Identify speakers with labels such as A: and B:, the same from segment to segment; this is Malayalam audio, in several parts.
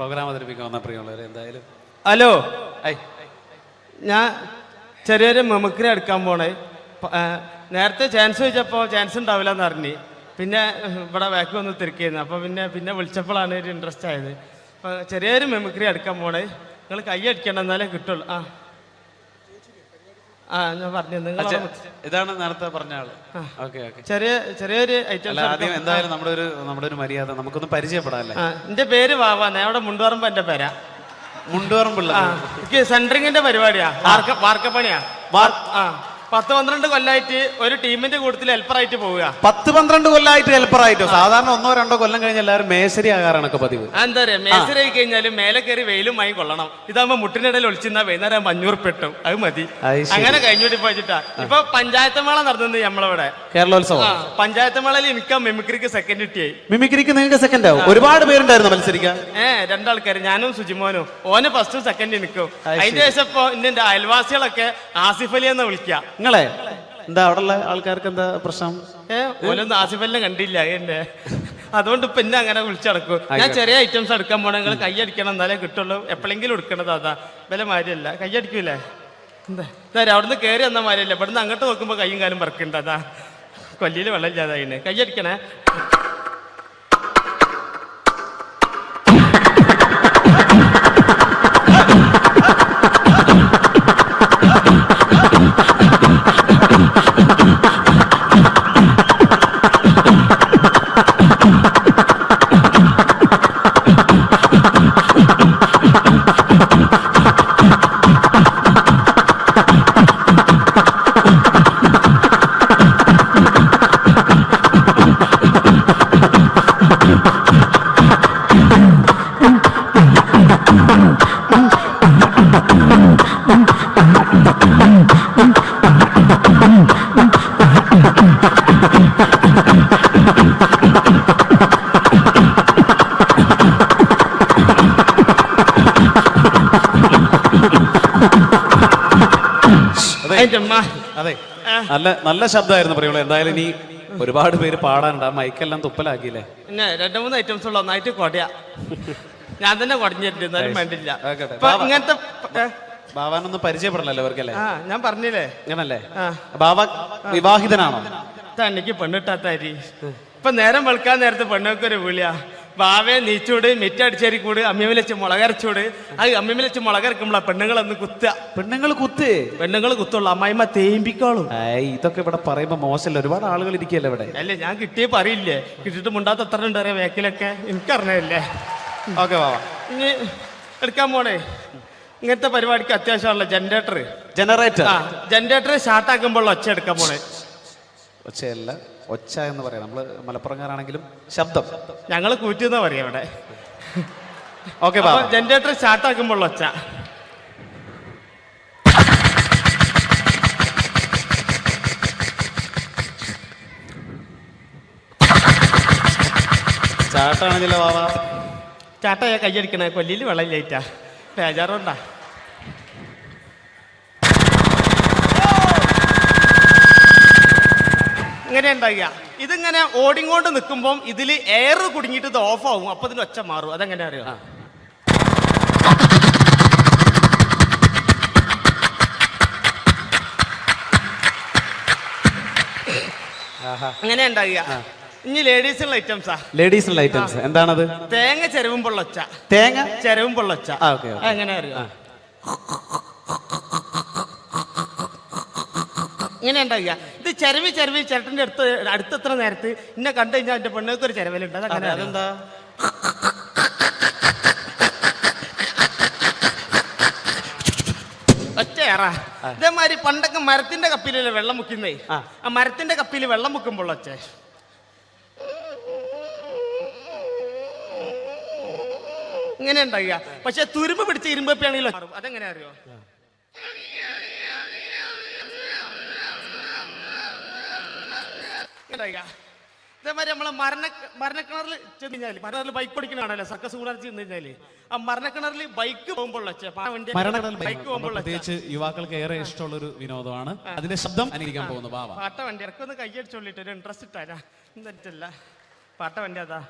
A: പ്രോഗ്രാം അവതരിപ്പിക്കാൻ വന്ന പ്രിയമുള്ളവരെ എന്തായാലും
B: ഹലോ,
A: ഐ
B: ഞാൻ ചെറിയൊരു മെമിക്രി എടുക്കാൻ പോണേ. നേരത്തെ ചാൻസ് ചോദിച്ചപ്പോൾ ചാൻസ് ഉണ്ടാവില്ല എന്ന് അറിഞ്ഞ്, പിന്നെ ഇവിടെ ബാക്ക് വന്ന് തിരക്കിയിരുന്നു. അപ്പോൾ പിന്നെ വിളിച്ചപ്പോഴാണ് ഒരു ഇൻട്രസ്റ്റ് ആയത്. അപ്പോൾ ചെറിയൊരു മെമിക്രി എടുക്കാൻ പോണേ. നിങ്ങൾ കൈ അടിക്കണം എന്നാലേ കിട്ടുള്ളൂ. ഞാൻ പറഞ്ഞു നിങ്ങൾ
A: ഇതാണ് നേരത്തെ പറഞ്ഞ ആള്. ഓക്കെ ഓക്കെ,
B: ചെറിയൊരു ഐറ്റം.
A: ആദ്യം എന്തായാലും നമ്മുടെ ഒരു മര്യാദ നമുക്കൊന്ന് പരിചയപ്പെടാല്ലേ.
B: എൻ്റെ പേര് വാവാ, ഞാൻ അവിടെ മുണ്ടുപറമ്പ് എൻ്റെ പേരാ.
A: മുണ്ടുപറമ്പുള്ള
B: എനിക്ക് സെൻട്രിങ്ങിന്റെ പരിപാടിയാ, വാർക്കപ്പണിയാ. 10-12 കൊല്ലമായിട്ട് ഒരു ടീമിന്റെ കൂട്ടത്തിൽ ഹെൽപ്പറായിട്ട് പോവുക.
A: 10-12 കൊല്ലമായിട്ട് ഹെൽപ്പറായിട്ടോ? സാധാരണ 1-2 കൊല്ലം കഴിഞ്ഞ് എല്ലാവരും മേശരി ആകാറാണൊക്കെ പതിവ്.
B: എന്താ പറയാ, മേശരി ആയി കഴിഞ്ഞാല് മേലെ കയറി വെയിലും വാങ്ങി കൊള്ളണം. ഇതാകുമ്പോ മുട്ടിനിടയിൽ ഒളിച്ചിരുന്ന വൈകുന്നേരം 500 പെട്ടും, അത് മതി. അങ്ങനെ കഴിഞ്ഞോട്ടി പോയിട്ടാ ഇപ്പൊ പഞ്ചായത്ത് മേള നടന്നത് നമ്മളിവിടെ.
A: കേരളോത്സവം
B: പഞ്ചായത്ത് മേളയിൽ എനിക്ക് മിമിക്രിക്ക് സെക്കൻഡ് കിട്ടിയായി.
A: മിമിക്രിക്ക് നിങ്ങൾക്ക് സെക്കൻഡ് ആവും? ഒരുപാട് പേരുണ്ടായിരുന്നു മത്സരിക്കാൻ.
B: 2 ആൾക്കാർ, ഞാനും സുജിമോനും. ഓന് ഫസ്റ്റും സെക്കൻഡ് നിൽക്കും. അതിന്റെ ശേഷം ഇപ്പൊ എന്റെ അയൽവാസികളൊക്കെ ആസിഫ് അലി എന്ന് വിളിക്കാം.
A: നിങ്ങളെ എന്താ അവിടെയുള്ള ആൾക്കാർക്ക് എന്താ പ്രശ്നം?
B: ഓനൊന്നും ആസിഫ് അലിനെ കണ്ടില്ല എന്നെ, അതുകൊണ്ട് ഇപ്പൊ എന്നെ അങ്ങനെ വിളിച്ചടക്കും. ഞാൻ ചെറിയ ഐറ്റംസ് എടുക്കാൻ പോണേ, നിങ്ങൾ കൈ അടിക്കണം എന്നാലേ കിട്ടുള്ളൂ. എപ്പോഴെങ്കിലും എടുക്കണത് അതാ, വില മാരിയല്ല. കൈ അടിക്കൂലേ? എന്താ അവിടുന്ന് കയറി വന്ന മാരിയല്ല, ഇവിടുന്ന് അങ്ങോട്ട് നോക്കുമ്പോ കൈയും കാലും പറക്കുണ്ട്. അതാ കൊല്ലിയിൽ വെള്ളം ഇല്ലാതായിന്. കൈ അടിക്കണേ.
A: അതെ, നല്ല ശബ്ദമായിരുന്നു പറയുള്ളൂ. എന്തായാലും ഇനി ഒരുപാട് പേര് പാടാനുണ്ട്. ആ മൈക്കെല്ലാം തുപ്പലാക്കിയില്ലേ?
B: പിന്നെ 2-3 ഐറ്റംസ് ഉള്ള ഒന്നായിട്ട് കൊടയാ. ഞാൻ തന്നെ കുടഞ്ഞിട്ടുണ്ട്, എന്നാലും വേണ്ടില്ല. ഇങ്ങനത്തെ
A: ബാവാനൊന്നും പരിചയപ്പെടണല്ലോ അവർക്കല്ലേ?
B: ഞാൻ പറഞ്ഞില്ലേ
A: അങ്ങനല്ലേ? ബാവ വിവാഹിതനാണോ?
B: എനിക്ക് പെണ്ണിട്ടാത്താരി. ഇപ്പൊ നേരം വെളുക്കാൻ നേരത്തെ പെണ്ണൊക്കെ ഒരു വിളിയാ, ബാവേ നീച്ചൂട്, മിറ്റടിച്ചേരി കൂട്, അമ്മിയമ്മ വെച്ച് മുളകരച്ചൂട്. അത് അമ്മിയമ്മ വെച്ച് മുളകരക്കുമ്പോളാ പെണ്ണുങ്ങളൊന്ന് കുത്തുക. പെണ്ണുങ്ങൾ കുത്തുള്ളൂ, അമ്മായിമ്മ തേമ്പിക്കോളും.
A: ഇതൊക്കെ ഇവിടെ പറയുമ്പോ മോശമല്ല, ഒരുപാട് ആളുകൾ ഇരിക്കല്ലേ ഇവിടെ.
B: അല്ലേ, ഞാൻ കിട്ടിയേ പറയില്ലേ, കിട്ടിയിട്ട് മുണ്ടാത്ത എത്ര ഉണ്ട് അറിയാം വേക്കിലൊക്കെ, എനിക്കറിഞ്ഞല്ലേ.
A: ഓക്കെ ബാവ,
B: ഇനി എടുക്കാൻ പോണേ. ഇങ്ങനത്തെ പരിപാടിക്ക് അത്യാവശ്യമുള്ള ജനറേറ്റർ സ്റ്റാർട്ടാക്കുമ്പോൾ ഒച്ച എടുക്കാൻ പോണേ.
A: ഒച്ചയല്ല, ഒച്ച എന്ന് പറയാം. നമ്മള് മലപ്പുറംകാരാണെങ്കിലും ശബ്ദം
B: ഞങ്ങൾ കൂറ്റിയെന്നാ പറയാം ഇവിടെ.
A: ഓക്കെ,
B: ജനറേറ്റർ സ്റ്റാർട്ടാക്കുമ്പോൾ ഒച്ച.
A: ചാട്ടാണെങ്കിലോ ബാബാ?
B: ചാട്ടയാ കയ്യടിക്കണേ, കൊല്ലിയിൽ വെള്ളമില്ലായിട്ടാ, ബേജാറുണ്ടാ. ഇങ്ങനെ ഉണ്ടാകുക. ഇതിങ്ങനെ ഓടിങ്ങോണ്ട് നിൽക്കുമ്പോൾ ഇതിൽ എയർ കുടുങ്ങിയിട്ട് ഇത് ഓഫാവും. അപ്പൊ ഇതിൽ ഒച്ച മാറും. അതെങ്ങനെ അറിയോ? അങ്ങനെ ഉണ്ടാകുക. ഇനി ലേഡീസിനുള്ള ഐറ്റംസ്.
A: എന്താണത്?
B: തേങ്ങ ചെരവുമ്പോൾ ഒച്ച. എങ്ങനെ അറിയോ? ഇങ്ങനെ ഉണ്ടാകുക. ഇത് ചെരവി ചേട്ടൻ്റെ അടുത്തെത്ര നേരത്ത് എന്നെ കണ്ടു കഴിഞ്ഞാൽ എൻ്റെ പെണ്ണുങ്ങൾക്ക് ഒരു ചെരവലുണ്ട്. അതെന്താ? ഒച്ചയേറ. ഇതേമാതിരി പണ്ടൊക്കെ മരത്തിന്റെ കപ്പിലല്ലേ വെള്ളം മുക്കുന്നേ, ആ മരത്തിന്റെ കപ്പിൽ വെള്ളം മുക്കുമ്പോൾ ഒച്ച. ഇങ്ങനെ ഉണ്ടാകുക. പക്ഷെ തുരുമ്പ് പിടിച്ച ഇരുമ്പപ്പിയാണെങ്കിലോ അതെങ്ങനെ അറിയോ? ഇതേമാതിരി നമ്മളെ മരണക്കിണറിൽ ചെന്ന് കഴിഞ്ഞാല്, മരണക്കിണറിൽ ബൈക്ക് ഓടിക്കണാണല്ലോ, സർക്കസ് കൂടാതെ ചെന്ന് കഴിഞ്ഞാല് ആ മരണക്കിണറിൽ ബൈക്ക് പോകുമ്പോൾ
A: പ്രത്യേകിച്ച് യുവാക്കൾക്ക് ഏറെ ഇഷ്ടമുള്ള ഒരു വിനോദമാണ്. അതിന്റെ ശബ്ദം അനുകരിക്കാൻ പോകുന്നു.
B: പാട്ട വണ്ടി ഇറക്കൊന്ന് കൈയടിച്ചോളിട്ട് ഒരു ഇൻട്രസ്റ്റ് ഇട്ടാരാ എന്നിട്ടല്ല പാട്ട വണ്ടി അതാ.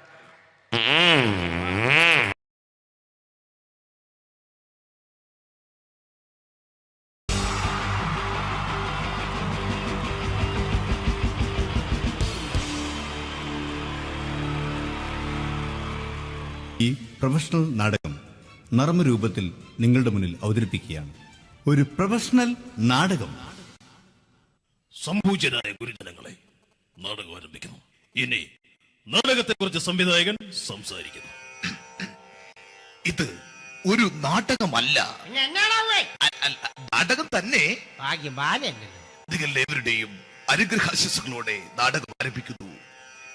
C: പ്രൊഫഷണൽ നാടകം നർമ്മരൂപത്തിൽ നിങ്ങളുടെ മുന്നിൽ അവതരിപ്പിക്കുകയാണ്. ഒരു പ്രൊഫഷണൽ നാടകം.
D: സംപൂജ്യരായ ഗുരുജനങ്ങളെ, നാടകം ആരംഭിക്കുന്നു. ഇനി നാടകത്തെക്കുറിച്ച് സംവിധായകൻ സംസാരിക്കുന്നു.
E: ഇത് ഒരു നാടകമല്ല, നാടകം തന്നെ. നിങ്ങളെവരുടെയും അനുഗ്രഹാശിസുകളോടെ നാടകം ആരംഭിക്കുന്നു.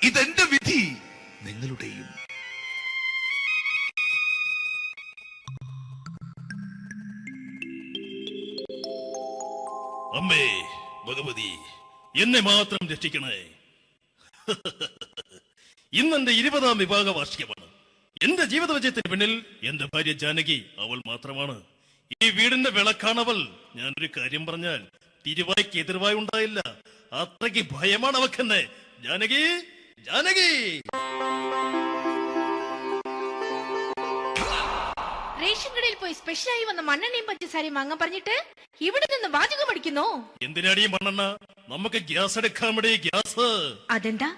E: ഇതെന്റെ വിധി, നിങ്ങളുടെയും.
D: അമ്മേ ഭഗവതി, എന്നെ മാത്രം രക്ഷിക്കണേ. ഇന്നെന്റെ 20ാം വിവാഹ വാർഷികമാണ്. എന്റെ ജീവിത വിജയത്തിന് പിന്നിൽ എന്റെ ഭാര്യ ജാനകി അവൾ മാത്രമാണ്. ഈ വീടിന്റെ വിളക്കാണവൾ. ഞാനൊരു കാര്യം പറഞ്ഞാൽ തിരുവായ്ക്ക് എതിർവായി ഉണ്ടായില്ല. അത്രയ്ക്ക് ഭയമാണ് അവക്കെന്നെ. ജാനകി, ജാനകി.
F: റേഷൻ കടയിൽ പോയി സ്പെഷ്യലായി വന്ന മണ്ണെണ്ണയും പഞ്ചസാരയും വാങ്ങാൻ പറഞ്ഞിട്ട് ഇവിടെ നിന്ന് വാചകം അടിക്കുന്നോ?
D: എന്തിനാടി മണ്ണെണ്ണ? നമുക്ക് ഗ്യാസ് എടുക്കാൻ വേണ്ടി ഗ്യാസ്.
F: അതെന്താ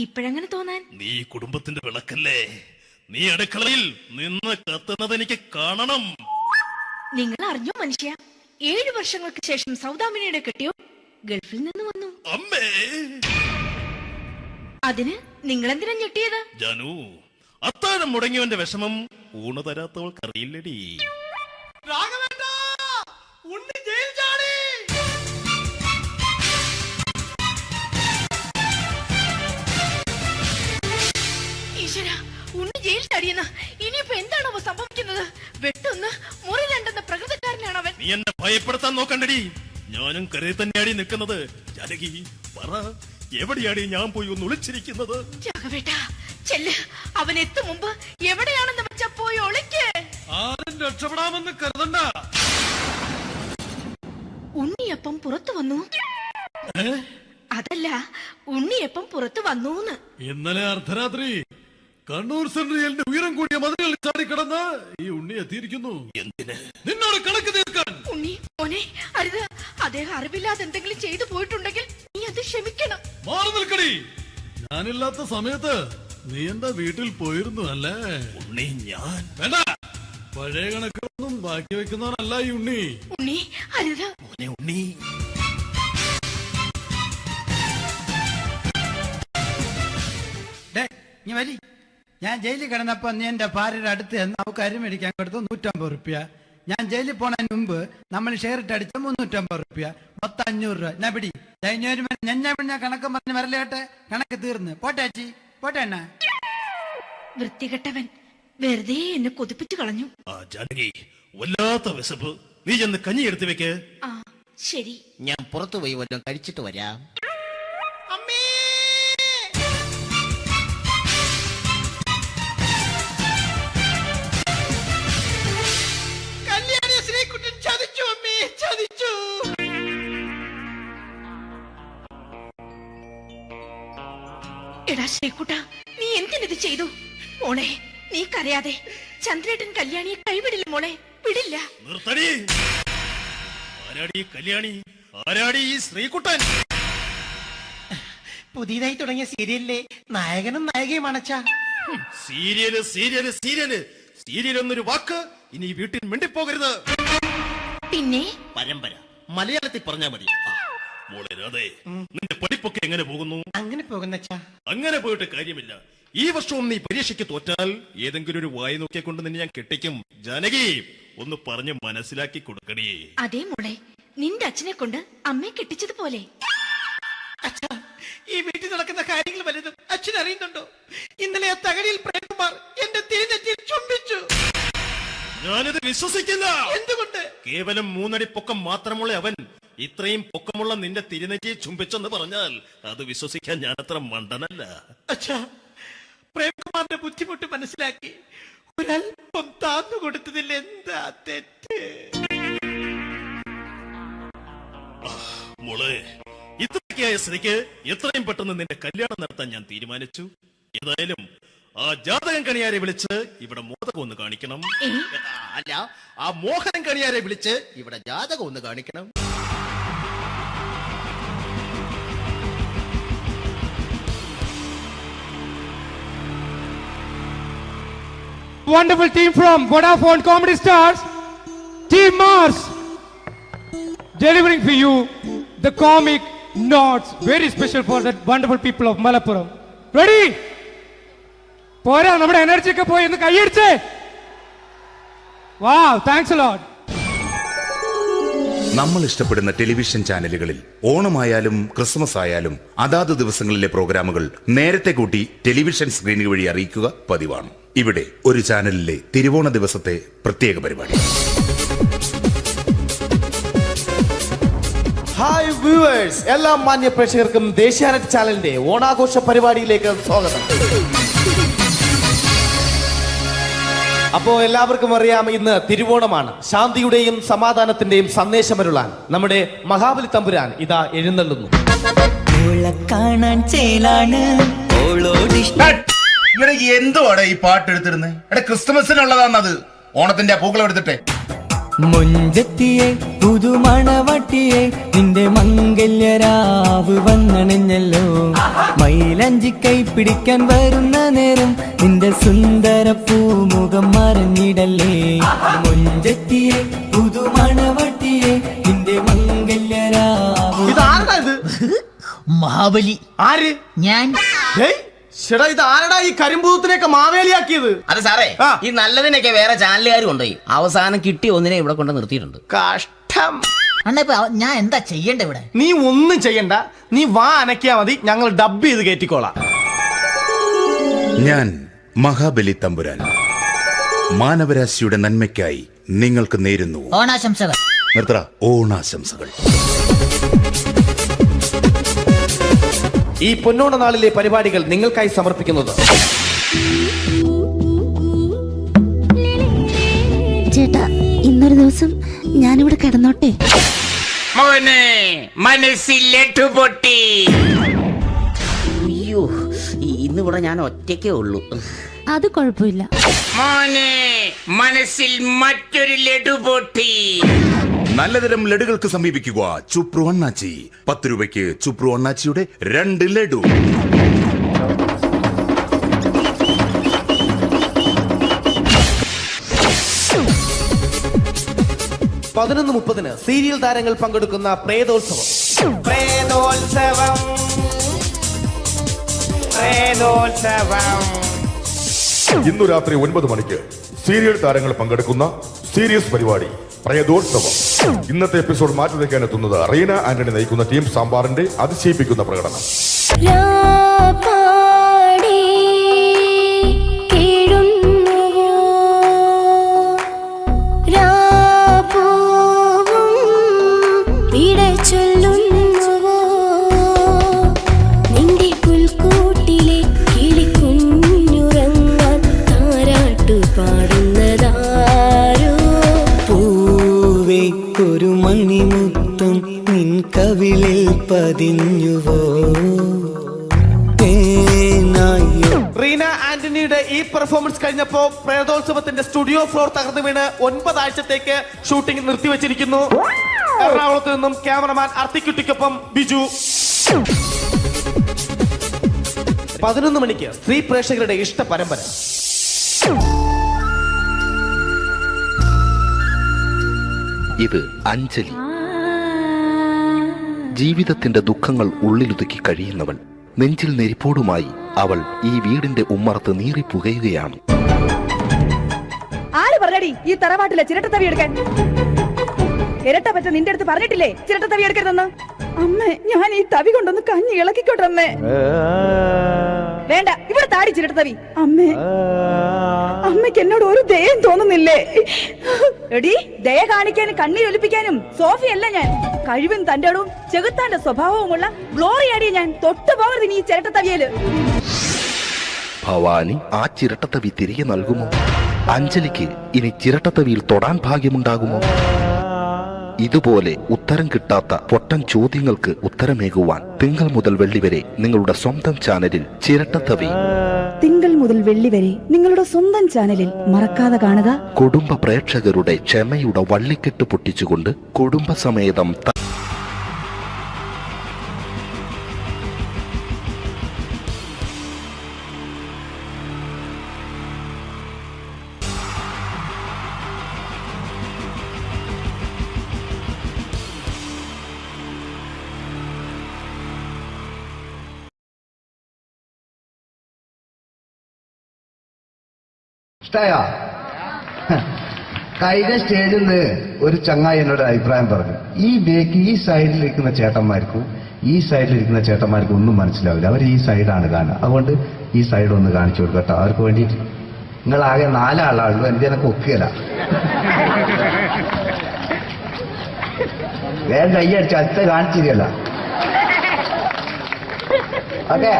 F: ഇപ്പഴങ്ങനെ തോന്നാൻ?
D: നീ കുടുംബത്തിന്റെ വിളക്കല്ലേ. നീ അടുക്കളയിൽ നിന്ന് കത്തുന്നത് എനിക്ക് കാണണം.
F: നിങ്ങൾ അറിഞ്ഞോ മനുഷ്യ, 7 വർഷങ്ങൾക്ക് ശേഷം സൗദാമിനിയുടെ കെട്ടിയോ ഗൾഫിൽ നിന്ന് വന്നു.
D: അമ്മേ,
F: അതിന് നിങ്ങൾ എന്തിനാ ഞെട്ടിയത്?
D: ജാനു, അത്താഴം മുടങ്ങിയവന്റെ വിഷമം ഊണ് തരാത്തവൾക്കറിയില്ലടി.
F: ഈശ്വര, ഉണ്ണി ജയിൽ ചാടിയെന്ന്. ഇനിയിപ്പോ എന്താണോ സംഭവിക്കുന്നത്? വെട്ടൊന്ന് മുറി രണ്ടെന്ന പ്രകൃതക്കാരനാണ് അവൻ.
D: നീ എന്നെ ഭയപ്പെടുത്താൻ നോക്കണ്ടടി. ഞാനും കരയിൽ തന്നെയാടി നിൽക്കുന്നത്. ജാനകി, പറ, എവിടെയാടി ഞാൻ പോയി ഒന്ന് ഒളിച്ചിരിക്കുന്നത്?
F: രാഘവേട്ട, ചെല്ല്. അവൻ എത്തും മുമ്പ് എവിടെയാണെന്ന് വെച്ചാ പോയി ഒളിക്ക്.
D: ആരും രക്ഷപ്പെടാമെന്ന് കരുതണ്ട.
F: ഉണ്ണിയപ്പം പുറത്തു വന്നു. അതല്ല, ഉണ്ണിയപ്പം പുറത്തു വന്നൂന്ന്.
G: ഇന്നലെ അർദ്ധരാത്രി കണ്ണൂർ സെൻട്രലിന്റെ ഉയരം കൂടിയ മതിലുകളിൽ ചാടിക്കിടന്ന് ഈ ഉണ്ണി എത്തിയിരിക്കുന്നു.
D: എന്തിന്?
G: നിന്നോട് കണക്ക് തീർക്കാൻ.
F: ഉണ്ണി മോനെ, അരുത്. അദ്ദേഹം അറിവില്ലാതെ എന്തെങ്കിലും ചെയ്തു പോയിട്ടുണ്ടെങ്കിൽ നീ അത് ക്ഷമിക്കണം.
G: മാറി നിൽക്കടി. ഞാനില്ലാത്ത സമയത്ത് നീ എന്റെ വീട്ടിൽ പോയിരുന്നു അല്ലേ?
D: ഉണ്ണി, ഞാൻ
G: വേണ്ട. പഴയ കണക്കൊന്നും ബാക്കി വെക്കുന്നവനല്ല ഈ ഉണ്ണി.
F: ഉണ്ണി, അരുത്.
D: മോനെ ഉണ്ണി.
H: ഞാൻ ജയിലിൽ കിടന്നപ്പോ നീ എന്റെ ഭാര്യയുടെ അടുത്ത് നമുക്ക് അരി മേടിക്കാൻ കൊടുത്തു 150 റുപ്യ. ഞാൻ ജയിലിൽ പോണതിന് മുമ്പ് നമ്മൾ ഷെയർ ഇട്ട് അടിച്ച 350 റുപ്യ, മൊത്തം 500 രൂപ. ഞാൻ പിടി ഞാൻ കണക്കും പറഞ്ഞ് വരലേട്ടെ. കണക്ക് തീർന്ന് പോട്ടെ അച്ചി, പോട്ടെ അണ്ണ.
F: വൃത്തികെട്ടവൻ വെറുതെ എന്നെ കൊതിപ്പിച്ചു കളഞ്ഞു.
D: ആ ജാനകി, വല്ലാത്ത വിശപ്പ്. നീ ചെന്ന് കഞ്ഞി എടുത്തു വെക്ക്.
F: ആ ശരി.
I: ഞാൻ പുറത്തു പോയി വല്ലതും കഴിച്ചിട്ട് വരാം.
F: എടാ ശ്രീകുട്ട, നീ എന്തിനിത് ചെയ്തു? മോളെ, നീ കരയാതെ. ചന്ദ്രേട്ടൻ കല്യാണിയെ കൈവിടില്ല മോളെ, വിടില്ല.
D: നിർത്തടി. ആരാടി കല്യാണി? ആരാടി ഈ ശ്രീകുട്ടൻ?
I: പുതിയതായി തുടങ്ങിയ സീരിയലിലെ നായകനും നായികയും അണച്ചാ.
D: സീരിയല് സീരിയല് സീരിയല് സീരിയൽ എന്നൊരു വാക്ക് ഇനി വീട്ടിൽ മിണ്ടിപ്പോകരുത്.
F: പിന്നെ
D: പരമ്പര മലയാളത്തിൽ പറഞ്ഞാ മതി. മോളെ രാധേ, നിന്റെ പഠിപ്പൊക്കെ എങ്ങനെ പോകുന്നു?
I: അങ്ങനെ പോകുന്നച്ചാ.
D: അങ്ങനെ പോയിട്ട് കാര്യമില്ല. ഈ വർഷവും നീ പരീക്ഷയ്ക്ക് തോറ്റാൽ ഏതെങ്കിലും ഒരു വായി നോക്കിക്കൊണ്ട് നിന്നെ ഞാൻ കെട്ടിക്കും. ജാനകി, ഒന്ന് പറഞ്ഞ് മനസ്സിലാക്കി കൊടുക്കണേ.
F: അതേ മോളെ, നിന്റെ അച്ഛനെ കൊണ്ട് അമ്മയെ കെട്ടിച്ചതുപോലെ.
I: ഈ വീട്ടിൽ നടക്കുന്ന കാര്യങ്ങൾ വലുതും അച്ഛൻ അറിയുന്നുണ്ടോ? ഇന്നലെ ആ തകഴിയിൽ പ്രേംകുമാർ എന്റെ തിരുനെറ്റിയിൽ ചുംബിച്ചു.
D: ഞാനിത് വിശ്വസിക്കില്ല.
I: എന്തുകൊണ്ട്?
D: കേവലം 3 അടി പൊക്കം മാത്രമുള്ള അവൻ ഇത്രയും പൊക്കമുള്ള നിന്റെ തിരുനെറ്റിയെ ചുംബിച്ചെന്ന് പറഞ്ഞാൽ അത് വിശ്വസിക്കാൻ ഞാൻ അത്ര മണ്ടനല്ല.
I: അച്ഛാ, പ്രേംകുമാറിന്റെ ബുദ്ധിമുട്ട് മനസ്സിലാക്കി ഒരല്പം താന്നു കൊടുത്തതിൽ എന്താ തെറ്റ്?
D: മോളെ, ഇത്രയ്ക്കായ സ്ഥിതിക്ക് എത്രയും പെട്ടെന്ന് നിന്റെ കല്യാണം നടത്താൻ ഞാൻ തീരുമാനിച്ചു. ഏതായാലും ആ ജാതകം കണിയാരെ വിളിച്ച് ഇവിടെ മോദകം ഒന്ന് കാണിക്കണം.
I: അല്ല, ആ മോഹനം കണിയാരെ വിളിച്ച് ഇവിടെ ജാതകം ഒന്ന് കാണിക്കണം.
J: wonderful team from Vodafone Comedy Stars, Team Mars, delivering for you the comic notes, very special for the wonderful people of Malappuram. Ready? പോരാ, നമ്മുടെ എനർജി ഒക്കെ പോയി ഒന്ന് കൈയടിച്ചേ. Wow, thanks a lot.
K: നമ്മൾ ഇഷ്ടപ്പെടുന്ന ടെലിവിഷൻ ചാനലുകളിൽ ഓണമായാലും ക്രിസ്മസ് ആയാലും അതാത് ദിവസങ്ങളിലെ പ്രോഗ്രാമുകൾ നേരത്തെ കൂട്ടി ടെലിവിഷൻ സ്ക്രീനുകൾ വഴി അറിയിക്കുക പതിവാണ്. ഇവിടെ ഒരു ചാനലിലെ തിരുവോണ ദിവസത്തെ പ്രത്യേക പരിപാടി.
L: ഹായ് വ്യൂവേഴ്സ്, എല്ലാ മാന്യ പ്രേക്ഷകർക്കും ദേശീയാനെറ്റ് ചാനലിന്റെ ഓണാഘോഷ പരിപാടിയിലേക്ക് സ്വാഗതം. അപ്പോ എല്ലാവർക്കും അറിയാം, ഇന്ന് തിരുവോണമാണ്. ശാന്തിയുടെയും സമാധാനത്തിന്റെയും സന്ദേശമരുളാൻ നമ്മുടെ മഹാബലി തമ്പുരാൻ ഇതാ എഴുന്നള്ളുന്നു.
K: എന്തുവാടെ ഈ പാട്ട് എടുത്തിരുന്നത്? എടാ, ക്രിസ്തുമസിനുള്ളതാണത്. ഓണത്തിന്റെ പൂക്കളം എടുത്തിട്ടെ.
M: മുഞ്ചത്തിയെ പുതുമണവട്ടിയെ നിന്റെ മംഗല്യരാവ് വന്നണഞ്ഞല്ലോ. മൈലഞ്ചി കൈ പിടിക്കാൻ വരുന്ന നേരം നിന്റെ സുന്ദര പൂമുഖം മറഞ്ഞിടല്ലേ. മുഞ്ചത്തിയെ പുതുമണവട്ടിയെ നിന്റെ മംഗല്യരാവ്.
L: മഹാബലി ആര്?
M: ഞാൻ.
L: ചേട്ടാ, ഇത് ആരടാ ഈ കരിമ്പൂത്തിനെയൊക്കെ മാവേലിയാക്കിയത്?
N: അത് സാറേ, ഈ നല്ലതിനൊക്കെ വേറെ ചാനലുകാർ കൊണ്ടുപോയി അവസാനം കിട്ടി ഒന്നിനെ ഇവിടെ കൊണ്ട് നിർത്തിയിട്ടുണ്ട്.
L: കഷ്ടം.
M: ഞാൻ എന്താ ചെയ്യണ്ട ഇവിടെ?
L: നീ ഒന്നും ചെയ്യണ്ട, നീ വാ അനക്കിയാ മതി, ഞങ്ങൾ ഡബ് ചെയ്ത് കയറ്റിക്കോളാം.
K: ഞാൻ മഹാബലി തമ്പുരാൻ മാനവരാശിയുടെ നന്മയ്ക്കായി നിങ്ങൾക്ക് നേരുന്നു
M: ഓണാശംസകൾ.
K: നിർത്തറ. ഓണാശംസകൾ.
L: ഈ പൊന്നോണ നാളിലെ പരിപാടികൾ നിങ്ങൾക്കായി സമർപ്പിക്കുന്നത്
F: ചേട്ടാ, ഇന്നൊരു ദിവസം ഞാനിവിടെ കിടന്നോട്ടെ.
N: മോനെ മനസ്സിലേറ്റു പൊട്ടി. അയ്യോ, ഇന്നിവിടെ ഞാൻ ഒറ്റയ്ക്കേ ഉള്ളൂ.
F: അത് കുഴപ്പമില്ല.
N: മോനെ മനസ്സിൽ മറ്റൊരു ലഡു പൊട്ടി.
K: നല്ലതരം ലഡുകൾക്ക് സമീപിക്കുക ചുപ്രു അണ്ണാച്ചി. 10 രൂപയ്ക്ക് ചുപ്രു അണ്ണാച്ചിയുടെ 2 ലഡു.
L: പതിനൊന്ന് 30 സീരിയൽ താരങ്ങൾ പങ്കെടുക്കുന്ന പ്രേതോത്സവം.
O: ഇന്നു രാത്രി 9 മണിക്ക് സീരിയൽ താരങ്ങൾ പങ്കെടുക്കുന്ന സീരിയസ് പരിപാടി പ്രേതോത്സവം. ഇന്നത്തെ എപ്പിസോഡ് മാറ്റി വയ്ക്കാൻ എത്തുന്നത് റീന ആന്റണി നയിക്കുന്ന ടീം സാമ്പാറിന്റെ അതിശയിപ്പിക്കുന്ന പ്രകടനം.
M: ഒരു മണിമുത്തം നിൻ കവിളിൽ പതിഞ്ഞുവോ.
L: റീന ആന്റണിയുടെ ഈ പെർഫോമൻസ് കഴിഞ്ഞപ്പോ പ്രേതോത്സവത്തിന്റെ സ്റ്റുഡിയോ ഫ്ലോർ തകർന്നു വീണ് 9 ആഴ്ചത്തേക്ക് ഷൂട്ടിംഗ് നിർത്തിവെച്ചിരിക്കുന്നു. എറണാകുളത്ത് നിന്നും ക്യാമറമാൻ അർത്തിക്കുട്ടിക്കൊപ്പം ബിജു. 11 മണിക്ക് സ്ത്രീ പ്രേക്ഷകരുടെ ഇഷ്ട പരമ്പര.
K: ഇത് അഞ്ജലി. ജീവിതത്തിന്റെ ദുഃഖങ്ങൾ ഉള്ളിലൊതുക്കി കഴിയുന്നവൾ. നെഞ്ചിൽ നെരിപ്പോടുമായി അവൾ ഈ വീടിന്റെ ഉമ്മറത്ത് നീറിപ്പുകയുകയാണ്.
F: ആര് പറഞ്ഞടി ഈ തറവാട്ടിലെ ചിരട്ടത്തവി എടുക്കാൻ? ഇരട്ട പറ്റ നിന്റെ അടുത്ത് പറഞ്ഞിട്ടില്ലേ ചിരട്ടത്തവി എടുക്കരുതെന്ന്? അമ്മേ, ഞാൻ ഈ തവി കൊണ്ടൊന്ന് കഞ്ഞി ഇളക്കിക്കോട്ടെ അമ്മേ. വേണ്ട, ഇവിടെ താടി ചിരട്ടത്തവി. അമ്മേ, അമ്മയ്ക്ക് എന്നോട് ഒരു ദയം തോന്നുന്നില്ലേ? എടി, ദയ കാണിക്കാനും കണ്ണീരൊലിപ്പിക്കാനും സോഫിയല്ല ഞാൻ. കഴിവും തന്റെ ഇടവും ചെകുത്താന്റെ സ്വഭാവവുമുള്ള ഗ്ലോറിയാടിയ ഞാൻ. തൊട്ടു പോകരുത് നീ ചിരട്ടത്തവിയല്.
K: ഭവാനി ആ ചിരട്ടത്തവി തിരികെ നൽകുമോ? അഞ്ജലിക്ക് ഇനി ചിരട്ടത്തവിയിൽ തൊടാൻ ഭാഗ്യമുണ്ടാകുമോ? ഇതുപോലെ ഉത്തരം കിട്ടാത്ത പൊട്ടൻ ചോദ്യങ്ങൾക്ക് ഉത്തരമേകുവാൻ തിങ്കൾ മുതൽ വെള്ളി വരെ നിങ്ങളുടെ സ്വന്തം ചാനലിൽ ചിരട്ടത്തവി.
F: തിങ്കൾ മുതൽ വെള്ളി വരെ നിങ്ങളുടെ സ്വന്തം ചാനലിൽ മറക്കാതെ കാണുക.
K: കുടുംബ പ്രേക്ഷകരുടെ ക്ഷമയുടെ വള്ളിക്കെട്ട് പൊട്ടിച്ചുകൊണ്ട് കുടുംബസമേതം
P: ഇഷ്ടായോ? കഴിഞ്ഞ സ്റ്റേജിൽ നിന്ന് ഒരു ചങ്ങായി എന്നോട് അഭിപ്രായം പറഞ്ഞു, ഈ സൈഡിലിരിക്കുന്ന ചേട്ടന്മാർക്കും ഈ സൈഡിലിരിക്കുന്ന ചേട്ടന്മാർക്കും ഒന്നും മനസ്സിലാവില്ല, അവർ ഈ സൈഡാണ് കാണുക, അതുകൊണ്ട് ഈ സൈഡ് ഒന്ന് കാണിച്ചു കൊടുക്കട്ടോ അവർക്ക് വേണ്ടിയിട്ട്. നിങ്ങളാകെ 4 ആളാണല്ലോ, എന്തിനൊക്കെ ഒക്കുകയല്ല. വേഗം കൈയടിച്ച് അടുത്ത കാണിച്ചിരിക്കല്ല. ഓക്കെ,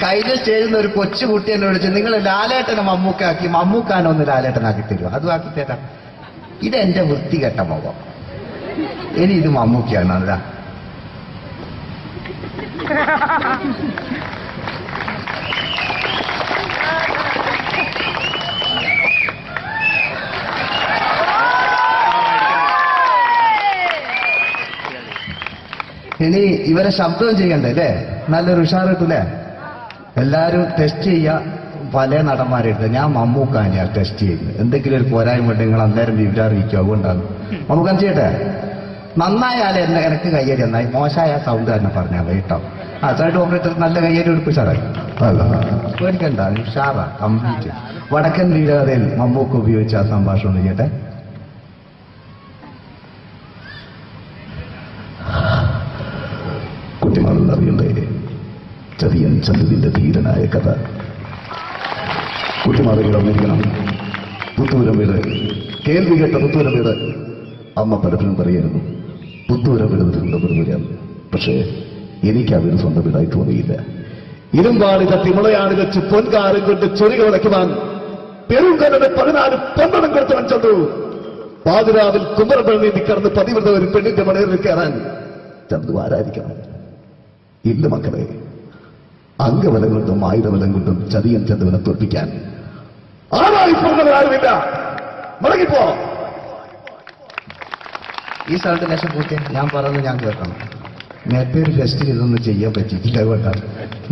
P: കഴിഞ്ഞ സ്റ്റേജിൽ നിന്ന് ഒരു കൊച്ചുകുട്ടി എന്നെ വിളിച്ചു, നിങ്ങൾ ലാലേട്ടനെ മമ്മൂക്കാക്കി, മമ്മൂക്കാനെ ഒന്ന് ലാലേട്ടനാക്കി തരുമോ? അതും ആക്കി തരാം. ഇതെന്റെ വൃത്തികെട്ട മുഖം, ഇനി ഇത് മമ്മൂക്കയാണ്. അതാ ഇനി ഇവരെ ശബ്ദവും ചെയ്യണ്ടേ അല്ലേ? നല്ലൊരു ഉഷാർ കിട്ടൂലേ? എല്ലാരും ടെസ്റ്റ് ചെയ്യാ, പല നടന്മാരെടുത്ത്. ഞാൻ മമ്മൂക്കാനെയാണ് ടെസ്റ്റ് ചെയ്യുന്നത്. എന്തെങ്കിലും ഒരു പോരായ്മ ഉണ്ടെങ്കിൽ നിങ്ങൾ അന്നേരം വിവരം അറിയിക്കും, അതുകൊണ്ടാണ്. മമ്മൂക്കാൻ ചെയ്യട്ടെ? നന്നായാലേ എനിക്ക് കയ്യടി നന്നായി, മോശമായ സൗണ്ട് തന്നെ പറഞ്ഞാൽ കേട്ടോ. ആ സൈഡ് ഓപ്പറേറ്റർ നല്ല കയ്യടി എടുക്കും സാറേ. അല്ല പേടിക്കണ്ട, ഉഷാറാ കംപ്ലീറ്റ്. വടക്കൻ വീരകഥയിൽ മമ്മൂക്ക ഉപയോഗിച്ച ആ സംഭാഷണം ചെയ്യട്ടെ. കുട്ടിമാരെന്നറിയണ്ടേ ചതിയൻ ചന്തുവിന്റെ ധീരനായ കഥ. കുട്ടിമാറുകൾ അറിഞ്ഞിരിക്കണം. പുത്തൂരം വീട്, കേൾവി കേട്ട പുത്തൂരം വീട്. അമ്മ പലപ്പോഴും പറയായിരുന്നു, പുത്തൂരം വീട് തിരുവനന്തപുരം. പക്ഷേ എനിക്ക് ആ വീട് സ്വന്തം വീടായി തോന്നിയില്ല. ഇരുമ്പാണിത തിമളയാണ് വെച്ച് പൊൻകാരം കൊണ്ട് ചൊറിക ഉടയ്ക്കുവാൻ പെരുങ്കരുടെ 14 പന്തളം കൊടുത്തവൻ ചന്തു. പാതിരാവിൽ കുമരപ്പള്ളി നീന്തി കടന്ന് പതിവ്രത ഒരു പെണ്ണിന്റെ മണയിൽ കയറാൻ ചന്തു ആരാധിക്കണം? ഇല്ല മക്കളെ, അംഗബലം കൊണ്ടും ആയുധബലം കൊണ്ടും ചതിയൻ ചന്തുവിനെ തോൽപ്പിക്കാൻ ആരായി പറഞ്ഞവരാരുമില്ല. മടങ്ങിപ്പോ. ഈ സ്ഥലത്ത് ലക്ഷം പൂച്ചേ, ഞാൻ പറയുന്നത് ഞാൻ കേൾക്കണം. നേരത്തെ ഒരു ഫെസ്റ്റിൽ ഇതൊന്നും ചെയ്യാൻ പറ്റിയിട്ടില്ല, കേട്ടാ.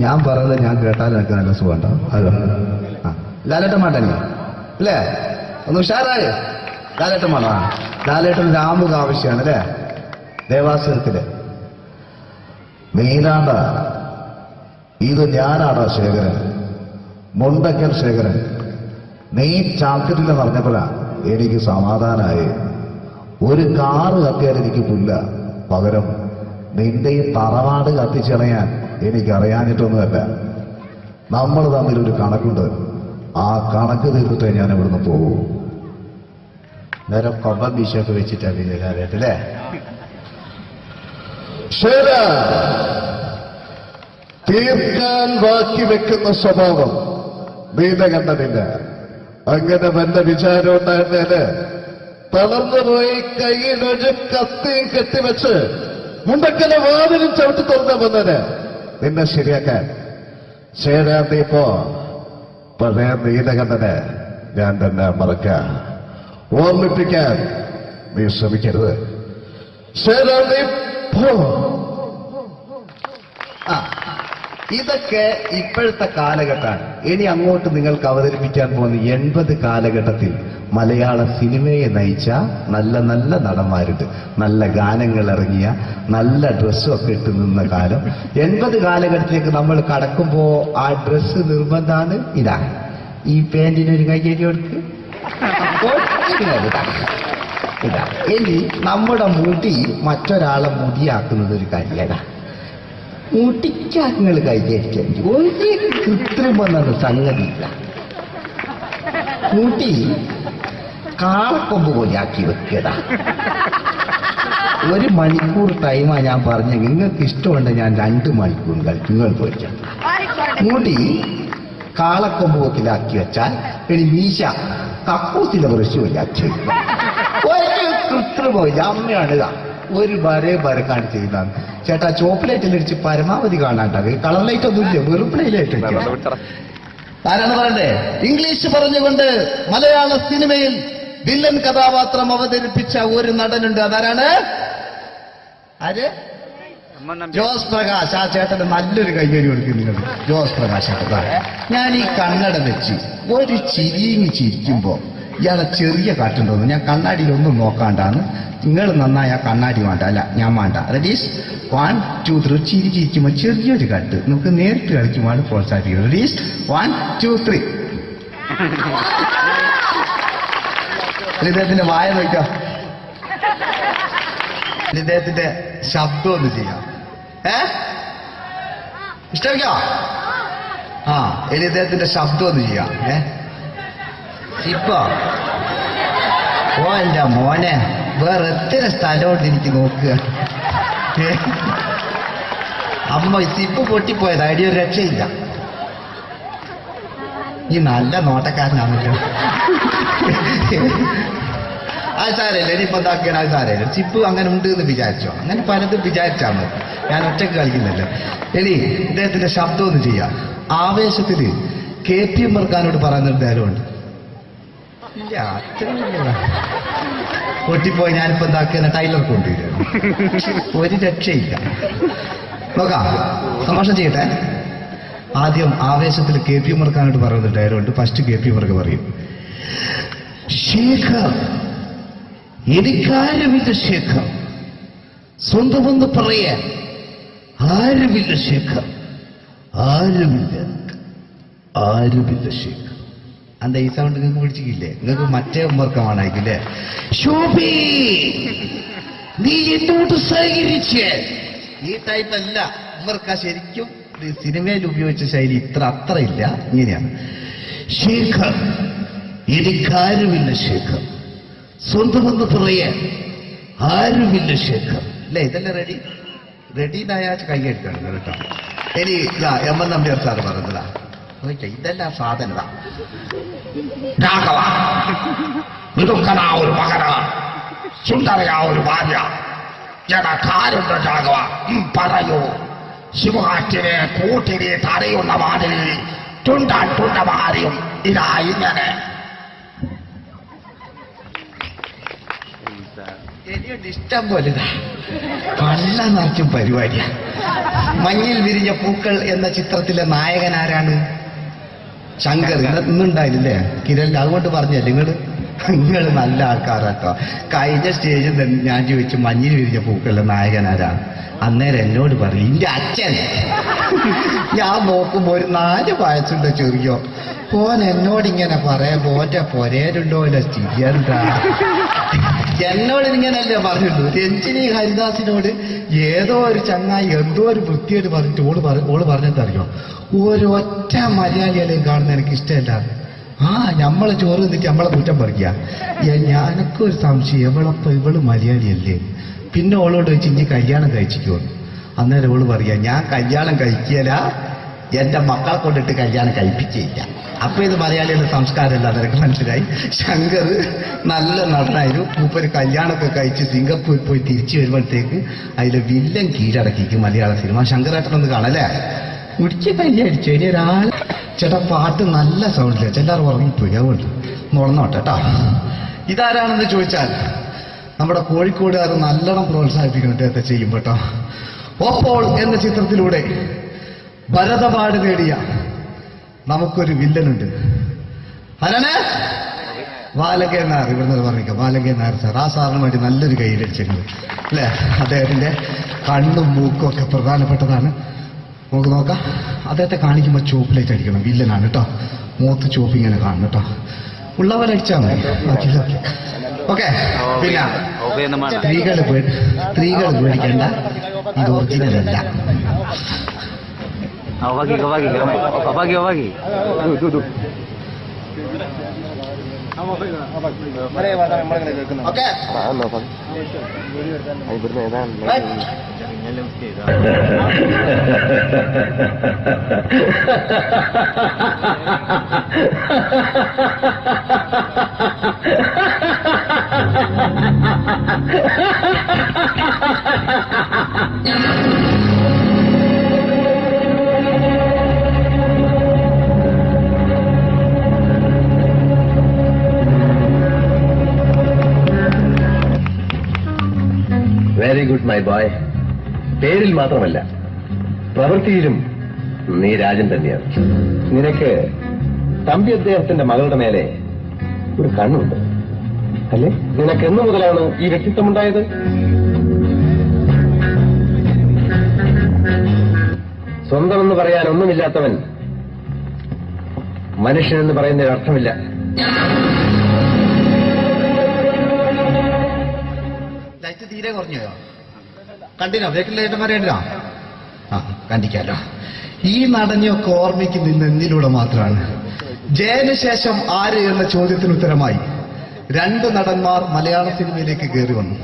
P: ഞാൻ പറയുന്നത് ഞാൻ കേട്ടാൽ എനിക്ക് നല്ല സുഖം ഉണ്ടാവും. അതോ ആ ലാലേട്ടൻ മാട്ടന്നെ അല്ലേ? ഒന്ന് ഉഷാറായി ലാലേട്ടൻ മാണ. ലാലേട്ടൻ രാമുക ആവശ്യമാണ് അല്ലേ? ദേവാസുരത്തില് നീലാണ്ട ഇത് ഞാനാടാ ശേഖരൻ, മുണ്ടക്കൽ ശേഖരൻ. നീ ചാക്കിട്ടില്ല പറഞ്ഞപ്പോഴാ എനിക്ക് സമാധാനമായി. ഒരു കാറ് കത്തിയാൽ എനിക്ക് പുല്ല, പകരം നിന്റെ ഈ തറവാട് കത്തിച്ചളയാൻ എനിക്കറിയാഞ്ഞിട്ടൊന്നുമല്ല. നമ്മൾ തമ്മിലൊരു കണക്കുണ്ട്, ആ കണക്ക് തീർത്തിട്ടേ ഞാൻ ഇവിടുന്ന് പോകൂ. നേരെ കൊമ്പൻ ബീശൊക്കെ വെച്ചിട്ടാ പിന്നെ കാര്യമായിട്ടല്ലേ? ശരി, തീർക്കാൻ ബാക്കി വെക്കുന്ന സ്വഭാവം നീത കണ്ടതില്ല. അങ്ങനെ വല്ല വിചാരം ഉണ്ടായിരുന്നേല് തളർന്നുപോയി കയ്യിലൊരു കത്തിയും കെട്ടിവെച്ച് മുണ്ടക്കലെ വാതിലും ചവിട്ടി തുറന്ന വന്നത് നിന്നെ ശരിയാക്കാൻ. ശേരാന്തി ഇപ്പോ പഴയ നീലകണ്ഠനെ ഞാൻ തന്നെ മറക്കാൻ, ഓർമ്മിപ്പിക്കാൻ നീ ശ്രമിക്കരുത്. ശേരാന്തി പോ. ഇതൊക്കെ ഇപ്പോഴത്തെ കാലഘട്ടമാണ്. ഇനി അങ്ങോട്ട് നിങ്ങൾക്ക് അവതരിപ്പിക്കാൻ പോകുന്ന 80 കാലഘട്ടത്തിൽ മലയാള സിനിമയെ നയിച്ച നല്ല നല്ല നടന്മാരുണ്ട്. നല്ല ഗാനങ്ങൾ ഇറങ്ങിയ, നല്ല ഡ്രസ്സും ഒക്കെ ഇട്ട് നിന്ന കാലം. 80 കാലഘട്ടത്തിലേക്ക് നമ്മൾ കടക്കുമ്പോ ആ ഡ്രസ്സ് നിർബന്ധമാണ്. ഇതാ ഈ പാന്റിനൊരു കയ്യേരി കൊടുക്ക്, ഇതാ. ഇനി നമ്മുടെ മുടി മറ്റൊരാളെ മുടിയാക്കുന്നത് ഒരു കാര്യമാണ്. മുടിക്കാങ്ങൾ കൈകരിക്കാൻ ഒരു കൃത്രിമെന്നത് സംഗതിയില്ല. മുടി കാളക്കൊമ്പ് പോലെ ആക്കി വെക്കടാ. 1 മണിക്കൂർ ടൈമാ ഞാൻ പറഞ്ഞ. നിങ്ങൾക്ക് ഇഷ്ടമുണ്ട് ഞാൻ 2 മണിക്കൂർ കളിക്കും. നിങ്ങൾ പോയിക്കാം. മുടി കാളക്കൊമ്പ് പോക്കിലാക്കി വെച്ചാൽ ഇനി മീശ കക്കൂസിലെ ബ്രഷ് പോലെ ആക്കി വെക്കുക. ഒരു കൃത്രിമില്ല. അമ്മയാണിതാ ഒരു വരക്കാണ് ചെയ്യുന്നതാണ്. ചേട്ടാ ചോക്ലേറ്റിലടിച്ച് പരമാവധി കാണാണ്ടാകും. കളർ ലൈറ്റ് ഒന്നും ഇല്ല, വെറും പ്ലേ ലൈറ്റ്. ആരാണ് പറയണ്ടേ? ഇംഗ്ലീഷ് പറഞ്ഞുകൊണ്ട് മലയാള സിനിമയിൽ വില്ലൻ കഥാപാത്രം അവതരിപ്പിച്ച ഒരു നടനുണ്ട്. അതാരാണ്? ആര്? ജോസ് പ്രകാശ്. ആ ചേട്ടന് നല്ലൊരു കയ്യടി കൊടുക്കും നിങ്ങൾ. ജോസ് പ്രകാശ് ചേട്ടൻ. ഞാൻ ഈ കണ്ണട വെച്ച് ഒരു ചിരിങ്ങി ചിരിക്കുമ്പോ ഇയാളെ ചെറിയ കാറ്റുണ്ടോന്ന് ഞാൻ കണ്ണാടിയിലൊന്നും നോക്കാണ്ടാണ് നിങ്ങൾ നന്നായ കണ്ണാടി വേണ്ട, അല്ല ഞാൻ വേണ്ട. റെഡീസ് 1 2 3. ചിരിക്കുമ്പോൾ ചെറിയൊരു കട്ട് നമുക്ക് നേരിട്ട് കളിക്കുമ്പോൾ പ്രോത്സാഹിപ്പിക്കുന്നത്. റെഡീസ് 1 2 3. ഇദ്ദേഹത്തിന്റെ വായ നോക്കാം, ഇദ്ദേഹത്തിന്റെ ശബ്ദം ഒന്ന് ചെയ്യാം. ഇഷ്ടമില്ല? ആ, ഇനി ഇദ്ദേഹത്തിന്റെ ശബ്ദം ഒന്ന് ചെയ്യാം. ഇപ്പൊ ഓ എന്റെ മോനെ വേറെ എത്ര സ്ഥലമുണ്ട് എനിക്ക് നോക്കുക. അമ്മ സിപ്പ് പൊട്ടിപ്പോയത് അടി ഒരു രക്ഷയില്ല. ഈ നല്ല നോട്ടക്കാരനാണല്ലോ. അത് സാരമില്ല, ഇനിയിപ്പോ എന്താക്കിയാണ് അത് സാരമില്ല. ചിപ്പ് അങ്ങനെ ഉണ്ട് എന്ന് വിചാരിച്ചോ, അങ്ങനെ പലതും വിചാരിച്ചാൽ മതി. ഞാൻ ഒറ്റക്ക് കളിക്കുന്നില്ല. ഇനി ഇദ്ദേഹത്തിന്റെ ശബ്ദം ഒന്ന് ചെയ്യാം. ആവേശത്തില് KP ഉമ്മർഖാനോട് പറയുന്നൊരു ഡയലോഗുണ്ട്. ഇല്ല, അത്ര പൊട്ടിപ്പോയി. ഞാനിപ്പോ എന്താക്കിയ ടൈലർ കൊണ്ടുവരും, ഒരു രക്ഷയില്ല. നോക്കാം, തമാശ ചെയ്യട്ടെ. ആദ്യം ആവേശത്തിൽ KP ഉമ്മർഖാനോട് പറയുന്ന ഡയലോഗുണ്ട്. ഫസ്റ്റ് KP ഉമ്മർക്ക് പറയും, ശേഖർ എനിക്കാരുമില്ല ശേഖർ, സ്വന്തമെന്ന് പറയാൻ ആരുമില്ല ശേഖർ, ആരുമില്ല ശേഖർ. എന്താ ഈ സൗണ്ട് നിങ്ങൾക്ക് പിടിച്ചില്ലേ? നിങ്ങൾക്ക് മറ്റേ ഉമ്മർക്കമാണായിക്കില്ലേ? ശോഭി നീ എന്നോട് സഹകരിച്ച്. ഈ ടൈപ്പ് അല്ല ഉമ്മർക്ക. ശരിക്കും സിനിമയിൽ ഉപയോഗിച്ച ശൈലി അത്ര ഇല്ല. ഇങ്ങനെയാണ്, ശേഖർ എനിക്കാരുമില്ല ശേഖർ, സ്വന്തമെന്ന് പറയാൻ ആരുമില്ല ശേഖർ. അല്ലേ? ഇതല്ലേ റെഡി? റെഡിനായ കൈയ്യടിക്കണം കേട്ടോ. ഇനി എം എൻ നമ്പ്യാർ സാറ് പറഞ്ഞതാ, ഇതെല്ലാം സാധനത. രാഘവ മിടുക്കനാ ഒരു മകനാണ്, സുന്ദരയാ ഒരു ഭാര്യ. കാര്യമുണ്ട് രാഘവ, പറയൂ. ശിവകാറ്റിനെ കൂട്ടിനെ തടയുന്ന മാതിരി തുണ്ടമാരിയും ഇതാ ഇങ്ങനെ. എനിക്കുണ്ട് ഇഷ്ടം പോലെ. കള്ള നിറച്ചും പരിപാടിയാ. മഞ്ഞിൽ വിരിഞ്ഞ പൂക്കൾ എന്ന ചിത്രത്തിലെ നായകൻ ആരാണ്? ശങ്കർ. ഇന്നുണ്ടായില്ലേ കിരണിൽ? അതുകൊണ്ട് പറഞ്ഞല്ലേ നിങ്ങൾ നല്ല ആൾക്കാരാട്ടോ. കഴിഞ്ഞ സ്റ്റേജിൽ ഞാൻ ചോദിച്ചു മഞ്ഞിൽ വിരിഞ്ഞ പൂക്കളുടെ നായകൻ ആരാണ്? അന്നേരം എന്നോട് പറയും എന്റെ അച്ഛൻ. ഞാൻ നോക്കുമ്പോ ഒരു 4 വയസ്സുണ്ടോ ചെറിയോ. പോൻ എന്നോടിങ്ങനെ പറയാൻ പോന്റെ പൊരേരുണ്ടോ ഇല്ല സ്ഥിതിയെന്താ? എന്നോട് ഇങ്ങനല്ലേ പറഞ്ഞുള്ളൂ. രഞ്ജിനി ഹരിദാസിനോട് ഏതോ ഒരു ചങ്ങായി എന്തോ ഒരു വൃത്തിയായിട്ട് പറഞ്ഞിട്ട് ഓള് പറഞ്ഞെന്തറിയോ, ഒരൊറ്റ മലയാളികളെയും കാണുന്ന എനിക്ക് ഇഷ്ടമല്ല. നമ്മളെ ചോറ് നിന്നിട്ട് നമ്മളെ കുറ്റം പറിക്കുക. ഞാനൊക്കൊരു സംശയം, ഇവള് മലയാളിയല്ലേ? പിന്നെ ഓളോട് വെച്ച് ഇനി കല്യാണം കഴിച്ചിക്കോ. അന്നേരം ഓള് പറയാ, ഞാൻ കല്യാണം കഴിക്കല, എന്റെ മക്കളെ കൊണ്ടിട്ട് കല്യാണം കഴിപ്പിച്ചില്ല. അപ്പൊ ഇത് മലയാളികളുടെ സംസ്കാരമല്ല, അതെനിക്ക് മനസ്സിലായി. ശങ്കർ നല്ല നടനായിരുന്നു. മൂപ്പര് കല്യാണമൊക്കെ കഴിച്ച് സിംഗപ്പൂർ പോയി തിരിച്ചു വരുമ്പോഴത്തേക്ക് അതിലെ വില്ലൻ കീഴടക്കിക്കും മലയാള സിനിമ. ശങ്കരേട്ടനൊന്ന് കാണല്ലേ? കുടിച്ച് കല്യാണിച്ചു. ഇനി ഒരാൾ ചേട്ടാ പാട്ട് നല്ല സൗണ്ടില്ല, എല്ലാവരും ഉറങ്ങിപ്പോയി. അതുകൊണ്ട് ഉണർന്നോട്ടെ കേട്ടോ. ഇതാരാണെന്ന് ചോദിച്ചാൽ നമ്മുടെ കോഴിക്കോടുകാർ നല്ലോണം പ്രോത്സാഹിപ്പിക്കണം ഇദ്ദേഹത്തെ ചെയ്യും കേട്ടോ. ഓപ്പോൾ എന്ന ചിത്രത്തിലൂടെ ഭരത് അവാർഡ് നേടിയ നമുക്കൊരു വില്ലനുണ്ട്. ആരാണ്? ബാലകൻ നായർ. ഇവിടുന്ന് പറഞ്ഞിരിക്കാം, ബാലകൻ നായർ സാർ. ആ സാറിന് വേണ്ടി നല്ലൊരു കയ്യിലടിച്ചിട്ടുണ്ട് അല്ലേ? അദ്ദേഹത്തിന്റെ കണ്ണും മൂക്കും ഒക്കെ പ്രധാനപ്പെട്ടതാണ്. നമുക്ക് നോക്കാം. അദ്ദേഹത്തെ കാണിക്കുമ്പോൾ ചോപ്പിലേക്ക് അടിക്കണം. വില്ലനാണ് കേട്ടോ. മൂത്ത് ചോപ്പ് ഇങ്ങനെ കാണണം കേട്ടോ. ഉള്ളവരെ അടിച്ചാൽ മതി. ഓക്കെ. പിന്നെ സ്ത്രീകൾ പേടിക്കണ്ട, ഇത് ഒറിജിനൽ അല്ല.
Q: Very good my boy. പേരിൽ മാത്രമല്ല പ്രവൃത്തിയിലും നീ രാജൻ തന്നെയാണ്. നിനക്ക് തമ്പി അദ്ദേഹത്തിന്റെ മകളുടെ മേലെ ഒരു കണ്ണുണ്ട്. അല്ലേ? നിനക്ക് എന്ന് മുതലാണ് ഈ വ്യക്തിത്വമുണ്ടായത്? സ്വന്തമെന്ന് പറയാൻ ഒന്നുമില്ലാത്തവൻ മനുഷ്യനെന്ന് പറയുന്നതിന് അർത്ഥമില്ല.
P: ലൈറ്റ് തീരെ കുറഞ്ഞോ? കണ്ടിനോ? ബ്രേക്കിൽ ലൈറ്റന്മാരെ കണ്ടിനോ? ആ, കണ്ടിക്കാലോ. ഈ നടനെയൊക്കെ ഓർമ്മിക്കുന്ന എന്തിലൂടെ മാത്രമാണ്? ജയന് ശേഷം ആര് എന്ന ചോദ്യത്തിന് ഉത്തരമായി 2 നടന്മാർ മലയാള സിനിമയിലേക്ക് കയറി വന്നു.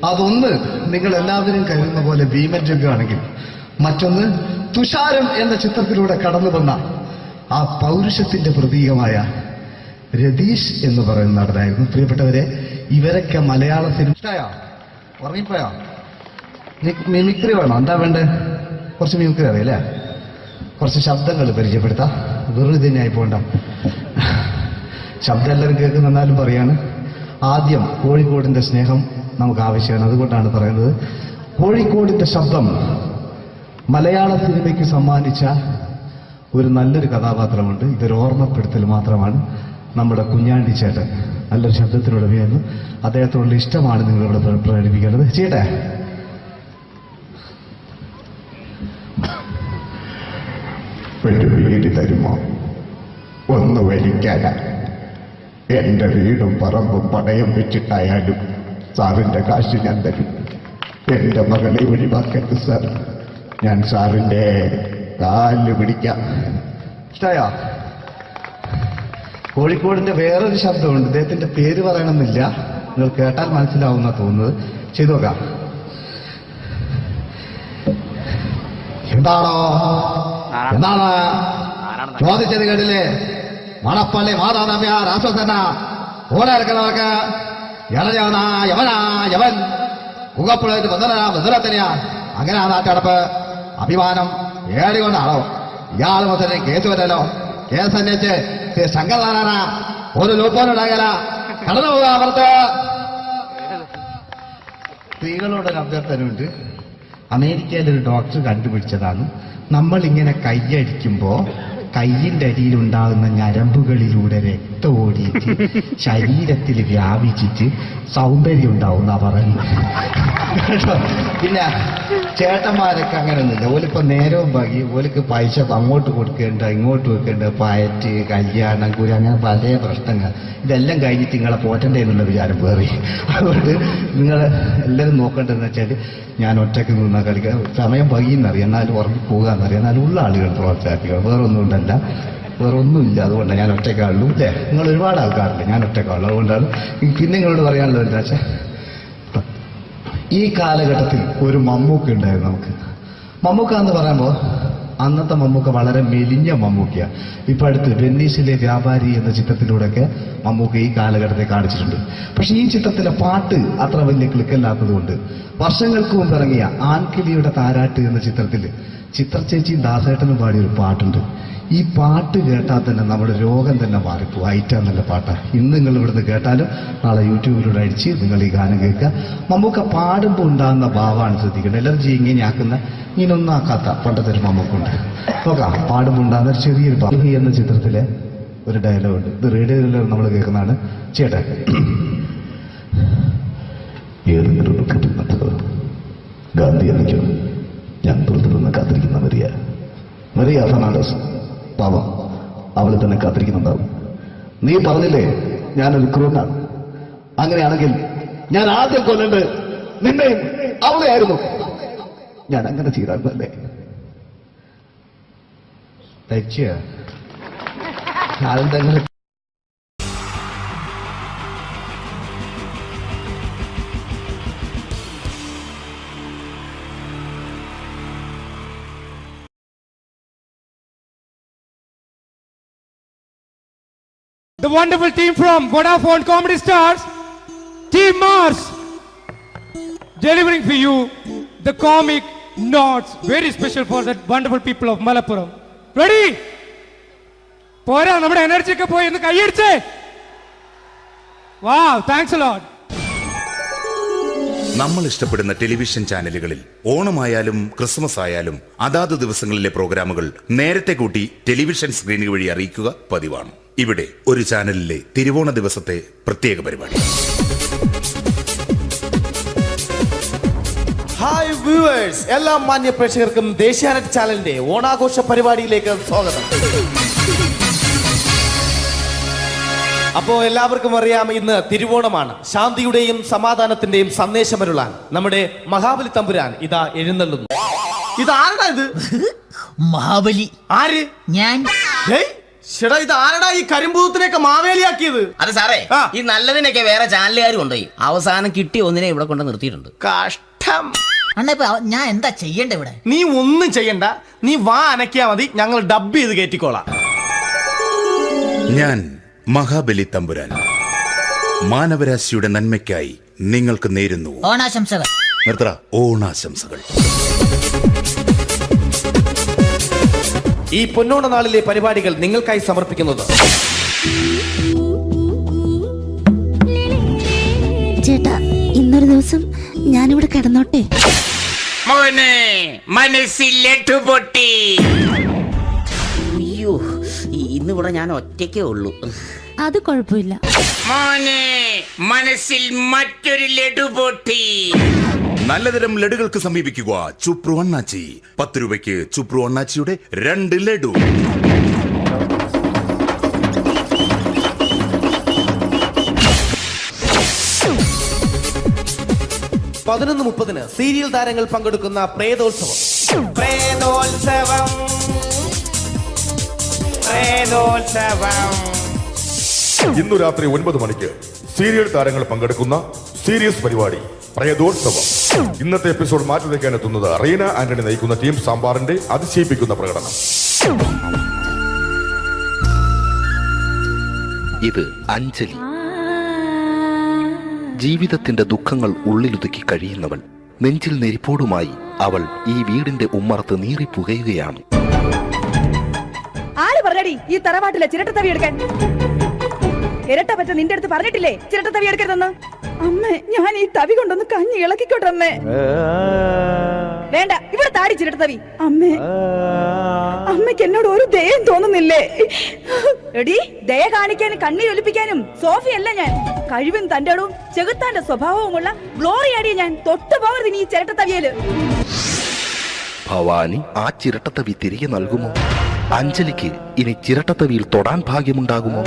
P: അതൊന്ന് നിങ്ങൾ എല്ലാവരും കരുതുന്ന പോലെ ഭീമൻ രംഗമാണെങ്കിൽ, മറ്റൊന്ന് തുഷാരം എന്ന ചിത്രത്തിലൂടെ കടന്നു വന്ന ആ പൗരുഷത്തിന്റെ പ്രതീകമായ രതീഷ് എന്ന് പറയുന്ന നടനായിരുന്നു. പ്രിയപ്പെട്ടവരെ, ഇവരൊക്കെ മലയാള സിനിമ ഉറങ്ങിപ്പോയോ? മിമിക്രി വേണോ? എന്താ വേണ്ടേ? കുറച്ച് മിമിക്രി അറിയാലേ? കുറച്ച് ശബ്ദങ്ങൾ പരിചയപ്പെടുത്താം. വെറുതെ ആയി പോണ്ട. ശബ്ദം എല്ലാവരും കേൾക്കുന്നെന്നാലും പറയാണ്. ആദ്യം കോഴിക്കോടിന്റെ സ്നേഹം നമുക്ക് ആവശ്യമാണ്. അതുകൊണ്ടാണ് പറയുന്നത്. കോഴിക്കോടിന്റെ ശബ്ദം മലയാള സിനിമയ്ക്ക് സമ്മാനിച്ച ഒരു നല്ലൊരു കഥാപാത്രമുണ്ട്. ഇതൊരു ഓർമ്മപ്പെടുത്തൽ മാത്രമാണ്. നമ്മുടെ കുഞ്ഞാണ്ടി ചേട്ടൻ നല്ലൊരു ശബ്ദത്തിനുടമയായിരുന്നു. അദ്ദേഹത്തോടുള്ള ഇഷ്ടമാണ് നിങ്ങളിവിടെ പ്രകടിപ്പിക്കേണ്ടത്. ചെയ്യട്ടെ?
R: ഒരു വീട് തരുമോ? ഒന്ന് വലിക്കാനാ. എന്റെ വീടും പറമ്പും പണയം വെച്ചിട്ടായാലും സാറിന്റെ കാശ് ഞാൻ തരും. എന്റെ മകളെ ഒഴിവാക്കരുത് സാർ. ഞാൻ സാറിന്റെ കാല് പിടിക്കാം.
P: ഇഷ്ടമായോ? കോഴിക്കോടിന്റെ വേറൊരു ശബ്ദമുണ്ട്. ഇദ്ദേഹത്തിന്റെ പേര് പറയണമെന്നില്ല, നിങ്ങൾ കേട്ടാൽ മനസ്സിലാവുന്ന തോന്നുന്നത്. ചെയ്തു നോക്കാം. എന്താണോ എന്താണ് ചോദിച്ചത് കേട്ടില്ലേ? മണപ്പള്ളി മാതാനമ്യ രാഷ്ട്രസേന ഓരോ ഇളഞ്ഞവനാ യവനാ യവൻ മുഖപ്പുഴത്ത് ബന്ധുരത്തനെയാ. അങ്ങനെ ആ നാട്ടടപ്പ് അഭിമാനം ഏടികൊണ്ടാണോ ഇയാൾ മുതൽ കേസ് വരല്ലോ? കേസ് അന്വേഷിച്ച് ശങ്കരനാരായണ ഒരു ലൂപ്പോനുണ്ടാകല കടന്നു പോകാൻ അപ്പുറത്ത്. സ്ത്രീകളോടൊരു അഭ്യർത്ഥനയുണ്ട്. അമേരിക്കയിലൊരു ഡോക്ടർ കണ്ടുപിടിച്ചതാണ്, നമ്മൾ ഇങ്ങനെ കൈയടിക്കുമ്പോ കയ്യിന്റെ അടിയിലുണ്ടാകുന്ന ഞരമ്പുകളിലൂടെ രക്തം ഓടിയിട്ട് ശരീരത്തിൽ വ്യാപിച്ചിട്ട് സൗന്ദര്യം ഉണ്ടാവും എന്നാ പറയുന്നത്. പിന്നെ ചേട്ടന്മാരൊക്കെ അങ്ങനെയൊന്നുമില്ല. ഓലിപ്പോ നേരവും ഭാഗി ഓലിക്ക് പൈസ അങ്ങോട്ട് കൊടുക്കേണ്ട ഇങ്ങോട്ട് വെക്കേണ്ട, പയറ്റ് കല്യാണം കുരി അങ്ങനെ പല പ്രശ്നങ്ങൾ. ഇതെല്ലാം കഴിഞ്ഞിട്ട് നിങ്ങളെ പോറ്റണ്ടേ എന്നുള്ള വിചാരം വേറി. അതുകൊണ്ട് നിങ്ങൾ എല്ലാവരും നോക്കേണ്ടതെന്ന് വെച്ചാൽ ഞാൻ ഒറ്റയ്ക്ക് നിന്നാ കളിക്കുക. സമയം വൈകിയെന്നറിയാം, എന്നാലും ഉറങ്ങി പോകാന്നറിയാം, എന്നാലും ഉള്ള ആളുകൾ പ്രോത്സാഹിപ്പിക്കുക. വേറൊന്നും ഉണ്ടല്ല, വേറൊന്നുമില്ല. അതുകൊണ്ടാണ് ഞാൻ ഒറ്റയ്ക്കാളുള്ളൂ. അല്ലേ? നിങ്ങൾ ഒരുപാട് ആൾക്കാരില്ല, ഞാൻ ഒറ്റയ്ക്കാളുള്ളൂ. അതുകൊണ്ടാണ് പിന്നെ നിങ്ങളോട് പറയാനുള്ളത് എന്താ വെച്ചാൽ, ഈ കാലഘട്ടത്തിൽ ഒരു മമ്മൂക്ക ഉണ്ടായിരുന്നു നമുക്ക്. മമ്മൂക്ക എന്ന് പറയുമ്പോൾ അന്നത്തെ മമ്മൂക്ക വളരെ മെലിഞ്ഞ മമ്മൂക്കയാണ്. ഇപ്പൊ അടുത്ത് വെന്നീസിലെ വ്യാപാരി എന്ന ചിത്രത്തിലൂടെയൊക്കെ മമ്മൂക്ക ഈ കാലഘട്ടത്തെ കാണിച്ചിട്ടുണ്ട്. പക്ഷെ ഈ ചിത്രത്തിലെ പാട്ട് അത്ര വലിയ ക്ലിക്കല്ലാത്തത് കൊണ്ട് വർഷങ്ങൾക്ക് മുമ്പ് ഇറങ്ങിയ ആൺകിളിയുടെ താരാട്ട് എന്ന ചിത്രത്തിൽ ചിത്രചേച്ചിയും ദാസേട്ടനും പാടിയൊരു പാട്ടുണ്ട്. ഈ പാട്ട് കേട്ടാൽ തന്നെ നമ്മുടെ രോഗം തന്നെ മാറിപ്പോ. ഐറ്റാ നല്ല പാട്ടാണ്. ഇന്ന് നിങ്ങൾ ഇവിടുന്ന് കേട്ടാലും നാളെ യൂട്യൂബിലൂടെ അടിച്ച് നിങ്ങൾ ഈ ഗാനം കേൾക്കുക. മമ്മൂക്ക പാടുമ്പോൾ ഉണ്ടാകുന്ന ഭാവമാണ് ശ്രദ്ധിക്കേണ്ടത്. എലർജി ഇങ്ങനെയാക്കുന്ന ഇങ്ങനൊന്നും ആക്കാത്ത പണ്ടത്തെ ഒരു മമ്മൂക്കുണ്ട്. നോക്കാം, പാടുമ്പോൾ ഉണ്ടാകുന്ന ഒരു ചെറിയൊരു ഭാവി എന്ന ചിത്രത്തിലെ ഒരു ഡയലോഗുണ്ട്. ഇത് റേഡിയോയിൽ നമ്മൾ കേൾക്കുന്നതാണ്. ചേട്ടാ,
R: ഏതെങ്കിലും ദുഃഖത്തിൽ ഗാന്ധി എനിക്ക് ഞാൻ പുറത്തു നിന്ന് കാത്തിരിക്കുന്ന മരിയ ഫെർണാണ്ടസ് പാവം, അവളെ തന്നെ കാത്തിരിക്കുന്നുണ്ടാവും. നീ പറഞ്ഞില്ലേ ഞാനൊരു ക്രൂരനാണ്. അങ്ങനെയാണെങ്കിൽ ഞാൻ ആദ്യം കൊല്ലേണ്ടത് നിന്നെയും അവളെയായിരുന്നു. ഞാൻ അങ്ങനെ ചെയ്തായിരുന്നല്ലേ?
P: ആളുടെ
J: The wonderful team from Vodafone Comedy Stars, Team Mars, delivering for you the comic notes, very special for the wonderful people of Malappuram. Ready? Pora, nammade energy ke poi endu kaiyediche. Wow, thanks a lot.
S: നമ്മൾ ഇഷ്ടപ്പെടുന്ന ടെലിവിഷൻ ചാനലുകളിൽ ഓണമായാലും ക്രിസ്മസ് ആയാലും അതാത് ദിവസങ്ങളിലെ പ്രോഗ്രാമുകൾ നേരത്തെ കൂട്ടി ടെലിവിഷൻ സ്ക്രീനുകൾ വഴി അറിയിക്കുക പതിവാണ്. ഇവിടെ ഒരു ചാനലിലെ തിരുവോണ ദിവസത്തെ പ്രത്യേക പരിപാടി.
L: ഹായ് വ്യൂവേഴ്സ്, എല്ലാ മാന്യ പ്രേക്ഷകർക്കും ദേശീയാനെറ്റ് ചാനലിന്റെ ഓണാഘോഷ പരിപാടിയിലേക്ക് സ്വാഗതം. അപ്പോ എല്ലാവർക്കും അറിയാം, ഇന്ന് തിരുവോണമാണ്. ശാന്തിയുടെയും സമാധാനത്തിന്റെയും സന്ദേശമരുളാൻ നമ്മുടെ മഹാബലി തമ്പുരാൻ ഇതാ എഴുന്നള്ളുന്നു. ഇതാരടാ ഇത്?
M: മഹാബലി.
L: ആര്?
M: ഞാൻ.
L: ഇത് ആരടാ ഈ കരിമ്പൂത്തിനെയൊക്കെ മാവേലിയാക്കിയത്?
N: അത് സാറേ, ഈ നല്ലതിനൊക്കെ വേറെ ചാനലുകാർ കൊണ്ടുപോയി അവസാനം കിട്ടി ഒന്നിനെ ഇവിടെ കൊണ്ട് നിർത്തിയിട്ടുണ്ട്.
L: കഷ്ടം.
M: അണ്ണ ഇപ്പൊ ഞാൻ എന്താ ചെയ്യണ്ട ഇവിടെ?
L: നീ ഒന്നും ചെയ്യണ്ട, നീ വാ അനക്കിയാ മതി, ഞങ്ങൾ ഡബ് ചെയ്ത് കയറ്റിക്കോളാം.
S: ഞാൻ മഹാബലി തമ്പുരാൻ മാനവരാശിയുടെ നന്മയ്ക്കായി നിങ്ങൾക്ക് നേരുന്നു
M: ഓണാശംസകൾ.
S: നിർത്തറ. ഓണാശംസകൾ.
L: ഈ പൊന്നോണ നാളിലെ പരിപാടികൾ നിങ്ങൾക്കായി സമർപ്പിക്കുന്നത്
T: ചേട്ടാ, ഇന്നൊരു ദിവസം ഞാനിവിടെ കിടന്നോട്ടെ?
N: മോനെ മനസ്സിലെട്ടു പൊട്ടി. അയ്യോ, ഇന്നിവിടെ ഞാൻ ഒറ്റയ്ക്കേ ഉള്ളൂ.
T: അത് കുഴപ്പമില്ല.
N: മോനെ മനസ്സിൽ മറ്റൊരു ലഡു പൊട്ടി.
S: നല്ലതരം ലഡുകൾക്ക് സമീപിക്കുക ചുപ്രു അണ്ണാച്ചി. 10 രൂപയ്ക്ക് ചുപ്രു അണ്ണാച്ചിയുടെ 2 ലഡു.
L: (11:30) സീരിയൽ താരങ്ങൾ പങ്കെടുക്കുന്ന പ്രേതോത്സവം.
O: ഇന്നു രാത്രി 9 മണിക്ക് സീരിയൽ താരങ്ങൾ പങ്കെടുക്കുന്ന സീരിയസ് പരിപാടി പ്രേതോത്സവം. ഇന്നത്തെ എപ്പിസോഡ് മാറ്റി വയ്ക്കാൻ എത്തുന്നത് റീന ആന്റണി നയിക്കുന്ന ടീം സാമ്പാറിന്റെ അതിശയിപ്പിക്കുന്ന പ്രകടനം.
K: ഇത് അഞ്ജലി. ജീവിതത്തിന്റെ ദുഃഖങ്ങൾ ഉള്ളിലുതുക്കി കഴിയുന്നവൾ. നെഞ്ചിൽ നെരിപ്പോടുമായി അവൾ ഈ വീടിന്റെ ഉമ്മറത്ത് നീറിപ്പുകയുകയാണ്.
F: ആര് പറഞ്ഞടി ഈ തറവാട്ടിലെ ചിരട്ടത്തവി എടുക്കാൻ? ഇരട്ട പറ്റ നിന്റെ അടുത്ത് പറഞ്ഞിട്ടില്ലേ ചിരട്ടത്തവി എടുക്കരുതെന്ന്? അമ്മേ, ഞാൻ ഈ തവി കൊണ്ടൊന്ന് കഞ്ഞി ഇളക്കിക്കോട്ടെ അമ്മേ. വേണ്ട, ഇവിടെ താടി ചിരട്ടത്തവി. അമ്മേ, അമ്മയ്ക്ക് എന്നോട് ഒരു ദയം തോന്നുന്നില്ലേ? എടി, ദയ കാണിക്കാനും കണ്ണീരൊലിപ്പിക്കാനും സോഫിയല്ല ഞാൻ. കഴിവും തന്റെ ഇടവും ചെകുത്താന്റെ സ്വഭാവവുമുള്ള ഗ്ലോറിയാടിയ ഞാൻ. തൊട്ടുപോകരുത് നീ ചിരട്ടത്തവിയല്.
K: ഭവാനി ആ ചിരട്ടത്തവി തിരികെ നൽകുമോ? അഞ്ജലിക്ക് ഇനി ചിരട്ടത്തവിയിൽ തൊടാൻ ഭാഗ്യമുണ്ടാകുമോ?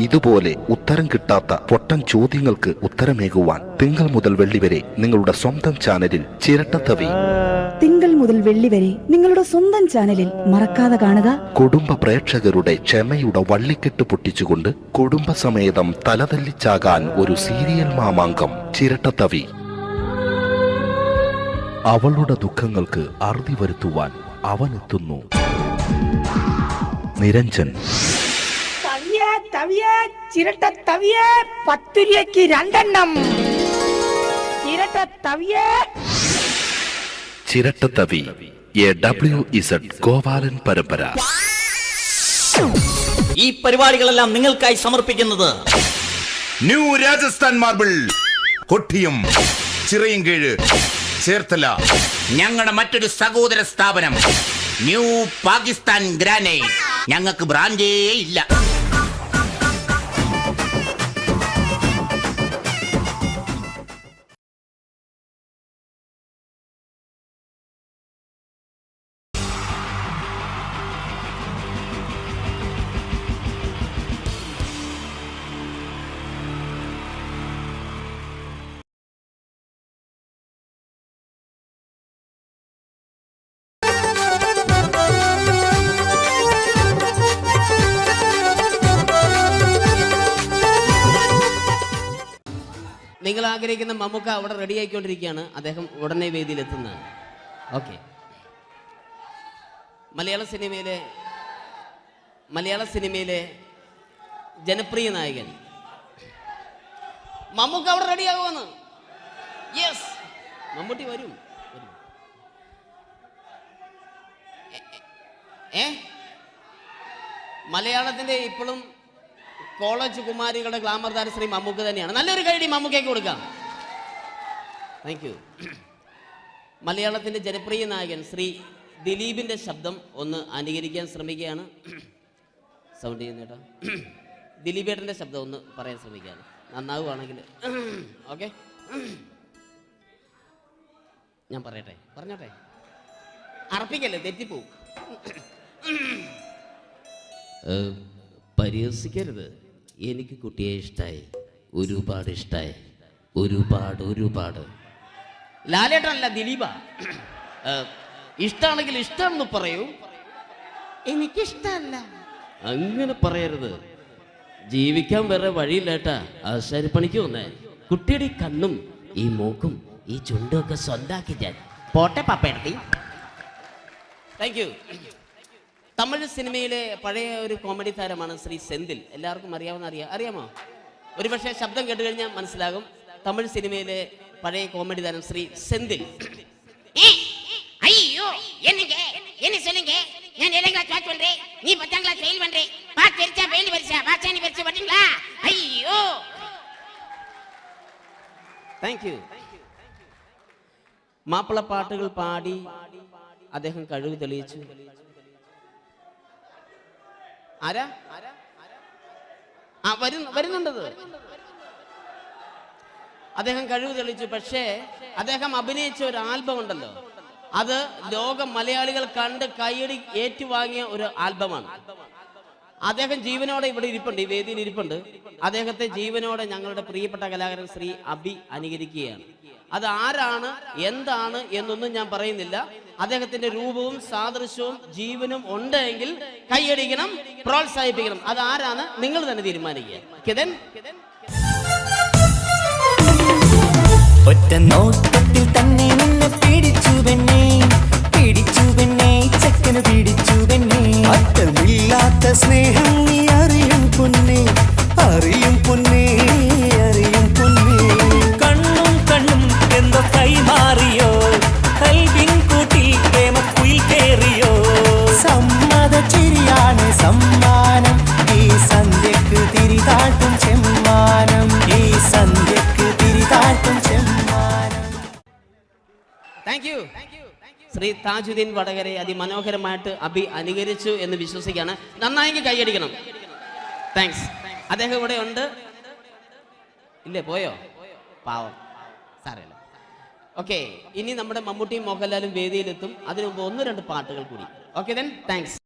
K: ഇതുപോലെ ഉത്തരം കിട്ടാത്ത പൊട്ടൻ ചോദ്യങ്ങൾക്ക് ഉത്തരമേകുവാൻ തിങ്കൾ മുതൽ വെള്ളി വരെ നിങ്ങളുടെ സ്വന്തം ചാനലിൽ ചിരട്ടത്തവി.
F: തിങ്കൾ മുതൽ വെള്ളി വരെ നിങ്ങളുടെ സ്വന്തം ചാനലിൽ മറക്കാതെ കാണുക.
K: കുടുംബ പ്രേക്ഷകരുടെ ക്ഷമയുടെ വള്ളിക്കെട്ട് പൊട്ടിച്ചുകൊണ്ട് കുടുംബസമേതം തലതല്ലിച്ചാകാൻ ഒരു സീരിയൽ മാമാങ്കം ചിരട്ടത്തവി. അവളുടെ ദുഃഖങ്ങൾക്ക് അറുതി വരുത്തുവാൻ അവനെത്തുന്നു. നിരഞ്ജൻ.
I: ചിരട്ടത്തവിയെ 10 രൂപയ്ക്ക് 2 എണ്ണം. ചിരട്ടത്തവിയെ.
K: ചിരട്ടത്തവി WZ ഗോപാലൻ പരമ്പര.
N: ഈ പരിപാടികളെല്ലാം നിങ്ങൾക്കായി സമർപ്പിക്കുന്നത്
S: ന്യൂ രാജസ്ഥാൻ മാർബിൾ, കൊട്ടിയം, ചിറയൻകീഴ്, ചേർത്തല.
N: ഞങ്ങളുടെ മറ്റൊരു സഹോദര സ്ഥാപനം ന്യൂ പാകിസ്ഥാൻ ഗ്രാനൈറ്റ്. ഞങ്ങൾക്ക് ബ്രാൻഡേ ഇല്ല. നിങ്ങൾ ആഗ്രഹിക്കുന്ന മമ്മൂക്ക അവിടെ റെഡി ആയിക്കൊണ്ടിരിക്കുകയാണ്. അദ്ദേഹം ഉടനെ വേദിയിൽ എത്തുന്നതാണ്. ഓക്കെ. മലയാള സിനിമയിലെ ജനപ്രിയ നായകൻ മമ്മൂക്ക അവിടെ റെഡി ആകുമെന്ന്. യെസ്, മമ്മൂട്ടി വരും. മലയാളത്തിന്റെ ഇപ്പോഴും കോളേജ് കുമാരികളുടെ ഗ്ലാമർ താരം ശ്രീ മമ്മൂക്ക തന്നെയാണ്. നല്ലൊരു കൈഡി മമ്മൂക്കയ്ക്ക് കൊടുക്കാം. Thank you. മലയാളത്തിന്റെ ജനപ്രിയ നായകൻ ശ്രീ ദിലീപിന്റെ ശബ്ദം ഒന്ന് അനുകരിക്കാൻ ശ്രമിക്കുകയാണ്. സൗണ്ട് ചെയ്യുന്നേട്ടാ. ദിലീപേട്ടൻ്റെ ശബ്ദം ഒന്ന് പറയാൻ ശ്രമിക്കുകയാണ്, നന്നാവുകയാണെങ്കിൽ. ഓക്കെ, ഞാൻ പറയട്ടെ, പറഞ്ഞോട്ടെ, അർപ്പിക്കല്ലേ, തെറ്റിപ്പോവും. പരിഹസിക്കരുത്, എനിക്ക് കുട്ടിയെ ഇഷ്ടമായി, ഒരുപാട് ഇഷ്ടമായി, ഒരുപാട്. ലാലേട്ടനല്ല, ദിലീപ. ഇഷ്ടമാണെങ്കിൽ ഇഷ്ടമെന്ന് പറയൂ, എനിക്കിഷ്ടമല്ല അങ്ങനെ പറയരുത്. ജീവിക്കാൻ വേറെ വഴിയില്ലേട്ടാ. ആശാരിപ്പണിക്ക് വന്നേ, കുട്ടിയുടെ ഈ കണ്ണും ഈ മൂക്കും ഈ ചുണ്ടും ഒക്കെ സ്വന്താക്കി ഞാൻ പോട്ടെ പപ്പേടത്തി. Thank you. തമിഴ് സിനിമയിലെ പഴയ ഒരു കോമഡി താരമാണ് ശ്രീ സെന്തിൽ. എല്ലാവർക്കും അറിയാമോ? ഒരുപക്ഷെ ശബ്ദം കേട്ട് കഴിഞ്ഞാൽ മനസ്സിലാകും. തമിഴ് സിനിമയിലെ പഴയ കോമഡി താരം ശ്രീ സെന്തിൽ.
U: ஐயோ என்னங்க என்ன சொல்லுங்க நான் 7th கிளாஸ் பாஸ் பண்றேன் நீ 10th கிளாஸ் ஃபெயில் பண்றே பாஸ் தெரிச்சா ஃபெயில் பரிசா பாஸ் நீ பரிசா பண்றீங்களா ஐயோ
N: താങ്ക് യു. മാപ്പിള പാട്ടുകൾ പാടി അദ്ദേഹം കഴിവ് തെളിയിച്ചു. ആരാ വരുന്നുണ്ടത്? അദ്ദേഹം കഴിവ് തെളിയിച്ചു. പക്ഷേ അദ്ദേഹം അഭിനയിച്ച ഒരു ആൽബം ഉണ്ടല്ലോ, അത് ലോക മലയാളികൾ കണ്ട് കൈയടി ഏറ്റുവാങ്ങിയ ഒരു ആൽബമാണ്. അദ്ദേഹം ജീവനോടെ ഇവിടെ ഇരിപ്പുണ്ട്, ഈ വേദിയിൽ ഇരിപ്പുണ്ട്. അദ്ദേഹത്തെ ജീവനോടെ ഞങ്ങളുടെ പ്രിയപ്പെട്ട കലാകാരൻ ശ്രീ അബി അനുകരിക്കുകയാണ്. അത് ആരാണ്, എന്താണ് എന്നൊന്നും ഞാൻ പറയുന്നില്ല. അദ്ദേഹത്തിന്റെ രൂപവും സാദൃശ്യവും ജീവനും ഉണ്ടെങ്കിൽ കൈയടിക്കണം, പ്രോത്സാഹിപ്പിക്കണം. അത് ആരാണ് നിങ്ങൾ തന്നെ തീരുമാനിക്കുക. കിതൻ
V: ഒറ്റ നോട്ടത്തിൽ തന്നെ നിന്നെ പിടിച്ചു പെണ്ണേ ചക്കന് പിടിച്ചു പെണ്ണേ. അറ്റമില്ലാത്ത സ്നേഹം നീ അറിയും പൊന്നേ കണ്ണും എന്തോ കൈമാറിയോ കൽവിൻ കൂട്ടിൽ പ്രേമക്കുയിൽ കേറിയോ. സമ്മത ചിരിയാണ് സമ്മാനം ഈ സന്ധ്യക്ക് തിരിതാട്ടും ചെമ്മാനം
N: താങ്ക് യു. ശ്രീ താജുദ്ദീൻ വടകരെ അതിമനോഹരമായിട്ട് അബി അനുകരിച്ചു എന്ന് വിശ്വസിക്കുകയാണ്. നന്നായെങ്കിൽ കൈയടിക്കണം. താങ്ക്സ്. അദ്ദേഹം ഇവിടെ ഉണ്ട്. ഇല്ലേ, പോയോ? പാവം, സാരമില്ല. ഓക്കെ, ഇനി നമ്മുടെ മമ്മൂട്ടിയും മോഹൻലാലും വേദിയിലെത്തും. അതിനു മുമ്പ് 1-2 പാട്ടുകൾ കൂടി. Okay then, thanks.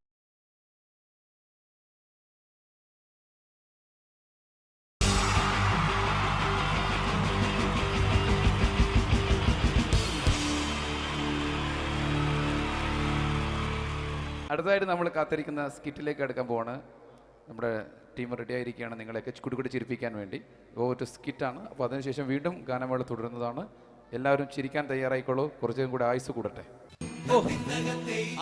W: അടുത്തതായിട്ട് നമ്മൾ കാത്തിരിക്കുന്ന സ്കിറ്റിലേക്ക് എടുക്കാൻ പോവാണ്. നമ്മുടെ ടീം റെഡി ആയിരിക്കുകയാണ് നിങ്ങളെയൊക്കെ കുടുകുടി ചിരിപ്പിക്കാൻ വേണ്ടി. ഒരു സ്കിറ്റാണ്. അപ്പോൾ അതിനുശേഷം വീണ്ടും ഗാനമേള തുടരുന്നതാണ്. എല്ലാവരും ചിരിക്കാൻ തയ്യാറായിക്കോളൂ. കുറച്ചും കൂടെ ആയുസ് കൂടട്ടെ.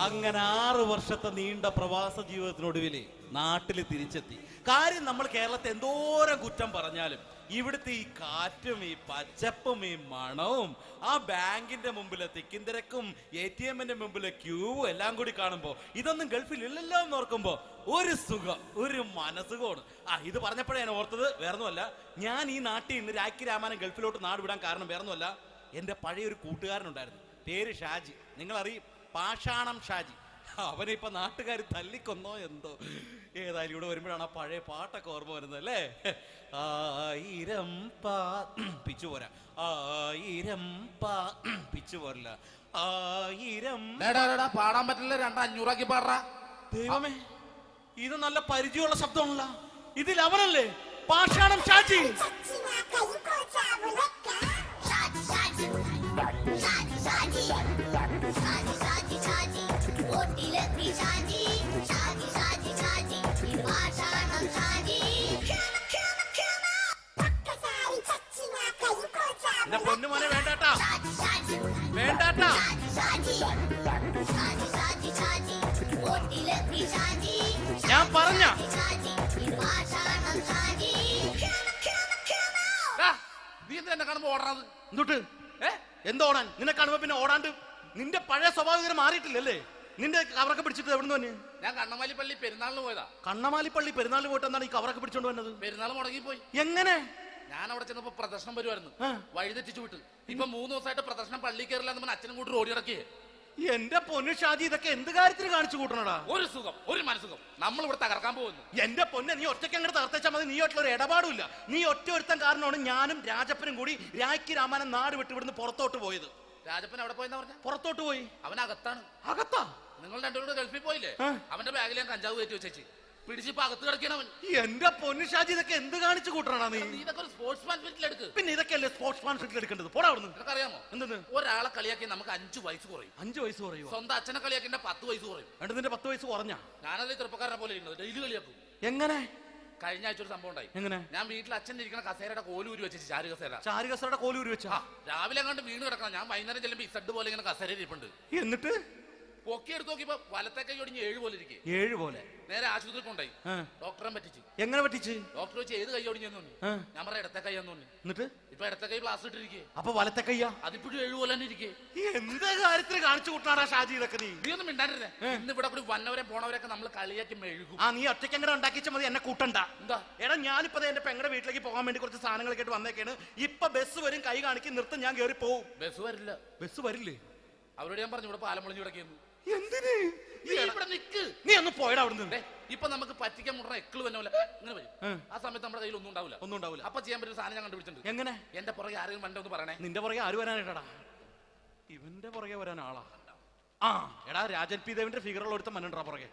X: അങ്ങനെ 6 വർഷത്തെ നീണ്ട പ്രവാസ ജീവിതത്തിനൊടുവിൽ നാട്ടിൽ തിരിച്ചെത്തി. കാര്യം നമ്മൾ കേരളത്തെ എന്തോരം കുറ്റം പറഞ്ഞാലും ഇവിടുത്തെ ഈ കാറ്റും ഈ പച്ചപ്പും ഈ മണവും ആ ബാങ്കിന്റെ മുമ്പിലെ തിക്കും തിരക്കും ATM-ന്റെ മുമ്പിലെ ക്യൂവും എല്ലാം കൂടി കാണുമ്പോ ഇതൊന്നും ഗൾഫിൽ ഇല്ലല്ലോ എന്ന് ഓർക്കുമ്പോ ഒരു സുഖം, ഒരു മനസുഖമാണ്. ഇത് പറഞ്ഞപ്പോഴേ ഞാൻ ഓർത്തത് വേറൊന്നുമല്ല, ഞാൻ ഈ നാട്ടിൽ നിന്ന് രാഖി രാമാനം ഗൾഫിലോട്ട് നാട് വിടാൻ കാരണം വേറൊന്നുമല്ല, എൻ്റെ പഴയൊരു കൂട്ടുകാരനുണ്ടായിരുന്നു, പേര് ഷാജി. നിങ്ങളറിയും, പാഷാണം ഷാജി. അവനിപ്പോ നാട്ടുകാർ തല്ലിക്കൊന്നോ എന്തോ. ഏതായാലും ഇവിടെ വരുമ്പോഴാണ് ആ പഴയ പാട്ടൊക്കെ ഓർമ്മ വരുന്നത് അല്ലേ. 1000 പിച്ചു പോരാ, 1000 പിച്ചു പോരല്ല, 1000
Y: പാടാൻ പറ്റില്ല, 200 പാടാ.
X: ദൈവമേ, ഇത് നല്ല പരിചയമുള്ള ശബ്ദമാണല്ലോ. ഇതിൽ അവനല്ലേ പാഷാണം ഷാജി. എന്റെ പൊന്നുമോനെ വേണ്ടാട്ടാ, വേണ്ടാട്ടാ. ഞാൻ പറഞ്ഞ
Y: നീ എന്തിനാ കാണുമ്പോ ഓടാത്?
X: എന്തൊട്ട് എന്തോടാൻ? നിന്നെ കാണുമ്പോ പിന്നെ ഓടാണ്ട് നിന്റെ പഴയ സ്വഭാവം മാറിയിട്ടില്ലല്ലേ? നിന്റെ കവറൊക്കെ പിടിച്ചിട്ട് എവിടുന്ന് തന്നെ?
Y: ഞാൻ കണ്ണമാലിപ്പള്ളി പെരുന്നാളിന് പോയതാ.
X: കണ്ണമാലിപ്പള്ളി പെരുന്നാളിന് പോയിട്ട് എന്താണ് ഈ കവറൊക്കെ പിടിച്ചോണ്ട് വന്നത്?
Y: പെരുന്നാൾ മുടങ്ങിപ്പോയി.
X: എങ്ങനെ?
Y: ഞാൻ അവിടെ ചെന്നപ്പോ പ്രദർശനം വരുമായിരുന്നു, വഴി തെറ്റിച്ചു വിട്ടു. ഇപ്പൊ 3 ദിവസമായിട്ട് പ്രദർശനം പള്ളി കയറില്ല എന്ന് പറഞ്ഞ അച്ഛനും കൂട്ടി ഓടി ഇറക്കിയേ.
X: എന്റെ പൊന്നു ഷാജി, ഇതൊക്കെ എന്ത് കാര്യത്തിന് കാണിച്ചു കൂട്ടണടാ?
Y: ഒരു സുഖം, ഒരു മനസുഖം. നമ്മൾ ഇവിടെ തകർക്കാൻ പോകുന്നു.
X: എന്റെ പൊന്നെ, നീ ഒറ്റയ്ക്ക് അങ്ങോട്ട് തകർത്തേച്ചാൽ മതി. നീ ഒറ്റ ഒരു ഇടപാടുമില്ല. നീ ഒറ്റ ഒരുത്തൻ കാരണമാണ് ഞാനും രാജപ്പനും കൂടി രാഖി രാമായണം നാട് വിട്ട് ഇവിടുന്ന് പുറത്തോട്ട് പോയത്.
Y: രാജപ്പൻ എവിടെ പോയെന്നാ പറഞ്ഞ?
X: പുറത്തോട്ട് പോയി.
Y: അവനകത്താണ്.
X: അകത്താ?
Y: നിങ്ങൾ രണ്ടുപേരും ഗൾഫിൽ പോയില്ലേ? അവന്റെ ബാഗിൽ ഞാൻ കഞ്ചാവ് കയറ്റി വെച്ചേച്ച് പിടിച്ചിപ്പോ അകത്ത് കിടക്കണവൻ.
X: എന്റെ പൊന്നു ഷാജി, ഇതൊക്കെ എന്ത് കാണിച്ചു കൂട്ടണാ നീ?
Y: ഇതൊക്കെ ഒരു സ്പോർട്സ്മാൻ ഫീൽഡിൽ എടുക്ക്.
X: പിന്നെ ഇതൊക്കെയല്ലേ സ്പോർട്സ്മാൻ ഫീൽഡിൽ എടുക്കേണ്ടത്? പോടാ അവിടുന്ന്.
Y: നിനക്കറിയാമോ
X: എന്തെന്ന്?
Y: ഒരാളെ കളിയാക്കി നമുക്ക് 5 വയസ്സ് കുറയും.
X: 5 വയസ്സ് കുറയും?
Y: സ്വന്തം അച്ഛനെ കളിയാക്കി 10 വയസ്സ് കുറയും.
X: എന്നിട്ട് നിന്റെ 10 വയസ്സ് കുറഞ്ഞാ?
Y: ഞാനത് ചെറുപ്പക്കാരനെ പോലെ ഇരുന്നത് ഡെയിലി കളിയാക്കും.
X: എങ്ങനെ?
Y: കഴിഞ്ഞ ആഴ്ച ഒരു സംഭവം ഉണ്ടായി.
X: എങ്ങനെ?
Y: ഞാൻ വീട്ടിൽ അച്ഛൻ ഇരിക്കുന്ന കസേരയുടെ കോലൂരി വെച്ചു. ചാരു
X: കസേരയുടെ കോലൂരി വെച്ചാ?
Y: രാവിലെ അങ്ങോട്ട് വീണ് കിടക്കണം. ഞാൻ വൈകുന്നേരം ചെല്ലുമ്പോ ഇസഡ് പോലെ ഇങ്ങനെ കസേര ഇരിപ്പുണ്ട്.
X: എന്നിട്ട്
Y: പൊക്കി എടുത്ത് നോക്കിയപ്പോ വലത്തെ കൈ ഒടിഞ്ഞ് 7 പോലെ ഇരിക്കും.
X: 7 പോലെ?
Y: നേരെ ആശുപത്രി കൊണ്ടായി. ഡോക്ടറെ പറ്റിച്ചു.
X: എങ്ങനെ പറ്റിച്ച്?
Y: ഡോക്ടർ വെച്ച് ഏത് കൈ ഒടിഞ്ഞെന്ന് പറഞ്ഞു. ഞാൻ പറഞ്ഞ ഇടത്തെ കൈയാന്ന് പറഞ്ഞു.
X: എന്നിട്ട്
Y: ഇപ്പൊ ഇടത്തെ കൈ പ്ലാസ്റ്റർ ഇട്ടിരിക്കേ.
X: അപ്പൊ വലത്തെ കൈയാ?
Y: അതിപ്പോഴും 7 പോലെ തന്നെ ഇരിക്കേ.
X: എന്ത് കാര്യത്തിന് കാണിച്ചു കൂട്ടാടാ ഷാജി ഇതൊക്കെ നീ?
Y: നീ ഒന്നും മിണ്ടാണ്ടിരുന്നേ. ഇന്ന് ഇവിടെ കൂടി വന്നവരെ പോണവരൊക്കെ നമ്മൾ കളിയാക്കി മെഴുകും.
X: നീ ഒറ്റയ്ക്ക് അങ്ങനെ ഉണ്ടാക്കിച്ച മതി, എന്നെ കൂട്ടണ്ട.
Y: എന്താ?
X: എടാ, ഞാനിപ്പോ എന്റെ പെങ്ങളുടെ വീട്ടിലേക്ക് പോകാൻ വേണ്ടി കുറച്ച് സാധനങ്ങളൊക്കെ ആയിട്ട് വന്നേക്കാണ്. ഇപ്പൊ ബസ് വരും, കൈ കാണിക്കും, നിർത്തും, ഞാൻ കയറി പോവും.
Y: ബസ് വരില്ല.
X: ബസ് വരില്ലേ?
Y: അവരോട് ഞാൻ പറഞ്ഞു ഇവിടെ പാലം പൊളിഞ്ഞു കിടക്കുന്നു.
X: എന്തിന്?
Y: ഇവിടെ നിക്ക്.
X: നീ ഒന്ന് പോയടാ അവിടുന്ന്.
Y: ഇപ്പൊ നമുക്ക് പറ്റിക്കാൻ മുടണ എക്കിള് വന്ന പോലെ ഇങ്ങനെ വരും. ആ സമയത്ത് നമ്മുടെ കയ്യിൽ ഒന്നും ഉണ്ടാവില്ല. അപ്പൊ ചെയ്യാൻ പറ്റുന്ന സാധനം ഞാൻ കണ്ടുപിടിച്ചിട്ടുണ്ട്.
X: എങ്ങനെ?
Y: എന്റെ പുറകെ ആരെങ്കിലും വണ്ടി ഒന്ന് പറയണേ.
X: നിന്റെ പുറകെ ആര് വരാനായിട്ടാ? ഇവന്റെ പുറകെ വരാൻ ആളാ? എടാ, രാജൻ പി ദേവിന്റെ ഫിഗറുള്ള ഒരുത്തം മനുണ്ടാ പുറകെ.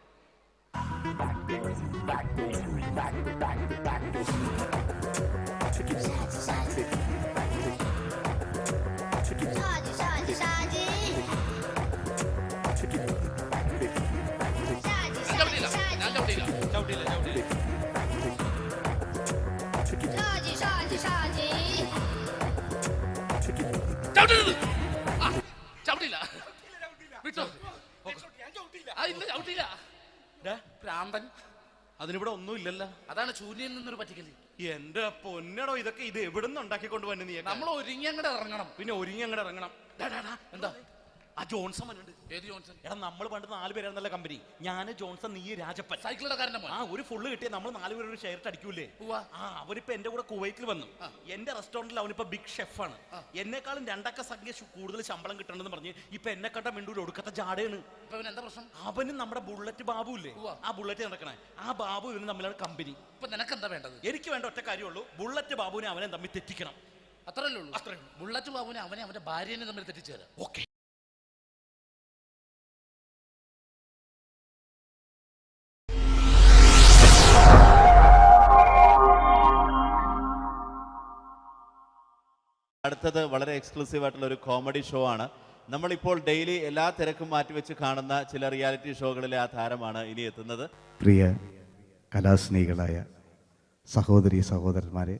X: അതിനിവിടെ ഒന്നും ഇല്ലല്ലോ.
Y: അതാണ് ശൂന്യയിൽ നിന്നൊരു പറ്റിക്കല്.
X: എന്റെ പൊന്നടോ, ഇതൊക്കെ ഇത് എവിടുന്ന് ഉണ്ടാക്കിക്കൊണ്ട് വന്നു നീ?
Y: നമ്മൾ ഒരുങ്ങി അങ്ങോട്ട് ഇറങ്ങണം.
X: പിന്നെ ഒരുങ്ങി അങ്ങോട്ട് ഇറങ്ങണം.
Y: എന്താ?
X: ആ ജോൺസൺ വന്നിട്ടുണ്ട്.
Y: ഏത് ജോൺസൺ?
X: എടാ, നമ്മൾ പണ്ട് 4 പേരായിരുന്നല്ല കമ്പനി. ഞാൻ, ജോൺസൺ, നീ, രാജപ്പൻ.
Y: സൈക്കിളുടെ കാരന്റെ മോൻ.
X: ഒരു ഫുള്ള് കിട്ടിയ നമ്മൾ 4 പേര് ഒരു ഷെയർ അടിക്കൂലേ? അവനിപ്പോ എന്റെ കൂടെ കുവൈറ്റിൽ വന്നു. എന്റെ റെസ്റ്റോറന്റിൽ അവനിപ്പോ ബിഗ് ഷെഫാണ്. എന്നെക്കാളും 2 അക്ക സംഖ്യ കൂടുതൽ ശമ്പളം കിട്ടണമെന്ന് പറഞ്ഞ് ഇപ്പൊ എന്നെ കണ്ട മിണ്ടൂര് ഒടുക്കത്തെ ജാടയാണ്.
Y: എന്താ പ്രശ്നം?
X: അവന് നമ്മുടെ ബുള്ളറ്റ് ബാബു ഇല്ലേ, ആ ബുള്ളറ്റ് നടക്കണേ, ആ ബാബു ഇവന് തമ്മിലാണ് കമ്പനി.
Y: ഇപ്പൊ നിനക്ക് എന്താ വേണ്ടത്?
X: എനിക്ക് വേണ്ട ഒറ്റ കാര്യമുള്ളൂ, ബുള്ളറ്റ് ബാബുവിനെ അവനെ തമ്മിൽ തെറ്റിക്കണം.
Y: അത്രയല്ലേ ഉള്ളൂ? ബുള്ളറ്റ് ബാബുവിനെ അവന്റെ ഭാര്യനെ തമ്മിൽ തെറ്റിച്ചു തരാം.
X: ഓക്കെ.
A: അടുത്തത് വളരെ എക്സ്ക്ലൂസീവ് ആയിട്ടുള്ള ഒരു കോമഡി ഷോ ആണ്. നമ്മളിപ്പോൾ ഡെയിലി എല്ലാ തിരക്കും മാറ്റിവെച്ച് കാണുന്ന ചില റിയാലിറ്റി ഷോകളിലെ ആ താരമാണ് ഇനി എത്തുന്നത്.
R: പ്രിയ കലാസ്നേഹികളായ സഹോദരി സഹോദരന്മാരെ,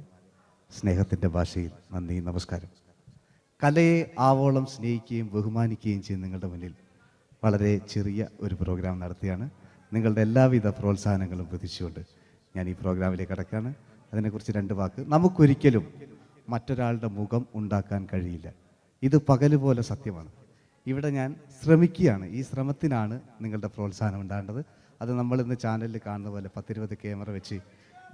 R: സ്നേഹത്തിൻ്റെ ഭാഷയിൽ നന്ദി, നമസ്കാരം. കലയെ ആവോളം സ്നേഹിക്കുകയും ബഹുമാനിക്കുകയും ചെയ്യുന്ന നിങ്ങളുടെ മുന്നിൽ വളരെ ചെറിയ ഒരു പ്രോഗ്രാം നടത്തിയാണ്. നിങ്ങളുടെ എല്ലാവിധ പ്രോത്സാഹനങ്ങളും പ്രതീക്ഷിച്ചുകൊണ്ട് ഞാൻ ഈ പ്രോഗ്രാമിലേക്ക് കടക്കുകയാണ്. അതിനെക്കുറിച്ച് 2 വാക്ക്. നമുക്കൊരിക്കലും മറ്റൊരാളുടെ മുഖം ഉണ്ടാക്കാൻ കഴിയില്ല. ഇത് പകലുപോലെ സത്യമാണ്. ഇവിടെ ഞാൻ ശ്രമിക്കുകയാണ്. ഈ ശ്രമത്തിനാണ് നിങ്ങളുടെ പ്രോത്സാഹനം ഉണ്ടാകേണ്ടത്. അത് നമ്മളിന്ന് ചാനലിൽ കാണുന്ന പോലെ 10-20 ക്യാമറ വെച്ച്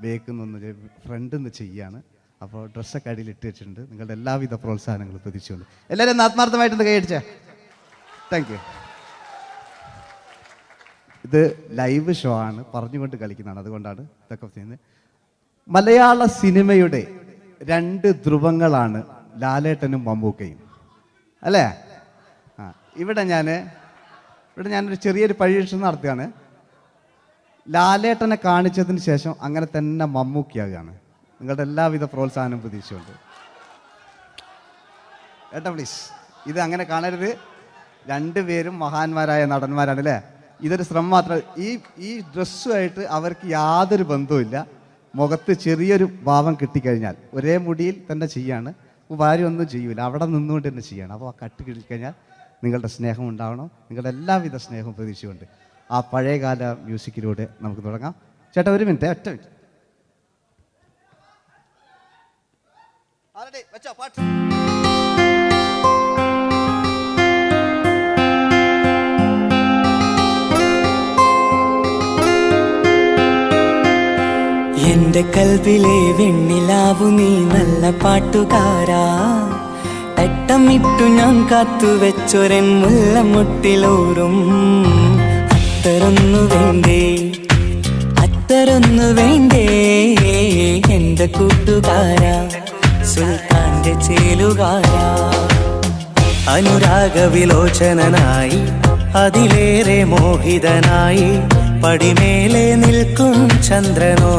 R: ബേക്കുന്നൊന്ന് ഫ്രണ്ടിൽ നിന്ന് ചെയ്യുകയാണ്. അപ്പോൾ ഡ്രസ്സൊക്കെ അടിയിൽ ഇട്ട് വെച്ചിട്ടുണ്ട്. നിങ്ങളുടെ എല്ലാവിധ പ്രോത്സാഹനങ്ങളും പ്രതീക്ഷിച്ചുകൊണ്ട് എല്ലാവരും ആത്മാർത്ഥമായിട്ടൊന്ന് കൈയടിച്ചേ. Thank you. ഇത് ലൈവ് ഷോ ആണ്, പറഞ്ഞുകൊണ്ട് കളിക്കുന്നതാണ്, അതുകൊണ്ടാണ് ഇതൊക്കെ ചെയ്യുന്നത്. മലയാള സിനിമയുടെ 2 ധ്രുവങ്ങളാണ് ലാലേട്ടനും മമ്മൂക്കയും, അല്ലേ? ഇവിടെ ഞാനൊരു ചെറിയൊരു പരീക്ഷണം നടത്തുകയാണ്. ലാലേട്ടനെ കാണിച്ചതിന് ശേഷം അങ്ങനെ തന്നെ മമ്മൂക്കയാകുകയാണ്. നിങ്ങളുടെ എല്ലാവിധ പ്രോത്സാഹനം പ്രതീക്ഷിച്ചുകൊണ്ട് ഏട്ടാ പ്ലീസ്, ഇത് അങ്ങനെ കാണരുത്. 2 പേരും മഹാന്മാരായ നടന്മാരാണ്, അല്ലേ? ഇതൊരു ശ്രമം മാത്രം. ഈ ഡ്രസ്സുമായിട്ട് അവർക്ക് യാതൊരു ബന്ധവുമില്ല. മുഖത്ത് ചെറിയൊരു ഭാവം കിട്ടിക്കഴിഞ്ഞാൽ ഒരേ മുടിയിൽ തന്നെ ചെയ്യാണ്. ഭാര്യ ഒന്നും ചെയ്യൂല, അവിടെ നിന്നുകൊണ്ട് തന്നെ ചെയ്യണം. അപ്പോൾ ആ കട്ട് കിട്ടിക്കഴിഞ്ഞാൽ നിങ്ങളുടെ സ്നേഹം ഉണ്ടാവണം. നിങ്ങളുടെ എല്ലാവിധ സ്നേഹവും പ്രതീക്ഷിച്ചുകൊണ്ട് ആ പഴയകാല മ്യൂസിക്കിലൂടെ നമുക്ക് തുടങ്ങാം. ചേട്ടാ, ഒരു മിനിറ്റ്, ഒറ്റ മിനിറ്റ്.
V: എന്റെ കൽബിലെ വെണ്ണിലാവു നീ നല്ല പാട്ടുകാരാ, അട്ടമിട്ടു ഞാൻ കാത്തുവെച്ചൊരൻ മുല്ലമുട്ടിലൂറും അത്തരൊന്നു വേണ്ടേ അത്തരൊന്നു വേണ്ടേ എന്റെ കൂട്ടുകാരാ സുൽത്താന്റെ ചേലുകാരാ അനുരാഗവിലോചനായി അതിലേറെ മോഹിതനായി പടിമേലെ നിൽക്കും ചന്ദ്രനോ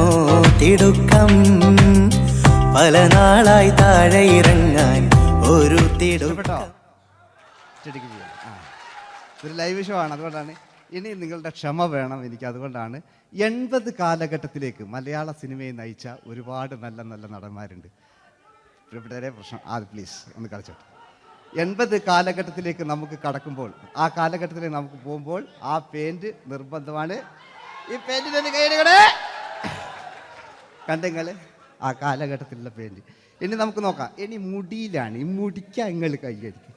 V: തിടുക്കം പല നാളായി താഴെ ഇറങ്ങാൻ ഒരു തിടുക്കം.
R: ഇതൊരു ലൈവ് ഷോ ആണ്, അതുകൊണ്ടാണ് ഇനി നിങ്ങളുടെ ക്ഷമ വേണം എനിക്ക്. അതുകൊണ്ടാണ് 80 കാലഘട്ടത്തിലേക്ക് മലയാള സിനിമയെ നയിച്ച ഒരുപാട് നല്ല നല്ല നടന്മാരുണ്ട്. ഇവിടെ പ്രശ്നം പ്ലീസ് ഒന്ന് കളിച്ചോട്ടെ. 80 കാലഘട്ടത്തിലേക്ക് നമുക്ക് കടക്കുമ്പോൾ, ആ കാലഘട്ടത്തിലേക്ക് നമുക്ക് പോകുമ്പോൾ ആ പെയിന്റ് നിർബന്ധമാണ്. ഈ പെയിന്റിന് കൈയുടെ കണ്ടെങ്കിൽ ആ കാലഘട്ടത്തിലുള്ള പെയിന്റ്. ഇനി നമുക്ക് നോക്കാം. ഇനി മുടിയിലാണ്. ഈ മുടിക്ക് നിങ്ങൾ കൈയടിക്കും.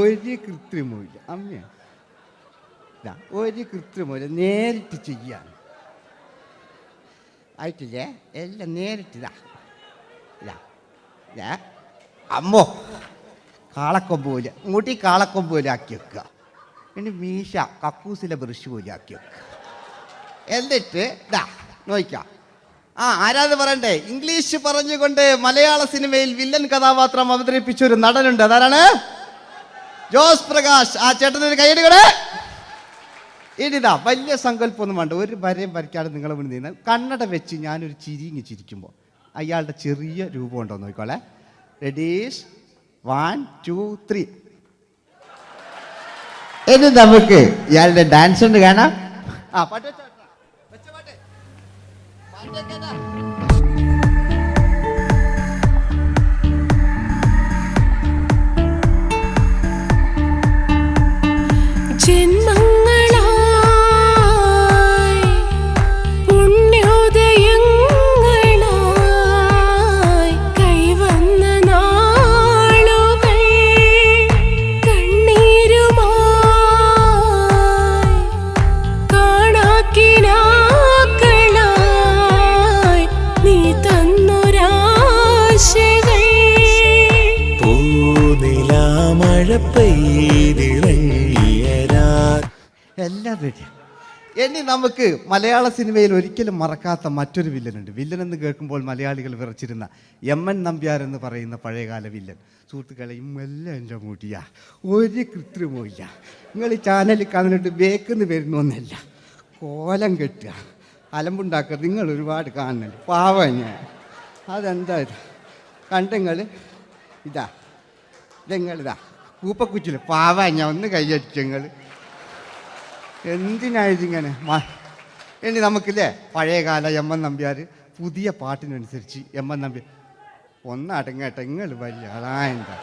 R: ഒരു കൃത്രിമില്ല അമ്മയാണ്, ഒരു കൃത്രിമില്ല, നേരിട്ട് ചെയ്യാണ്. ആയിട്ടില്ലേ? എല്ലാം നേരിട്ടിതാ അമ്മോ കാളക്കൊമ്പ് പോലെ മുടി കാളക്കൊമ്പ് പോലെ ആക്കി വെക്കുക. ഇനി മീശ കക്കൂസിലെ ബ്രഷ് പോലെ ആക്കി വെക്കുക. എന്നിട്ട് നോക്കാം. ആരാത് പറയണ്ടേ? ഇംഗ്ലീഷ് പറഞ്ഞുകൊണ്ട് മലയാള സിനിമയിൽ വില്ലൻ കഥാപാത്രം അവതരിപ്പിച്ച ഒരു നടനുണ്ട്. അതാരാണ്? ജോസ് പ്രകാശ്. ആ ചേട്ടനൊരു കൈയ്യടികളെ. ഇനിതാ വലിയ സങ്കല്പമൊന്നും വേണ്ട, ഒരു വരയും വരയ്ക്കാതെ നിങ്ങളെ മുന്നിൽ നിന്ന് കണ്ണട വെച്ച് ഞാനൊരു ചിരിങ്ങി ചിരിക്കുമ്പോൾ അയാളുടെ ചെറിയ രൂപം ഉണ്ടോ നോക്കിക്കോളെ. റെഡീസ് 1 2 3. ഇനി നമുക്ക് ഇയാളുടെ ഡാൻസ് ഉണ്ട് കാണാം. പാട്ട് വെച്ചോ.
B: ജന്മങ്ങളായി പുണ്യോദയങ്ങളായി കൈവന്ന നാളുകൾ കണ്ണീരുമായി കാണാക്കിനാക്കളായി നീ തന്നൊരാശകൾ
V: പൂനിലാമഴ
R: എല്ലാം റെഡി. ഇനി നമുക്ക് മലയാള സിനിമയിൽ ഒരിക്കലും മറക്കാത്ത മറ്റൊരു വില്ലനുണ്ട്. വില്ലൻ എന്ന് കേൾക്കുമ്പോൾ മലയാളികൾ വിറച്ചിരുന്ന MN നമ്പ്യാർ എന്ന് പറയുന്ന പഴയകാല വില്ലൻ. സുഹൃത്തുക്കളെ, എല്ലാം എൻ്റെ മുടിയാ, ഒരു കൃത്രിമില്ല. നിങ്ങൾ ഈ ചാനലിൽ കാണുന്നിട്ട് ബേക്കെന്ന് വരുന്നൊന്നല്ല, കോലം കെട്ടുക, അലമ്പുണ്ടാക്കുക. നിങ്ങൾ ഒരുപാട് കാണുന്നുണ്ട്. പാവം ഞാൻ. അതെന്താ ഇത് കണ്ടെങ്കിൽ ഇതെങ്ങളിതാ കൂപ്പക്കുച്ചില് പാവം ഞാൻ ഒന്ന് കൈയടിച്ചങ്ങൾ. എന്തിനായതിങ്ങനെ? ഇനി നമുക്കില്ലേ പഴയകാല MN നമ്പ്യാർ പുതിയ പാട്ടിനനുസരിച്ച് MN നമ്പ്യാർ ഒന്ന് അടങ്ങട്ടെ. നിങ്ങൾ വലിയ ആളായിട്ടാ.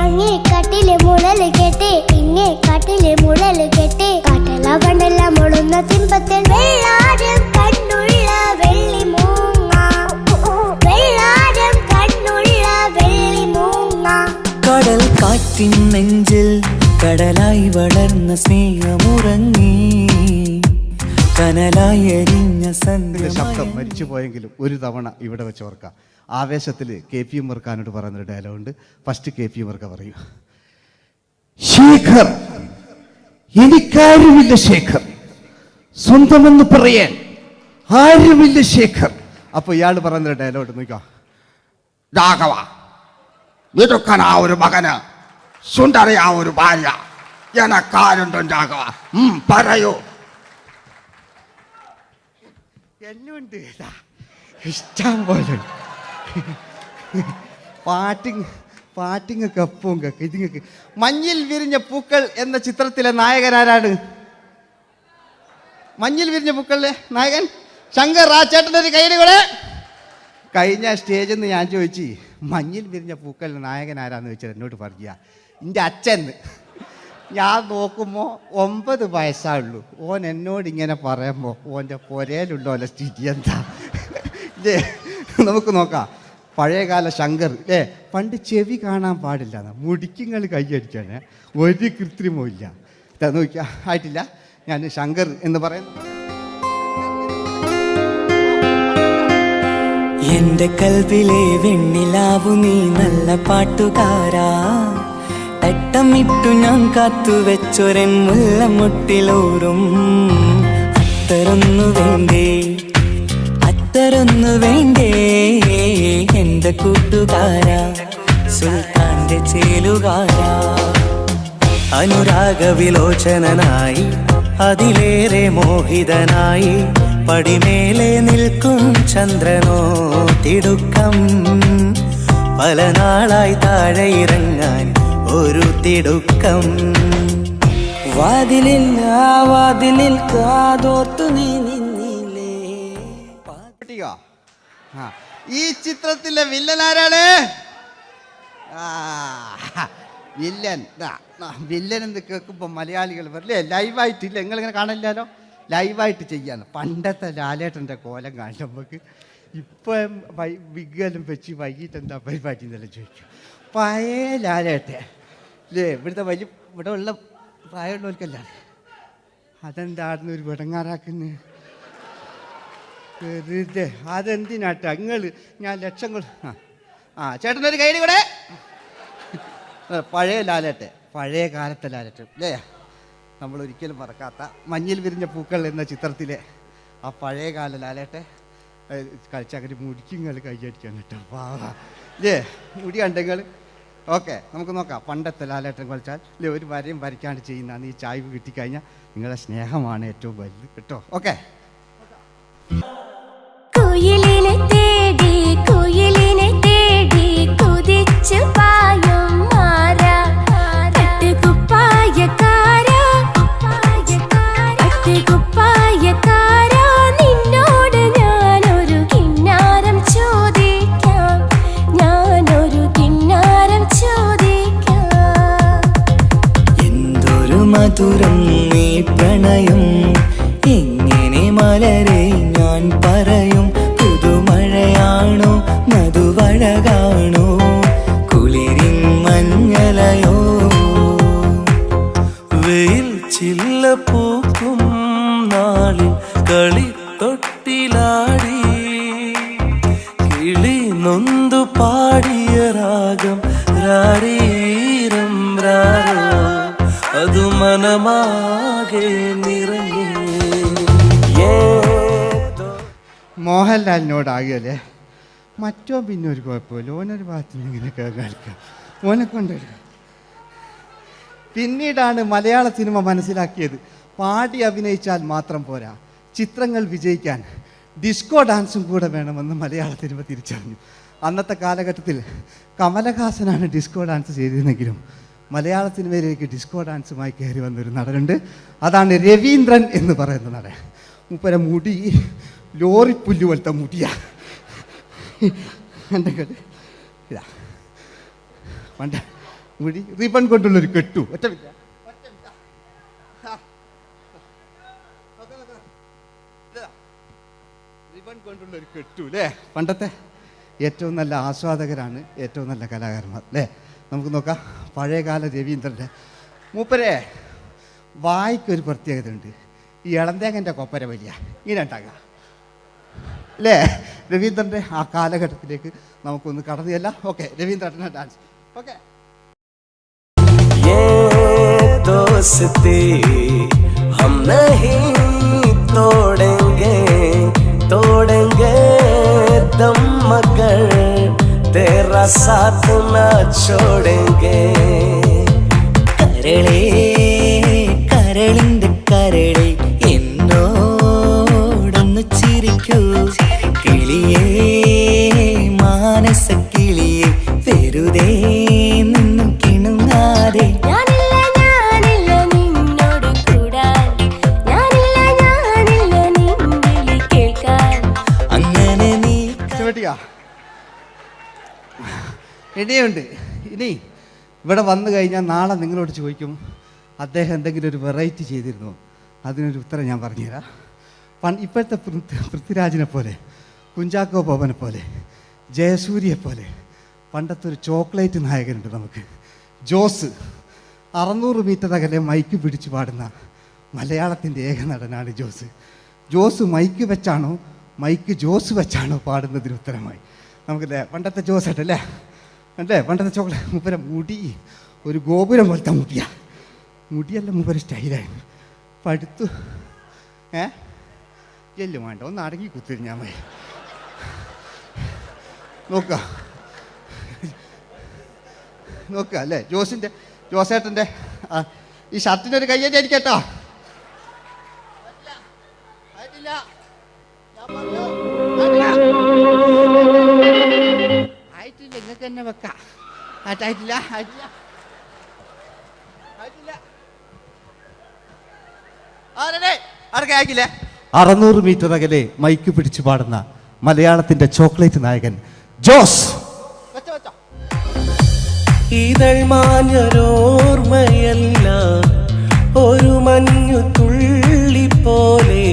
B: അങ്ങേ കാട്ടിലെ മുളല് കേട്ട് ഇങ്ങേ കാട്ടിലെ മുളല് കേട്ട് കാട്ടെല്ലാം കണ്ടെല്ലാം മുളുന്ന സിംഹത്തിൽ വെള്ളാരം കണ്ണുള്ള വെള്ളി മൂങ്ങ, വെള്ളാരം കണ്ണുള്ള വെള്ളി മൂങ്ങ.
V: കടൽ കാറ്റിൻ നെഞ്ചിൽ കടലായി വളർന്ന സ്നേഹമുറങ്ങി കനലായി എരിഞ്ഞ
R: ശബ്ദം മരിച്ചു പോയെങ്കിലും ഒരു തവണ ഇവിടെ വെച്ച് ഓർക്കാം. ആവേശത്തിൽ KP ഉമ്മർഖാനോട് പറയുന്നൊരു ഡയലോഗുണ്ട്. ഫസ്റ്റ് KP ഉമ്മർഖ പറയൂ. ശേഖർ, എനിക്കാരുമില്ല ശേഖർ, സ്വന്തമെന്ന് പറയാൻ ആരുമില്ല ശേഖർ. അപ്പൊ ഇയാൾ പറയുന്നൊരു ഡയലോഗ് നോക്കാം.
C: രാഘവ, മിടുക്കനാ ഒരു മകന്, സുന്ദരയാ ഒരു ഭാര്യ, എനക്കാരുണ്ടോ രാഘവ? പറയൂ.
R: എന്നുണ്ട് ഇഷ്ടം പോലെ പാട്ടിങ്ങൊക്കെ അപ്പവും കേക്ക് ഇതിങ്ങക്ക്. മഞ്ഞിൽ വിരിഞ്ഞ പൂക്കൾ എന്ന ചിത്രത്തിലെ നായകനാരാണ്? മഞ്ഞിൽ വിരിഞ്ഞ പൂക്കളിലെ നായകൻ ശങ്കർ. ആ ചേട്ടൻ്റെ ഒരു കൈയ്യടികളെ. കഴിഞ്ഞ സ്റ്റേജിൽ നിന്ന് ഞാൻ ചോദിച്ചു മഞ്ഞിൽ വിരിഞ്ഞ പൂക്കളിലെ നായകൻ ആരാന്ന് ചോദിച്ചാൽ എന്നോട് പറയുക എൻ്റെ അച്ഛൻ.
C: ഞാൻ നോക്കുമ്പോൾ 9 വയസ്സായുള്ളൂ. ഓൻ എന്നോട് ഇങ്ങനെ പറയുമ്പോൾ ഓൻ്റെ പുരയിലുള്ളോലെ സ്ഥിതി എന്താ? നമുക്ക് നോക്കാം. പഴയകാല ശങ്കർ പണ്ട് ചെവി കാണാൻ പാടില്ല, മുടിക്കുങ്ങൾ കൈയടിക്കാണ്, ഒരു കൃത്രിമവും ഇല്ല. നോക്കിയാ ആയിട്ടില്ല. ഞാൻ ശങ്കർ എന്ന് പറയുന്നു.
V: എന്റെ കൽവിലെ വെണ്ണിലാവു നീ നല്ല പാട്ടുകാരാ, തട്ടമിട്ടു ഞാൻ കാത്തുവെച്ചൊരൻ മുല്ലമുട്ടിലോറും. അത്തരൊന്നു വേണ്ടേ, അത്തരൊന്നു വേണ്ടേ എന്റെ കൂട്ടുകാരാ, സുൽത്താന്റെ ചേലുകാരാ. അനുരാഗവിലോചനായി അതിലേറെ മോഹിതനായി പടിമേലെ നിൽക്കും ചന്ദ്രനോ തിടുക്കം. പല നാളായി താഴെ ഇറങ്ങാൻ ഒരു തിടുക്കം. വാതിലിൽ വാതിലിൽ കാതോർത്തു നീ നിന്നില്ലേ.
C: ഈ ചിത്രത്തിലെ വില്ലൻ ആരാണ്? വില്ലൻ വില്ലൻ എന്ന് കേൾക്കുമ്പോൾ മലയാളികൾ വരില്ലേ ലൈവായിട്ടില്ല, നിങ്ങളിങ്ങനെ കാണില്ലല്ലോ, ലൈവായിട്ട് ചെയ്യാന്ന്. പണ്ടത്തെ ലാലേട്ടൻ്റെ കോലം കാണും നമുക്ക്. ഇപ്പം വിഗലും വെച്ച് വൈകിട്ട് എന്താ പരിപാടി എന്നെല്ലാം ചോദിക്കും. പഴയ ലാലേട്ടൻ ഇവിടുത്തെ ഇവിടെ ഉള്ള പ്രായമുള്ളവർക്കല്ല, അതെന്താടുന്ന ഒരു വിടങ്ങാറാക്കുന്നു വെറുതെ. അതെന്തിനാട്ടാ നിങ്ങൾ? ഞാൻ ലക്ഷങ്ങൾ ചേട്ടനൊരു കൈഡി കൂടെ. പഴയ ലാലേട്ടൻ, പഴയ കാലത്തെ ലാലേട്ടൻ അല്ലേ, നമ്മൾ ഒരിക്കലും മറക്കാത്ത മഞ്ഞിൽ വിരിഞ്ഞ പൂക്കൾ എന്ന ചിത്രത്തിലെ ആ പഴയ കാല ലാലേട്ടെ കളിച്ചങ്ങനെ മുടിക്കുങ്ങൾ കൈയടിക്കാൻ കേട്ടോ. അല്ലേ മുടി കണ്ടെങ്കിൽ ഓക്കെ. നമുക്ക് നോക്കാം. പണ്ടത്തെ ലാലേട്ടൻ കളിച്ചാൽ അല്ലേ ഒരു വരയും വരയ്ക്കാണ്ട് ചെയ്യുന്നതാണ്. ഈ ചായ്വ് കിട്ടിക്കഴിഞ്ഞാൽ നിങ്ങളുടെ സ്നേഹമാണ് ഏറ്റവും വലുത് കേട്ടോ. ഓക്കെ.
B: കുയിലിനെ തേടി കുയിലിനെ തേടി കുതിച്ചു പായും മാറാ, പട്ടുകുപ്പായക്കാരാ പട്ടുകുപ്പായക്കാരാ, നിന്നോട് ഞാനൊരു കിന്നാരം ചോദിക്കാം, ഞാനൊരു കിന്നാരം ചോദിക്കാം.
V: എന്തൊരു മധുരം നീ പ്രണയം, എങ്ങനെ മലരെ ഞാൻ പറയും. പുതുമഴയാണോ മധുവഴകാണോ കുളിരിൻ മഞ്ഞലയോ. വെയിൽ ചില്ല പൂക്കും നാളിൽ കളി തൊട്ടിലാടി, കിളി നൊന്തു പാടിയ രാഗം രാരീരം രാരോ, അത് മനമാകെ നിറഞ്ഞേ.
C: മോഹൻലാലിനോടാകല്ലേ മറ്റോ പിന്നെ ഒരു കുഴപ്പമില്ല, ഓനൊരു ഭാഗത്ത് നിന്ന് ഇങ്ങനെ കളിക്കാം, ഓനെ കൊണ്ടുവരിക. പിന്നീടാണ് മലയാള സിനിമ മനസ്സിലാക്കിയത് പാടി അഭിനയിച്ചാൽ മാത്രം പോരാ, ചിത്രങ്ങൾ വിജയിക്കാൻ ഡിസ്കോ ഡാൻസും കൂടെ വേണമെന്ന് മലയാള സിനിമ തിരിച്ചറിഞ്ഞു. അന്നത്തെ കാലഘട്ടത്തിൽ കമലഹാസനാണ് ഡിസ്കോ ഡാൻസ് ചെയ്തിരുന്നെങ്കിലും മലയാള സിനിമയിലേക്ക് ഡിസ്കോ ഡാൻസുമായി കയറി വന്നൊരു നടനുണ്ട്. അതാണ് രവീന്ദ്രൻ എന്ന് പറയുന്ന നടൻ. മൂപ്പര മുടി ലോറിപ്പുല്ല് പോലത്തെ മുടിയാ. എൻ്റെ ഇതാ പണ്ട മുടി റിബൺ കൊണ്ടുള്ളൊരു കെട്ടു. ഒറ്റ റിബൺ കൊണ്ടുള്ളൊരു കെട്ടു അല്ലേ. പണ്ടത്തെ ഏറ്റവും നല്ല ആസ്വാദകരാണ് ഏറ്റവും നല്ല കലാകാരന്മാർ അല്ലേ. നമുക്ക് നോക്കാം പഴയകാല രവീന്ദ്രൻ്റെ. മൂപ്പരെ വായിക്കൊരു പ്രത്യേകത ഉണ്ട്, ഈ ഇളന്തേങ്ങൻ്റെ കൊപ്പര വലിയ ഇങ്ങനെ ഉണ്ടാകുക അല്ലേ. രവീന്ദ്രൻ്റെ ആ കാലഘട്ടത്തിലേക്ക് നമുക്കൊന്ന് കടന്നു ചെല്ലാം. ഓക്കെ, രവീന്ദ്രൻ്റെ ഡാൻസ്. ഓക്കെ.
V: दोस्ती हम नहीं तोड़ेंगे, तोड़ेंगे दम मगर तेरा साथ ना छोड़ेंगे. കരളേ കരളിന്റെ കരളെ എന്നോടൊന്ന് ചിരിക്കൂ, കിളിയേ മാനസ കിളിയെ വെറുതെ നിന്നു കിണുങ്ങാതെ.
C: ഇനിയുണ്ട്. ഇനി ഇവിടെ വന്നു കഴിഞ്ഞാൽ നാളെ നിങ്ങളോട് ചോദിക്കും അദ്ദേഹം എന്തെങ്കിലും ഒരു വെറൈറ്റി ചെയ്തിരുന്നു? അതിനൊരു ഉത്തരം ഞാൻ പറഞ്ഞുതരാം. ഇപ്പോഴത്തെ പൃഥ്വിരാജിനെ പോലെ, കുഞ്ചാക്കോ ബോബനെ പോലെ, ജയസൂര്യയെ പോലെ പണ്ടത്തെ ഒരു ചോക്ലേറ്റ് നായകനുണ്ട് നമുക്ക്, ജോസ്. 600 മീറ്റർ അകലെ മൈക്ക് പിടിച്ച് പാടുന്ന മലയാളത്തിൻ്റെ ഏക നടനാണ് ജോസ്. ജോസ് മൈക്ക് വെച്ചാണോ മൈക്ക് ജോസ് വെച്ചാണോ പാടുന്നതിന് ഉത്തരമായി നമുക്കല്ലേ പണ്ടത്തെ ജോസ് ആയിട്ടല്ലേ അല്ലേ? പണ്ടത്തെ ചോക്ലേറ്റ് മൂപ്പര മുടി ഒരു ഗോപുരം പോലത്തെ മുടിയല്ല മൂപ്പര സ്റ്റൈലായിരുന്നു. പടുത്തു എല്ലും വേണ്ട, ഒന്ന് അടങ്ങി കുത്തിരി ഞാൻ നോക്കുക അല്ലേ? ജോസേട്ടൻ്റെ ഈ ഷർട്ടിൻ്റെ ഒരു കയ്യടി അടിക്കട്ടോ. ആയിട്ടില്ല, നിങ്ങൾക്ക് തന്നെ വെക്കാം. ആയിട്ടില്ല 600 മീറ്റർ അകലെ മൈക്ക് പിടിച്ചു പാടുന്ന മലയാളത്തിന്റെ ചോക്ലേറ്റ് നായകൻ ജോസ്.
V: ഇതൾ മാഞ്ഞൊരോർമ്മയല്ല, ഒരു മഞ്ഞു തുള്ളി പോലെ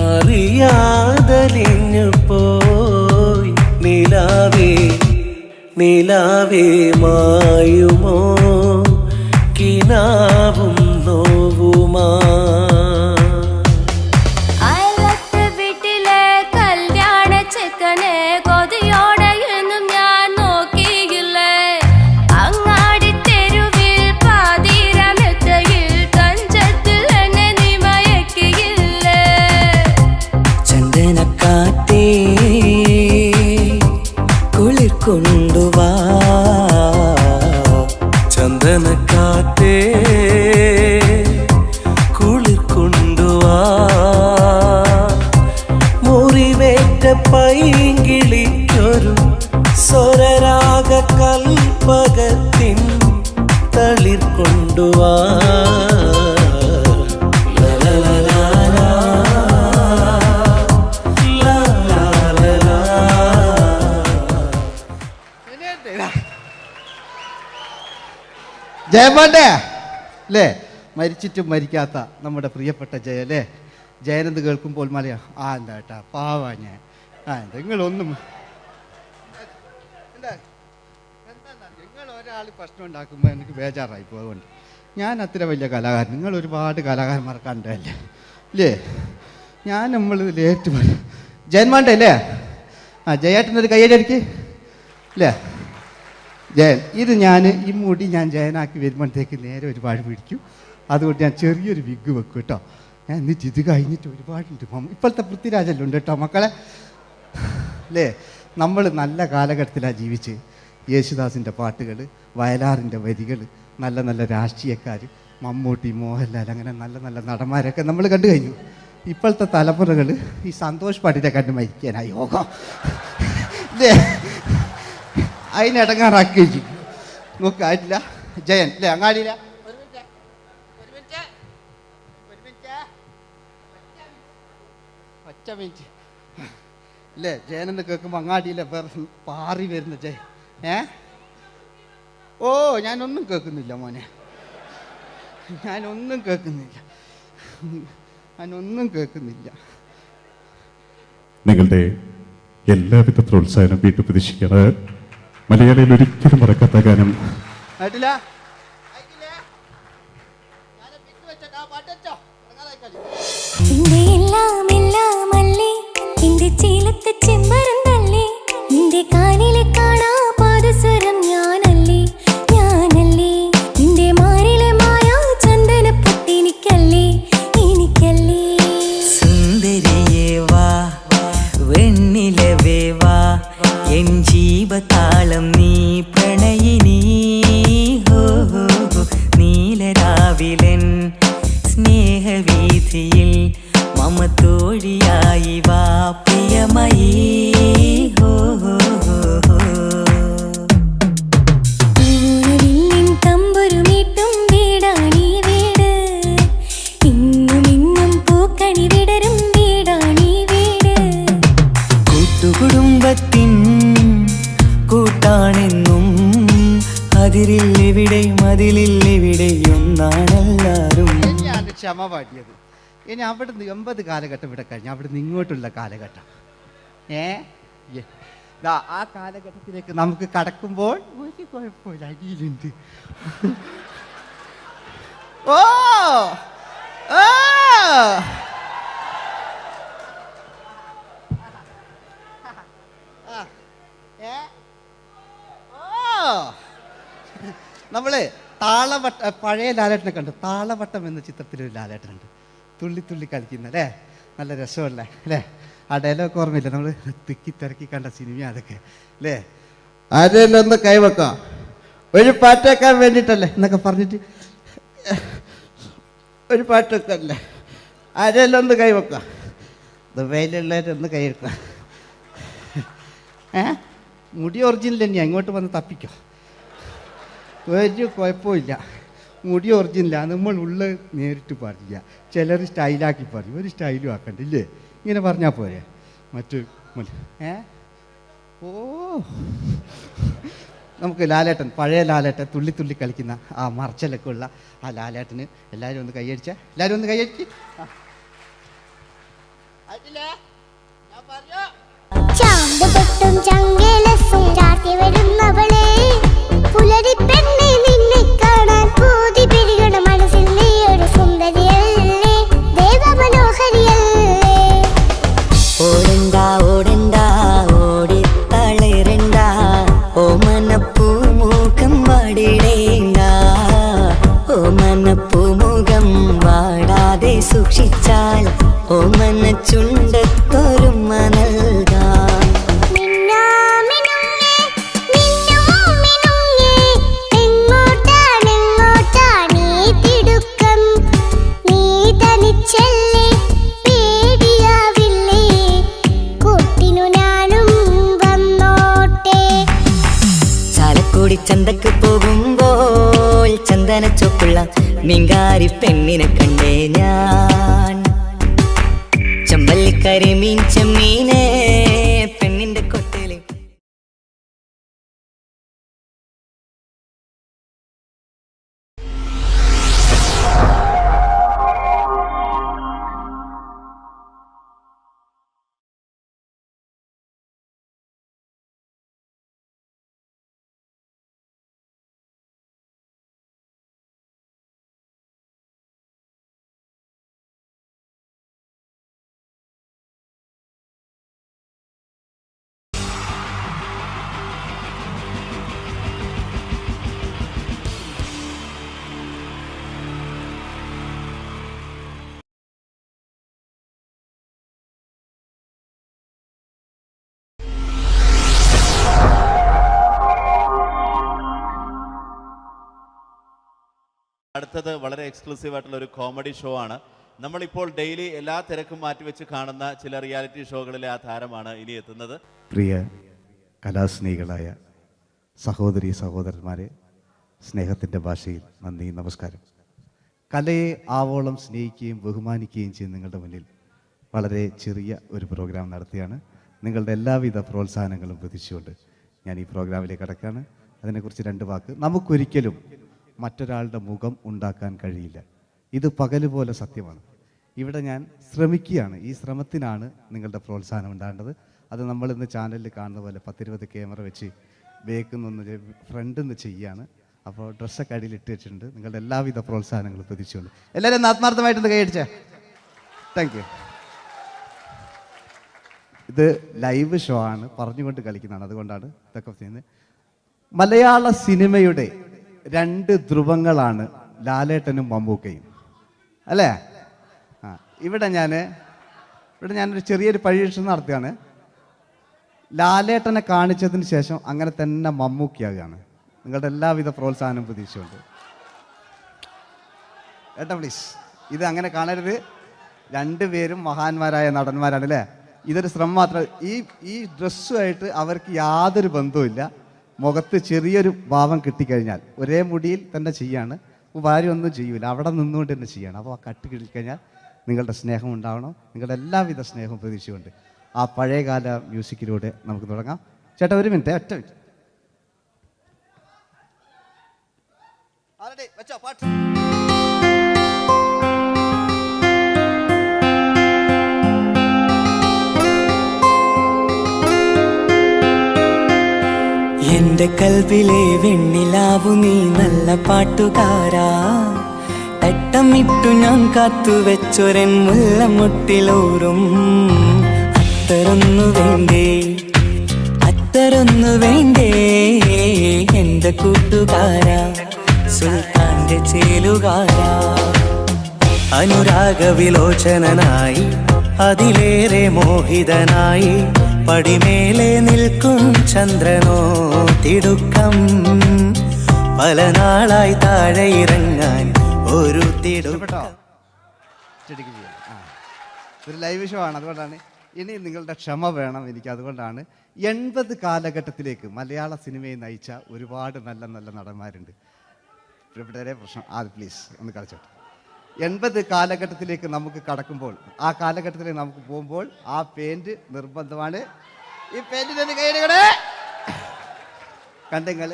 V: അറിയാതലിഞ്ഞു പോയി. നിലാവേ മായുമോ കിനാവും നോവുമാ.
B: വീട്ടിലെ കല്യാണ ചെക്കനെ കൊതിയോടെ എന്നും ഞാൻ നോക്കിയില്ലേ. അങ്ങാടി തെരുവിൽ പാതിരമെത്തയിൽ കഞ്ചത്തിൽ എന്നെ നീ മയക്കിയില്ലേ.
V: ചന്ദനക്കാറ്റേ കുളിർ കൊണ്ടുവാ, ചന്ദനക്കാറ്റേ കുളിർ കൊണ്ടുവാ. മുറിവേറ്റ പൈങ്കിളിക്കൊരു സ്വരരാഗ കൽപ്പകത്തിൻ തളിർ കൊണ്ടുവാ.
C: ജയമോൻ്റെ അല്ലേ? മരിച്ചിട്ടും മരിക്കാത്ത നമ്മുടെ പ്രിയപ്പെട്ട ജയ അല്ലേ? ജയനെന്ന് കേൾക്കുമ്പോൾ മലയാ എന്താ കേട്ടാ പാവാ ഞാൻ. നിങ്ങളൊന്നും നിങ്ങൾ ഒരാൾ പ്രശ്നം ഉണ്ടാക്കുമ്പോൾ എനിക്ക് ബേജാറായി പോകുന്നുണ്ട്. ഞാൻ അത്ര വലിയ കലാകാരൻ, നിങ്ങൾ ഒരുപാട് കലാകാരന്മാർ കണ്ടല്ലേ അല്ലേ? ഞാൻ നമ്മൾ ലേറ്റ് ജയന്മാൻ്റെ അല്ലേ? ജയേട്ടനൊരു കയ്യടിക്ക് അല്ലേ? ജയൻ, ഇത് ഈ മുടി ഞാൻ ജയനാക്കി വരുമ്പോഴത്തേക്ക് നേരെ ഒരുപാട് പിടിക്കും. അതുകൊണ്ട് ഞാൻ ചെറിയൊരു വിഗ് വെക്കും കേട്ടോ. ഞാൻ എന്നിട്ട് ഇത് കഴിഞ്ഞിട്ട് ഒരുപാടുണ്ട്. ഇപ്പോഴത്തെ പൃഥ്വിരാജെല്ലാം ഉണ്ട് കേട്ടോ മക്കളെ അല്ലേ? നമ്മൾ നല്ല കാലഘട്ടത്തിലാണ് ജീവിച്ച്. യേശുദാസിൻ്റെ പാട്ടുകൾ, വയലാറിൻ്റെ വരികൾ, നല്ല നല്ല രാഷ്ട്രീയക്കാർ, മമ്മൂട്ടി, മോഹൻലാൽ, അങ്ങനെ നല്ല നല്ല നടന്മാരൊക്കെ നമ്മൾ കണ്ടു കഴിഞ്ഞു. ഇപ്പോഴത്തെ തലമുറകൾ ഈ സന്തോഷ് പാട്ടിനെ കണ്ട് മരിക്കാനായി യോഗം അല്ലേ? അതിനിടങ്ങാറാക്കി വെച്ചു നോക്കായിട്ടില്ല. ജയൻ അല്ലേ? അങ്ങാടിയില്ല ഒറ്റ മിനിറ്റ് അല്ലേ? ജയനെന്ന് കേൾക്കുമ്പോൾ അങ്ങാടിയില്ല വേറെ പാറി വരുന്ന ജയൻ. ഓ ഞാനൊന്നും കേൾക്കുന്നില്ല മോനെ, ഞാനൊന്നും കേൾക്കുന്നില്ല.
D: നിങ്ങളുടെ എല്ലാവിധ പ്രോത്സാഹനം വീട്ടു പ്രതീക്ഷിക്കാറ്. മലയാളിയിൽ ഒരിക്കലും മറക്കാത്ത ഗാനം
V: ജീവതാളം നീ പ്രണയിനി, നീലരാവിലൻ സ്നേഹവീഥിയിൽ മമ തോഴിയായി വാ പ്രിയമയീ.
B: തമ്പുരുമീട്ടും വീടാണീ വീട്, ഇന്നും ഇന്നും പൂക്കണി വിടരും വീടാണീ വീട്.
V: കൂട്ടുകുടുംബത്തിൻ കൂട്ടാണെന്നും അതിരില്ലെവിടെ മതിലില്ലെവിടെ ഒന്നാണല്ലോ.
C: ക്ഷമ പാടിയത്. ഇനി അവിടുന്ന് 80 കാലഘട്ടം ഇവിടെ കഴിഞ്ഞു, അവിടുന്ന് ഇങ്ങോട്ടുള്ള കാലഘട്ടം ആ കാലഘട്ടത്തിലേക്ക് നമുക്ക് കടക്കുമ്പോൾ ഒരു കുഴപ്പമില്ല, അടിയിലുണ്ട്. ഓ ഓ നമ്മള് താളവട്ട പഴയ ലാലേട്ടനെ കണ്ടു. താളവട്ടം എന്ന ചിത്രത്തിലൊരു ലാലേട്ടനുണ്ട്, തുള്ളി തുള്ളി കളിക്കുന്ന അല്ലേ, നല്ല രസമല്ലേ അല്ലേ? ആ ഡയലോഗ് ഓർമ്മയില്ല, നമ്മൾ തിക്കി തിരക്കി കണ്ട സിനിമ അതൊക്കെ അല്ലേ? ആരെല്ലാം ഒന്ന് കൈവെക്കാം, ഒരു പാട്ടേക്കാൻ വേണ്ടിയിട്ടല്ലേ എന്നൊക്കെ പറഞ്ഞിട്ട് ഒരു പാട്ടൊക്കെ അല്ലേ, ആരെല്ലാം ഒന്ന് കൈവെക്കാം, ദുബൈയിലുള്ളവരൊന്ന് കൈവെക്കാം. മുടി ഒറിജിനൽ തന്നെയാണ്, അങ്ങോട്ട് വന്ന് തപ്പിക്കോ, ഒരു കുഴപ്പമില്ല. മുടി ഒറിജിനലാണ്, നമ്മൾ ഉള്ള നേരിട്ട് പറയില്ല. ചിലർ സ്റ്റൈലാക്കി പറയും, ഒരു സ്റ്റൈലും ആക്കണ്ടില്ലേ, ഇങ്ങനെ പറഞ്ഞാൽ പോരെ. മറ്റു ഓ നമുക്ക് ലാലേട്ടൻ, പഴയ ലാലേട്ടൻ, തുള്ളി തുള്ളി കളിക്കുന്ന ആ മറച്ചലൊക്കെ ഉള്ള ആ ലാലേട്ടന് എല്ലാവരും ഒന്ന് കൈയടിച്ച, എല്ലാവരും ഒന്ന് കൈയടിച്ച്.
B: ചാന്തുപൊട്ടും ചങ്കേലസും ചാർത്തി വരുന്നവളെ, പുലരിപ്പെണ്ണെ നിന്നെ കാണാൻ പൂതി പെരുകണ മനസ്സിൽ നീ ഒരു സുന്ദരിയല്ലേ, ദേവമനോഹരിയല്ലേ.
V: ഓടണ്ട ഓടണ്ട ഓടിത്തളരണ്ട, ഓമനപ്പൂമുഖം വാടിടേണ്ട, ഓമനപ്പൂമുഖം വാടാതെ സൂക്ഷിച്ചാൽ ഓമന ചുണ്ടത്തൊരുമ നൽകാം. ചന്തക്ക് പോകുമ്പോൾ ചന്ദന ചൊപ്പുള്ള മീൻകാരി പെണ്ണിനെ കണ്ടേ ഞാൻ, ചമ്പല്ലിക്കരിമീൻ ചെമ്മീനെ പെണ്ണിന്റെ കൊട്ടയില്.
A: അടുത്തത് വളരെ എക്സ്ക്ലൂസീവ് ആയിട്ടുള്ള ഒരു കോമഡി ഷോ ആണ്. നമ്മളിപ്പോൾ ഡെയിലി എല്ലാ തിരക്കും മാറ്റിവെച്ച് കാണുന്ന ചില റിയാലിറ്റി ഷോകളിലെ ആ താരമാണ് ഇനി എത്തുന്നത്.
R: പ്രിയ കലാസ്നേഹികളായ സഹോദരി സഹോദരന്മാരെ, സ്നേഹത്തിൻ്റെ ഭാഷയിൽ നന്ദി, നമസ്കാരം. കലയെ ആവോളം സ്നേഹിക്കുകയും ബഹുമാനിക്കുകയും ചെയ്യുന്ന നിങ്ങളുടെ മുന്നിൽ വളരെ ചെറിയ ഒരു പ്രോഗ്രാം നടത്തിയാണ്. നിങ്ങളുടെ എല്ലാവിധ പ്രോത്സാഹനങ്ങളും പ്രതീക്ഷിച്ചുകൊണ്ട് ഞാൻ ഈ പ്രോഗ്രാമിലേക്ക് കടക്കുകയാണ്. അതിനെക്കുറിച്ച് 2 വാക്ക്. നമുക്കൊരിക്കലും മറ്റൊരാളുടെ മുഖം ഉണ്ടാക്കാൻ കഴിയില്ല, ഇത് പകലുപോലെ സത്യമാണ്. ഇവിടെ ഞാൻ ശ്രമിക്കുകയാണ്, ഈ ശ്രമത്തിനാണ് നിങ്ങളുടെ പ്രോത്സാഹനം ഉണ്ടാകേണ്ടത്. അത് നമ്മളിന്ന് ചാനലിൽ കാണുന്ന പോലെ 10-20 ക്യാമറ വെച്ച് ബേക്കുന്നൊന്ന് ഫ്രണ്ടിൽ നിന്ന് ചെയ്യുകയാണ്. അപ്പോൾ ഡ്രസ്സൊക്കെ അടിയിൽ ഇട്ട് വെച്ചിട്ടുണ്ട്. നിങ്ങളുടെ എല്ലാവിധ പ്രോത്സാഹനങ്ങളും പ്രതീക്ഷിച്ചുകൊണ്ട് എല്ലാവരും ആത്മാർത്ഥമായിട്ടൊന്ന് കൈയടിച്ചേ. Thank you. ഇത് ലൈവ് ഷോ ആണ്, പറഞ്ഞുകൊണ്ട് കളിക്കുന്നതാണ്, അതുകൊണ്ടാണ് ഇതൊക്കെ ചെയ്യുന്നത്. മലയാള സിനിമയുടെ 2 ധ്രുവങ്ങളാണ് ലാലേട്ടനും മമ്മൂക്കയും അല്ലേ? ഇവിടെ ഞാനൊരു ചെറിയൊരു പരീക്ഷണം നടത്തുകയാണ്. ലാലേട്ടനെ കാണിച്ചതിന് ശേഷം അങ്ങനെ തന്നെ മമ്മൂക്കയാകുകയാണ്. നിങ്ങളുടെ എല്ലാവിധ പ്രോത്സാഹനം പ്രതീക്ഷിച്ചുകൊണ്ട് ഏട്ടാ പ്ലീസ്, ഇത് അങ്ങനെ കാണരുത്. 2 പേരും മഹാന്മാരായ നടന്മാരാണ് അല്ലേ? ഇതൊരു ശ്രമം മാത്രം. ഈ ഡ്രസ്സുമായിട്ട് അവർക്ക് യാതൊരു ബന്ധവുമില്ല. മുഖത്ത് ചെറിയൊരു ഭാവം കിട്ടിക്കഴിഞ്ഞാൽ ഒരേ മുടിയിൽ തന്നെ ചെയ്യാണ്, ഭാര്യ ഒന്നും ചെയ്യൂല, അവിടെ നിന്നുകൊണ്ട് തന്നെ ചെയ്യണം. അപ്പോൾ ആ കട്ട് കിട്ടിക്കഴിഞ്ഞാൽ നിങ്ങളുടെ സ്നേഹം ഉണ്ടാവണം. നിങ്ങളുടെ എല്ലാവിധ സ്നേഹവും പ്രതീക്ഷിച്ചുകൊണ്ട് ആ പഴയകാല മ്യൂസിക്കിലൂടെ നമുക്ക് തുടങ്ങാം. ചേട്ടാ ഒരു മിനിറ്റ്, ഒറ്റ മിനിറ്റ്.
V: എന്റെ കൽവിലെ വെണ്ണിലാവു നീ നല്ല പാട്ടുകാരാ തട്ടമിട്ടു ഞാൻ കാത്തുവെച്ചൊരൻ മുല്ലമുട്ടിലോറും അത്തരൊന്നു വേണ്ടേ അത്തരൊന്നു വേണ്ടേ എന്റെ കൂട്ടുകാരാ സുൽത്താന്റെ ചേലുകാരാ അനുരാഗവിലോചനായി അതിലേറെ മോഹിതനായി പടിമേലെ നിൽക്കും ചന്ദ്രനോ തിടുക്കം പല നാളായി താഴെ ഇറങ്ങാൻ ഒരു തിടുക്കം.
C: ഒരു ലൈവ് ഷോ ആണ്, അതുകൊണ്ടാണ് ഇനി നിങ്ങളുടെ ക്ഷമ വേണം എനിക്ക്. അതുകൊണ്ടാണ് 80 കാലഘട്ടത്തിലേക്ക് മലയാള സിനിമയെ നയിച്ച ഒരുപാട് നല്ല നല്ല നടന്മാരുണ്ട്. ഇവിടെ പ്രശ്നം പ്ലീസ് ഒന്ന് കളിച്ചോട്ടെ. 80 കാലഘട്ടത്തിലേക്ക് നമുക്ക് കടക്കുമ്പോൾ, ആ കാലഘട്ടത്തിലേക്ക് നമുക്ക് പോകുമ്പോൾ ആ പെയിന്റ് നിർബന്ധമാണ്. ഈ പെയിന്റിന് കൈയുടെ കണ്ടെങ്കിൽ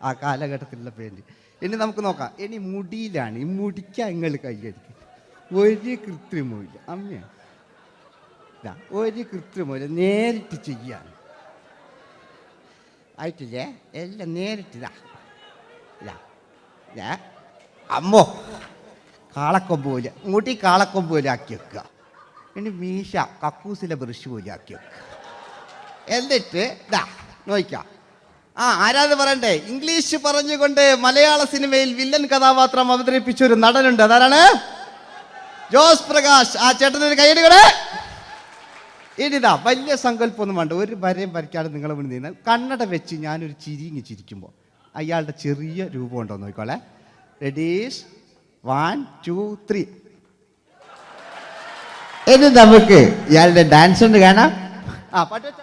C: ആ കാലഘട്ടത്തിലുള്ള പെയിന്റ്. ഇനി നമുക്ക് നോക്കാം. ഇനി മുടിയിലാണ്. ഈ മുടിക്കാൻ നിങ്ങൾ കൈയടിക്കും. ഒരു കൃത്രിമവും അമ്മയാണ്, ഒരു കൃത്രിമല്ല, നേരിട്ട് ചെയ്യാൻ ആയിട്ടില്ലേ? എല്ലാം നേരിട്ടിതാ അമ്മോ കാളക്കൊമ്പ് പോലെ മുടി കാളക്കൊമ്പ് പോലെ ആക്കി വെക്കുക. ഇനി മീശ കക്കൂസിലെ ബ്രഷ് പോലെ ആക്കി വെക്കുക. എന്നിട്ട് നോക്കാം. ആരാത് പറയണ്ടേ? ഇംഗ്ലീഷ് പറഞ്ഞുകൊണ്ട് മലയാള സിനിമയിൽ വില്ലൻ കഥാപാത്രം അവതരിപ്പിച്ച ഒരു നടനുണ്ട്. അതാരാണ്? ജോസ് പ്രകാശ്. ആ ചേട്ടനൊരു കൈയ്യടികളെ. ഇനിതാ വലിയ സങ്കല്പമൊന്നും വേണ്ട, ഒരു വരയും വരയ്ക്കാതെ നിങ്ങളെ മുന്നിൽ നിന്ന് കണ്ണട വെച്ച് ഞാനൊരു ചിരിങ്ങി ചിരിക്കുമ്പോൾ അയാളുടെ ചെറിയ രൂപം ഉണ്ടോ നോക്കിക്കോളെ. റെഡീസ് 1 2 3. ഇനി നമുക്ക് ഇയാളുടെ ഡാൻസ് ഉണ്ട് കാണാം. പാട്ട് വെച്ചോ.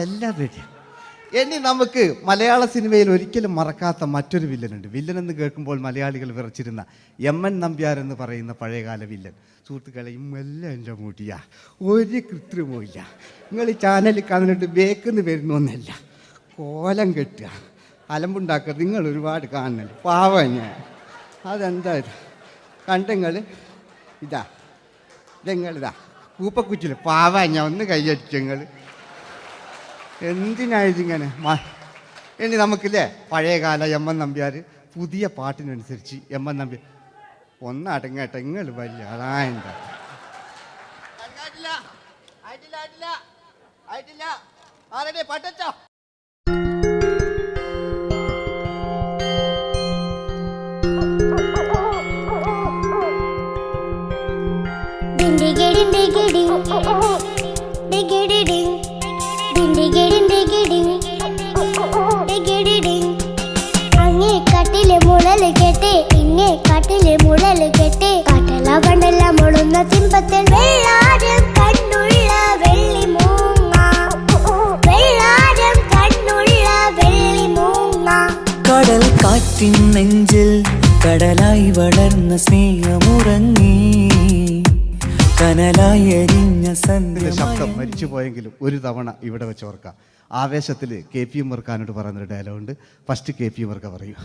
C: എല്ലാം റെഡി. ഇനി നമുക്ക് മലയാള സിനിമയിൽ ഒരിക്കലും മറക്കാത്ത മറ്റൊരു വില്ലനുണ്ട്. വില്ലൻ എന്ന് കേൾക്കുമ്പോൾ മലയാളികൾ വിറച്ചിരുന്ന MN നമ്പ്യാർ എന്ന് പറയുന്ന പഴയകാല വില്ലൻ. സുഹൃത്തുക്കളെ, എല്ലാം എൻ്റെ മുടിയാ, ഒരു കൃത്രിമവും ഇല്ല. നിങ്ങൾ ഈ ചാനലിൽ കാണുന്നുണ്ട് ബേക്കെന്ന് വരുന്നൊന്നല്ല, കോലം കെട്ടുക, അലമ്പുണ്ടാക്കുക. നിങ്ങൾ ഒരുപാട് കാണുന്നുണ്ട്. പാവം ഞാൻ. അതെന്താ കണ്ടെങ്ങൾ ഇതെങ്ങളിതാ കൂപ്പക്കുറ്റില്ല. പാവം ഞാൻ ഒന്ന് കൈയടിച്ചങ്ങൾ. എന്തിനായതിങ്ങനെ? ഇനി നമുക്കില്ലേ പഴയകാല MN നമ്പ്യാർ പുതിയ പാട്ടിനനുസരിച്ച് MN നമ്പ്യാർ ഒന്ന് അടങ്ങട്ടെ. നിങ്ങൾ വലിയ ആളായില്ല.
B: അങ്ങേ കട്ടിലെ മുളല് കെട്ടി ഇങ്ങേ കട്ടിലെ മുളല് കെട്ടി കാട്ടല കണ്ടല്ല മുളുന്ന സിംഹത്തിൽ വെള്ളാരം കണ്ണുള്ള വെള്ളി മൂങ്ങ, വെള്ളാരം കണ്ണുള്ള വെള്ളി മൂങ്ങ.
V: കടൽ കാറ്റിൻ നെഞ്ചിൽ കടലായി വളർന്ന സ്നേഹമുറങ്ങി കനലായി എരിഞ്ഞ
C: ശബ്ദം മരിച്ചു പോയെങ്കിലും ഒരു തവണ ഇവിടെ വെച്ച് ഓർക്കാം. ആവേശത്തിൽ KP ഉമ്മർഖാനോട് പറയുന്നൊരു ഡയലോഗുണ്ട്. ഫസ്റ്റ് KP ഉമ്മർഖ പറയൂ.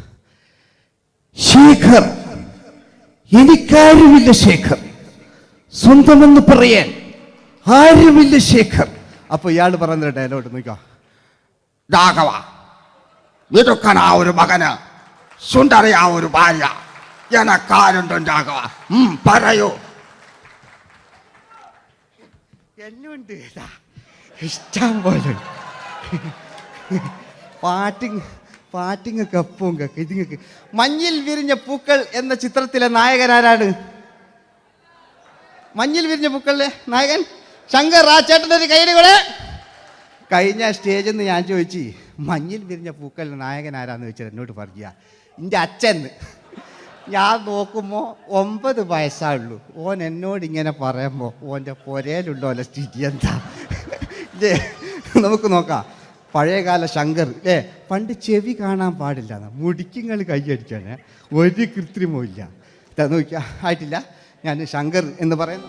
C: ശേഖർ, എനിക്കാരുമില്ല ശേഖർ, സ്വന്തമെന്ന് പറയാൻ ആരുമില്ല ശേഖർ. അപ്പൊ ഇയാൾ പറയുന്നൊരു ഡയലോഗ് നോക്കാം.
E: രാഘവ, നിരുക്കനാ ഒരു മകന്, സുന്ദരയാ ഒരു ഭാര്യ, എനക്കാരുണ്ടോ രാഘവ? പറയൂ.
C: എന്നുണ്ട് ഇഷ്ടം പോലെ പാട്ടിങ്ങൊക്കെ അപ്പവും കേക്ക് ഇതിങ്ങക്ക്. മഞ്ഞിൽ വിരിഞ്ഞ പൂക്കൾ എന്ന ചിത്രത്തിലെ നായകനാരാണ്? മഞ്ഞിൽ വിരിഞ്ഞ പൂക്കളിലെ നായകൻ ശങ്കർ. ആ ചേട്ടൻ്റെ ഒരു കൈയ്യടികളെ. കഴിഞ്ഞ സ്റ്റേജിൽ നിന്ന് ഞാൻ ചോദിച്ചു മഞ്ഞിൽ വിരിഞ്ഞ പൂക്കളിലെ നായകൻ ആരാന്ന് ചോദിച്ചാൽ എന്നോട് പറയുക എൻ്റെ അച്ഛന്ന്. ഞാൻ നോക്കുമ്പോൾ 9 വയസ്സായുള്ളൂ. ഓൻ എന്നോട് ഇങ്ങനെ പറയുമ്പോൾ ഓൻ്റെ പുരയിലുള്ള ഓലെ സ്ഥിതി എന്താ ഇല്ലേ? നമുക്ക് നോക്കാം. പഴയകാല ശങ്കർ അല്ലേ, പണ്ട് ചെവി കാണാൻ പാടില്ല, മുടിക്കുങ്ങൾ കൈയടിക്കാണ്, ഒരു കൃത്രിമവും ഇല്ല. നോക്കിയാ ആയിട്ടില്ല. ഞാൻ ശങ്കർ എന്ന് പറയുന്നു.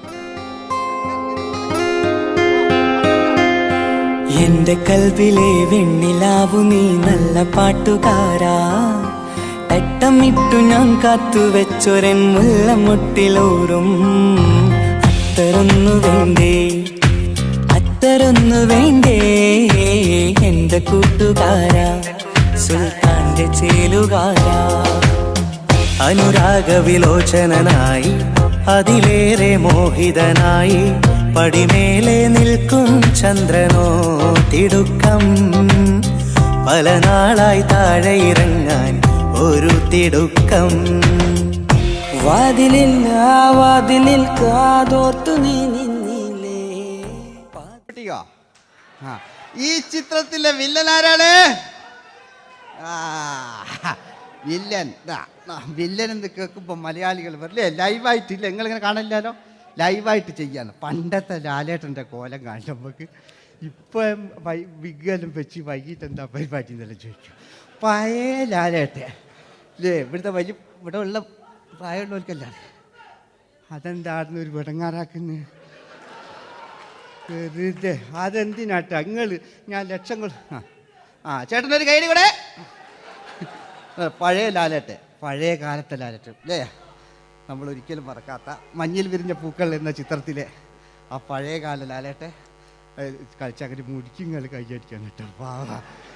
V: എന്റെ കൽവിലെ വെണ്ണിലാവു നീ നല്ല പാട്ടുകാരാ, തട്ടമിട്ടു ഞാൻ കാത്തുവെച്ചൊരൻ മുല്ലമുട്ടിലോറും അത്തരൊന്നു വേണ്ടേ, അത്തരൊന്നു വേണ്ടേ എന്റെ കൂട്ടുകാരാ, സുൽത്താന്റെ ചേലുകാരാ. അനുരാഗവിലോചനായി അതിലേറെ മോഹിതനായി പടിമേലെ നിൽക്കും ചന്ദ്രനോ തിടുക്കം, പല നാളായി താഴെ ഇറങ്ങാൻ ഒരു തിടുക്കം. വാതിലില്ല വാതിലിൽ കാതോർത്തു നീ നിന്നില്ലേ.
C: ഈ ചിത്രത്തിലെ വില്ലൻ ആരാണ്? വില്ലൻ വില്ലൻ എന്ന് കേൾക്കുമ്പോൾ മലയാളികൾ വരില്ലേ ലൈവായിട്ടില്ല, നിങ്ങളിങ്ങനെ കാണില്ലല്ലോ, ലൈവായിട്ട് ചെയ്യാന്ന്. പണ്ടത്തെ ലാലേട്ടൻ്റെ കോലം കാണും നമുക്ക്. ഇപ്പം വിഗ്ഗലും വെച്ച് വൈകിട്ട് എന്താ പരിപാടി എന്നെല്ലാം ചോദിക്കും. പഴയ ലാലേട്ടൻ അല്ലേ, ഇവിടുത്തെ ഇവിടെ ഉള്ള പ്രായമുള്ളവർക്കല്ല, അതെന്താടുന്ന ഒരു വിടങ്ങാറാക്കുന്നു വെറുതെ. അതെന്തിനാട്ടാ നിങ്ങൾ? ഞാൻ ലക്ഷങ്ങൾ ചേട്ടനൊരു കൈഡി കൂടെ. പഴയ ലാലേട്ടൻ, പഴയ കാലത്തെ ലാലേട്ടൻ അല്ലേ, നമ്മൾ ഒരിക്കലും മറക്കാത്ത മഞ്ഞിൽ വിരിഞ്ഞ പൂക്കൾ എന്ന ചിത്രത്തിലെ ആ പഴയ കാല ലാലേട്ടെ കളിച്ചങ്ങനെ മുടിക്കുങ്ങൾ കൈയടിക്കാൻ കിട്ടും.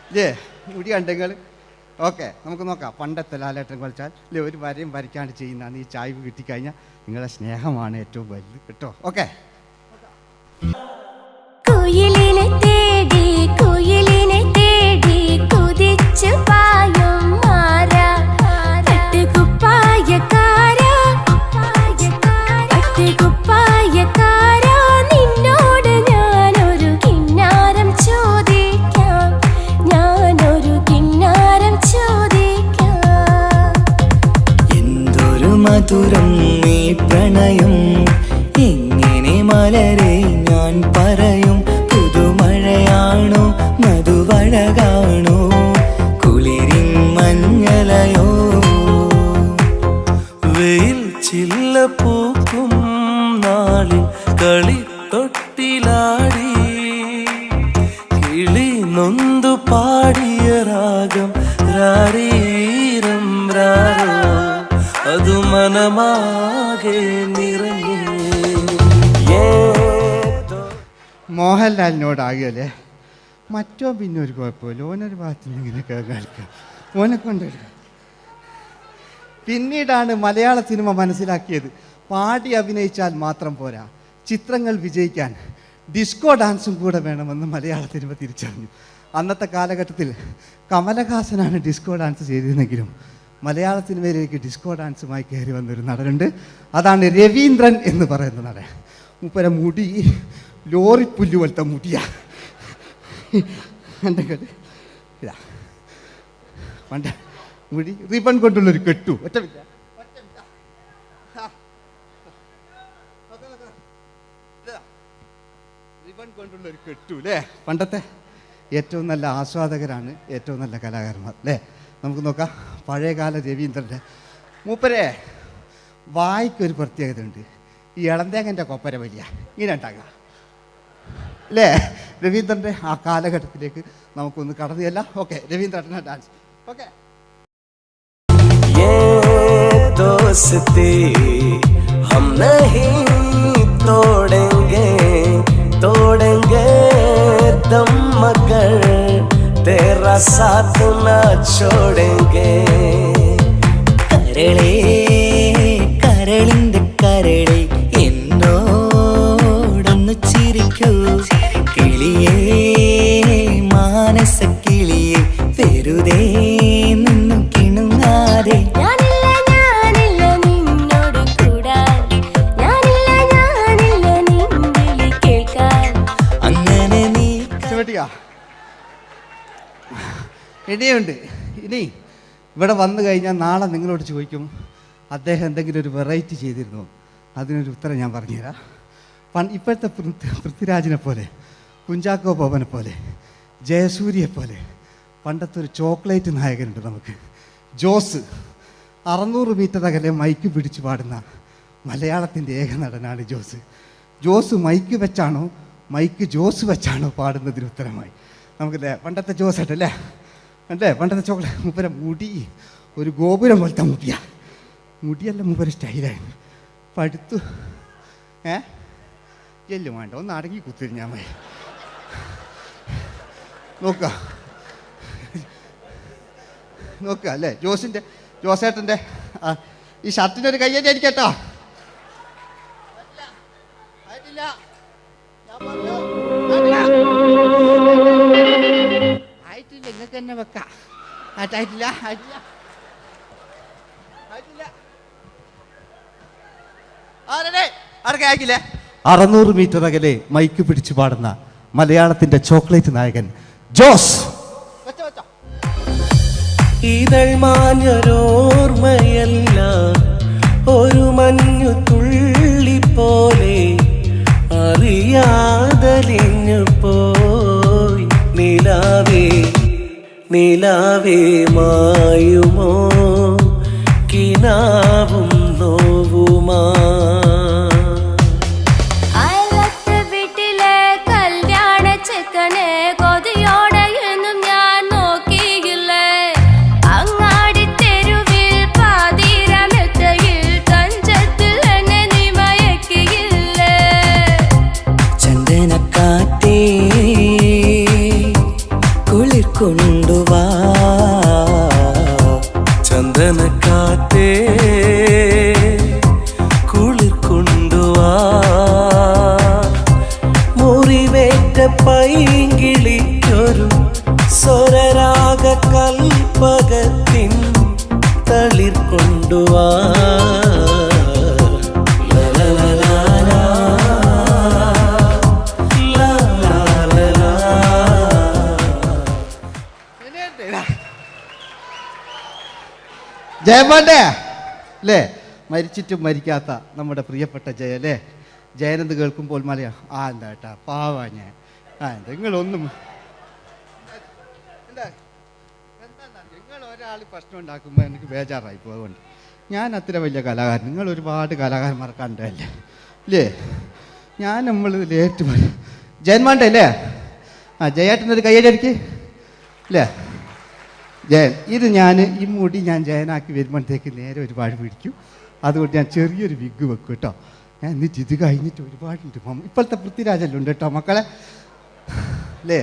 C: അല്ലേ മുടി കണ്ടെങ്കിൽ ഓക്കെ. നമുക്ക് നോക്കാം. പണ്ടത്തെ ലാലേട്ടൻ കളിച്ചാൽ അല്ലേ ഒരു വരയും വരയ്ക്കാണ്ട് ചെയ്യുന്നതാണ്. ഈ ചായ്വ് കിട്ടിക്കഴിഞ്ഞാൽ നിങ്ങളുടെ സ്നേഹമാണ് ഏറ്റവും വലുത് കേട്ടോ. ഓക്കെ.
B: കുയിലിനെ തേടി കുയിലിനെ തേടി കുതിച്ചു പായും മാറാ, തട്ടുകുപ്പായക്കാരാ തട്ടുകുപ്പായക്കാരാ, നിന്നോട് ഞാനൊരു കിന്നാരം ചോദിക്കാം, ഞാനൊരു കിന്നാരം ചോദിക്കാം.
V: എന്തൊരു മധുരം നീ പ്രണയം, എങ്ങനെ മലരെ ഞാൻ പറയും. പുതുമഴയാണോ മധുവഴകാണോ കുളിരിൻ മഞ്ഞലയോ, വെയിൽ ചില്ല പൂക്കും നാളിൽ കളിത്തൊട്ടിലാടി കിളി നൊന്തു പാടിയ രാഗം രാരീരം രാരോ, അത് മനമാകെ നിറഞ്ഞേ.
C: മോഹൻലാലിനോടാകല്ലേ മറ്റോ പിന്നെ ഒരു കുഴപ്പമില്ല, ഓനൊരു ഭാഗത്ത് നിന്ന് ഇങ്ങനെ കളിക്കാം, ഓനെ കൊണ്ടുവരിക. പിന്നീടാണ് മലയാള സിനിമ മനസ്സിലാക്കിയത് പാടി അഭിനയിച്ചാൽ മാത്രം പോരാ, ചിത്രങ്ങൾ വിജയിക്കാൻ ഡിസ്കോ ഡാൻസും കൂടെ വേണമെന്ന് മലയാള സിനിമ തിരിച്ചറിഞ്ഞു. അന്നത്തെ കാലഘട്ടത്തിൽ കമലഹാസനാണ് ഡിസ്കോ ഡാൻസ് ചെയ്തിരുന്നെങ്കിലും മലയാള സിനിമയിലേക്ക് ഡിസ്കോ ഡാൻസുമായി കയറി വന്നൊരു നടനുണ്ട്. അതാണ് രവീന്ദ്രൻ എന്ന് പറയുന്ന നടൻ. മൂപ്പര മുടി ലോറിപ്പുല്ല് പോലത്തെ മുടിയാ. എൻ്റെ ഇതാ പണ്ട് മുടി റിബൺ കൊണ്ടുള്ളൊരു കെട്ടു ഒറ്റമില്ല. റിബൺ കൊണ്ടുള്ളൊരു കെട്ടു അല്ലേ. പണ്ടത്തെ ഏറ്റവും നല്ല ആസ്വാദകരാണ് ഏറ്റവും നല്ല കലാകാരന്മാർ അല്ലേ. നമുക്ക് നോക്കാം പഴയകാല രവീന്ദ്രൻ്റെ. മൂപ്പരെ വായിക്കൊരു പ്രത്യേകത ഉണ്ട്, ഈ ഇളന്തേങ്ങൻ്റെ കൊപ്പര വലിയ ഇങ്ങനെ ഉണ്ടാകുക അല്ലേ. രവീന്ദ്രൻ്റെ ആ കാലഘട്ടത്തിലേക്ക് നമുക്കൊന്ന് കടന്നു ചെല്ലാം. ഓക്കെ, രവീന്ദ്രൻ്റെ ഡാൻസ്. ഓക്കെ.
V: दोस्ती हम नहीं तोड़ेंगे, तोड़ेंगे दम मगर तेरा साथ ना छोड़ेंगे. കരളേ കരളിന്റെ കരളെ എന്നോടൊന്ന് ചിരിക്കൂ, കിളിയേ മാനസ കിളിയെ വെറുതെ നിന്നു കിണുങ്ങാതെ. അങ്ങനെ നീ
C: ഇനിയുണ്ട്. ഇനി ഇവിടെ വന്നു കഴിഞ്ഞാൽ നാളെ നിങ്ങളോട് ചോദിക്കും അദ്ദേഹം എന്തെങ്കിലും ഒരു വെറൈറ്റി ചെയ്തിരുന്നു. അതിനൊരു ഉത്തരം ഞാൻ പറഞ്ഞുതരാം. ഇപ്പോഴത്തെ പൃഥ്വിരാജിനെ പോലെ, കുഞ്ചാക്കോ ബോബനെ പോലെ, ജയസൂര്യയെ പോലെ പണ്ടത്തെ ഒരു ചോക്ലേറ്റ് നായകനുണ്ട് നമുക്ക്, ജോസ്. 600 മീറ്റർ അകലെ മൈക്ക് പിടിച്ച് പാടുന്ന മലയാളത്തിൻ്റെ ഏക നടനാണ് ജോസ്. ജോസ് മൈക്ക് വെച്ചാണോ മൈക്ക് ജോസ് വെച്ചാണോ പാടുന്നതിന് ഉത്തരമായി നമുക്കല്ലേ പണ്ടത്തെ ജോസ് ആയിട്ടല്ലേ അല്ലേ? പണ്ടത്തെ ചോക്ലേറ്റ് മൂപ്പര മുടി ഒരു ഗോപുരം പോലത്തെ മുടിയല്ല മൂപ്പര സ്റ്റൈലായിരുന്നു. പടുത്തു എല്ലും വേണ്ട, ഒന്ന് അടങ്ങി കുത്തിരി ഞാൻ നോക്കുക അല്ലേ? ജോസേട്ടൻ്റെ ഈ ഷർട്ടിൻ്റെ ഒരു കയ്യടി അടിക്കട്ടോ. ആയിട്ടില്ല, നിങ്ങൾക്ക് തന്നെ വെക്കാം. ആയിട്ടില്ല 600 മീറ്റർ അകലെ മൈക്ക് പിടിച്ചു പാടുന്ന മലയാളത്തിന്റെ ചോക്ലേറ്റ് നായകൻ ജോസ്.
V: ഇതൾ മാഞ്ഞൊരോർമ്മയല്ല, ഒരു മഞ്ഞു തുള്ളി പോലെ അറിയാതലിഞ്ഞു പോയി. നിലാവേ മായുമോ കിനാവും നോവുമാ.
B: വീട്ടിലെ കല്യാണ ചെക്കനെ കൊതിയോടെ എന്നും ഞാൻ നോക്കിയില്ലേ. അങ്ങാടി തെരുവിൽ പാതിരമെത്തയിൽ തഞ്ചത്തിൽ എന്നെ നീ മയക്കിയില്ലേ.
V: ചന്ദനക്കാറ്റേ കുളിർ കൊണ്ടുവാ, ചന്ദനക്കാറ്റേ കുളിർ കൊണ്ടുവാ. മുറിവേറ്റ പൈങ്കിളിക്കൊരു സ്വരരാഗ കൽപ്പകത്തിൻ തളിർ കൊണ്ടുവാ.
C: ജയമോൻ്റെ അല്ലേ? മരിച്ചിട്ടും മരിക്കാത്ത നമ്മുടെ പ്രിയപ്പെട്ട ജയ അല്ലേ? ജയനെന്ന് കേൾക്കുമ്പോൾ മലയാ എന്താ കേട്ടാ പാവാ ഞാൻ. നിങ്ങളൊന്നും നിങ്ങൾ ഒരാൾ പ്രശ്നം ഉണ്ടാക്കുമ്പോൾ എനിക്ക് ബേജാറായി പോകുന്നുണ്ട്. ഞാൻ അത്ര വലിയ കലാകാരൻ, നിങ്ങൾ ഒരുപാട് കലാകാരന്മാർക്ക് കണ്ടല്ലേ ഇല്ലേ? നമ്മൾ ലേറ്റ് ജയന്മാൻ്റെ അല്ലേ? ജയേട്ടനൊരു കയ്യടിക്ക് അല്ലേ? ജയൻ, ഇത് ഈ മുടി ഞാൻ ജയനാക്കി വരുമ്പോഴത്തേക്ക് നേരെ ഒരുപാട് പിടിക്കും. അതുകൊണ്ട് ഞാൻ ചെറിയൊരു വിഗ് വെക്കും കേട്ടോ. ഞാൻ എന്നിട്ട് ഇത് കഴിഞ്ഞിട്ട് ഒരുപാടുണ്ട്. ഇപ്പോഴത്തെ പൃഥ്വിരാജെല്ലാം ഉണ്ട് കേട്ടോ മക്കളെ അല്ലേ?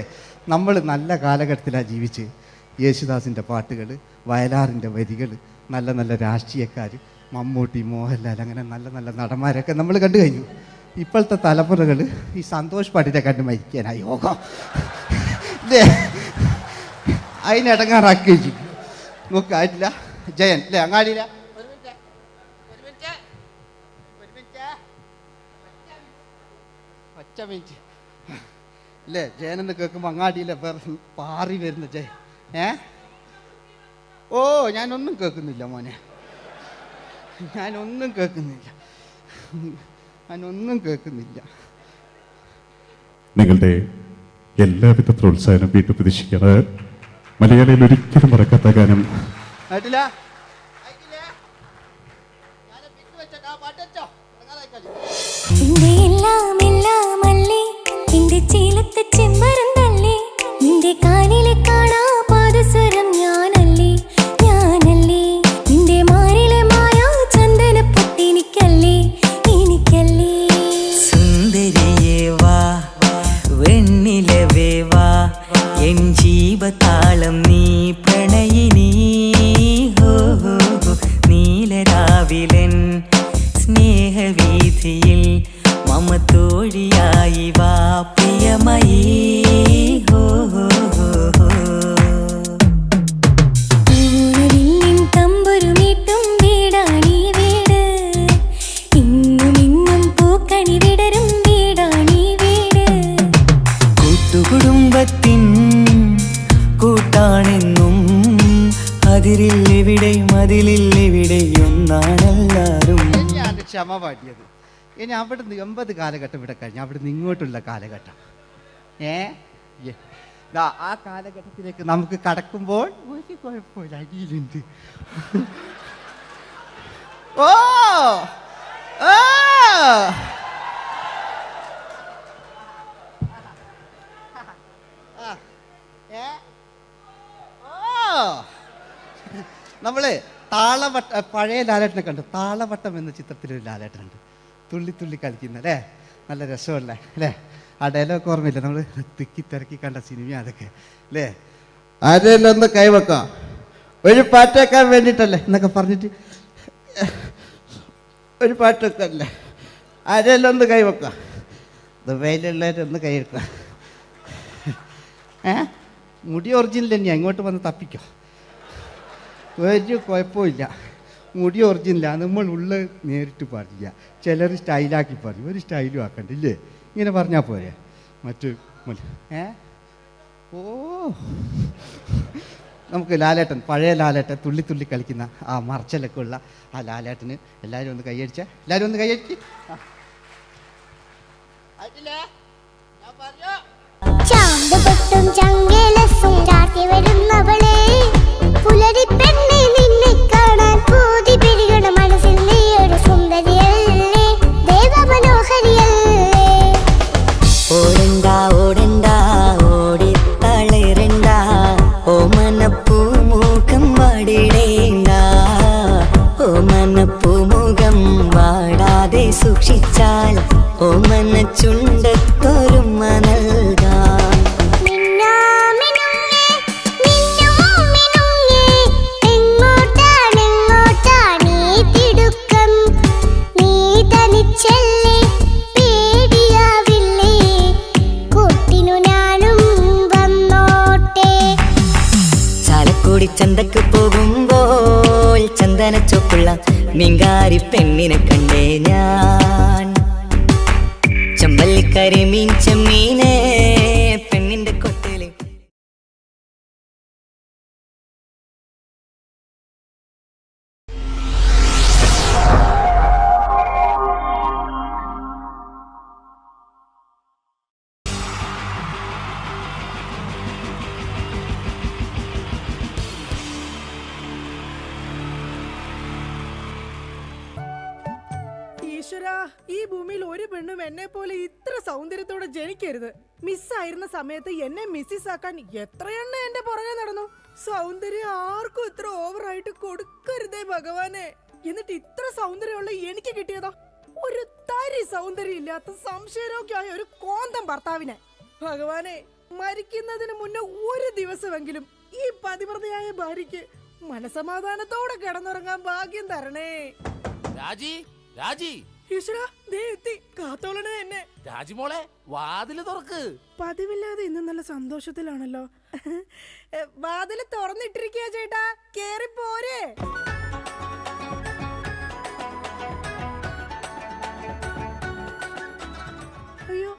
C: നമ്മൾ നല്ല കാലഘട്ടത്തിലാണ് ജീവിച്ച്. യേശുദാസിൻ്റെ പാട്ടുകൾ, വയലാറിൻ്റെ വരികൾ, നല്ല നല്ല രാഷ്ട്രീയക്കാർ, മമ്മൂട്ടി, മോഹൻലാൽ, അങ്ങനെ നല്ല നല്ല നടന്മാരൊക്കെ നമ്മൾ കണ്ടു കഴിഞ്ഞു. ഇപ്പോഴത്തെ തലമുറകൾ ഈ സന്തോഷ് പാട്ടിനെ കണ്ട് മരിക്കാനായി യോഗം അല്ലേ? അതിനിടങ്ങാറാക്കി വെച്ചു നോക്കായിട്ടില്ല. ജയൻ അല്ലേ? അങ്ങാടിയില്ല ഒറ്റ മിനിറ്റ് അല്ലേ? ജയനെന്ന് കേൾക്കുമ്പോൾ അങ്ങാടിയിലെ പാറി വരുന്ന ജയൻ. ഓ ഞാനൊന്നും കേൾക്കുന്നില്ല മോനെ, ഞാനൊന്നും കേൾക്കുന്നില്ല.
D: നിങ്ങളുടെ എല്ലാവിധ പ്രോത്സാഹനം വീണ്ടും പ്രതീക്ഷിക്കാറ്. മലയാളിയിൽ ഒരിക്കലും മറക്കാത്ത ഗാനം
B: നിന്റെ എല്ലാം എല്ലാം അല്ലേ, നിന്റെ ചീലത്തെ ചെമ്പരം തല്ലേ, നിന്റെ കാലിലെ കാണാ പാദസരം ഞാനല്ലേ, നിന്റെ മാറിലെ മായാ ചന്ദന പൊട്ടിനിക്കല്ലേ,
V: സുന്ദരിയേ വാ, വെണ്ണിലവേ വാ, എൻ ജീവതാളം നീ പ്രണയിനി. നീലരാവിലൻ സ്നേഹവീഥിയിൽ മമ തോഴിയായി വാ പ്രിയമയീ.
B: തമ്പുരുമീട്ടും വീടാണീ വീട്, ഇന്നും ഇന്നും പൂക്കണി വിടരും വീടാണീ വീട്.
V: കൂട്ടുകുടുംബത്തിൻ കൂട്ടാണെന്നും അതിരിൽ ഇവിടെ മതിലില്ലിവിടെ ഒന്നാണെല്ലാരും.
C: ഞാൻ ക്ഷമ പാടിയത്. ഇനി അവിടുന്ന് 80 കാലഘട്ടം ഇവിടെ കഴിഞ്ഞു, അവിടുന്ന് ഇങ്ങോട്ടുള്ള കാലഘട്ടം. ആ കാലഘട്ടത്തിലേക്ക് നമുക്ക് കടക്കുമ്പോൾ ഒരു കുഴപ്പമില്ല, അടിയിലുണ്ട്. ഓ ഓ നമ്മള് താളവട്ട പഴയ ലാലേട്ടനെ കണ്ടു. താളവട്ടം എന്ന ചിത്രത്തിലൊരു ലാലേട്ടനുണ്ട്, തുള്ളി തുള്ളി കളിക്കുന്ന അല്ലേ, നല്ല രസമല്ലേ അല്ലേ? ആ ഡയലോഗ് ഓർമ്മയില്ല, നമ്മൾ തിക്കി തിരക്കി കണ്ട സിനിമ അതൊക്കെ അല്ലേ? ആരെല്ലാം ഒന്ന് കൈവെക്കാം, ഒരു പാട്ടേക്കാൻ വേണ്ടിയിട്ടല്ലേ എന്നൊക്കെ പറഞ്ഞിട്ട് ഒരു പാട്ടൊക്കെ അല്ലേ, ആരെല്ലാം ഒന്ന് കൈവെക്കാം, ദുബൈയിലുള്ളവരൊന്ന് കൈവെക്കുക. മുടി ഒറിജിനൽ തന്നെയാണ്, ഇങ്ങോട്ട് വന്ന് തപ്പിക്കോ, ഒരു കുഴപ്പമില്ല. മുടി ഒറിജിനലാണ്, നമ്മൾ ഉള്ള നേരിട്ട് പാടില്ല. ചിലർ സ്റ്റൈലാക്കി പറയും, ഒരു സ്റ്റൈലും ആക്കണ്ടില്ലേ, ഇങ്ങനെ പറഞ്ഞാൽ പോരെ. മറ്റു ഓ നമുക്ക് ലാലേട്ടൻ, പഴയ ലാലേട്ടൻ, തുള്ളി തുള്ളി കളിക്കുന്ന ആ മറച്ചലൊക്കെ ഉള്ള ആ ലാലേട്ടന് എല്ലാവരും ഒന്ന് കൈയടിച്ച, എല്ലാവരും ഒന്ന് കൈയടിച്ച്.
B: ചാന്തുപൊട്ടും ചങ്കേലസും ചാർത്തി വരുന്നവളെ, പുലരിപ്പെണ്ണെ നിന്നെ കാണാൻ പൂതി പെരുകണ മനസ്സിൽ നീ ഒരു സുന്ദരിയല്ലേ, ദേവമനോഹരിയല്ലേ.
V: ഓടണ്ട ഓടണ്ട ഓടിത്തളരണ്ട, ഓമനപ്പൂമുഖം വാടിടേണ്ട, ഓമനപ്പൂമുഖം വാടാതെ സൂക്ഷിച്ചാൽ ഓമന ചുണ്ടത്തൊരുമ നൽകാം. ചന്തക്ക് പോകുമ്പോൾ ചന്ദനച്ചൊപ്പുള്ള മീൻകാരി പെണ്ണിനെ കണ്ടേ ഞാൻ, ചമ്പല്ലിക്കരിമീൻ ചെമ്മീനെ പെണ്ണിന്റെ കൊട്ടയില്.
F: ഈശ്വരാ, ഈ ഭൂമിയിൽ ഒരു പെണ്ണും എന്നെ പോലെ ഇത്ര സൗന്ദര്യത്തോടെ ജനിക്കരുത്. മിസ്സായിരുന്ന സമയത്ത് എന്നെ മിസ്സിസ് ആക്കാൻ എത്രയെണ്ണ എന്റെ പുറകെ നടന്നു. സൗന്ദര്യം ആർക്കും ഇത്ര ഓവറായിട്ട് കൊടുക്കരുതേ ഭഗവാനെ. എന്നിട്ട് ഇത്ര സൗന്ദര്യമുള്ള എനിക്ക് കിട്ടിയതോ ഒരു തരി സൗന്ദര്യം ഇല്ലാത്ത സംശയരോഗ്യമായ ഒരു കോന്തം ഭർത്താവിനെ. ഭഗവാനെ, മരിക്കുന്നതിന് മുന്നേ ഒരു ദിവസമെങ്കിലും ഈ പതിവ്രതയായ ഭാര്യയ്ക്ക് മനസമാധാനത്തോടെ കിടന്നുറങ്ങാൻ ഭാഗ്യം തരണേ.
Y: രാജി, രാജി,
F: ഈശ്വരാ, ദേ എത്തി. കാത്തോളണേ എന്നെ.
Y: രാജിമോളെ, വാതില് തുറക്ക്.
F: പതിവില്ലാതെ ഇന്ന് നല്ല സന്തോഷത്തിലാണല്ലോ. വാതില് തുറന്നിട്ടിരിക്കുക ചേട്ടാ, കേറി പോരെ. അയ്യോ,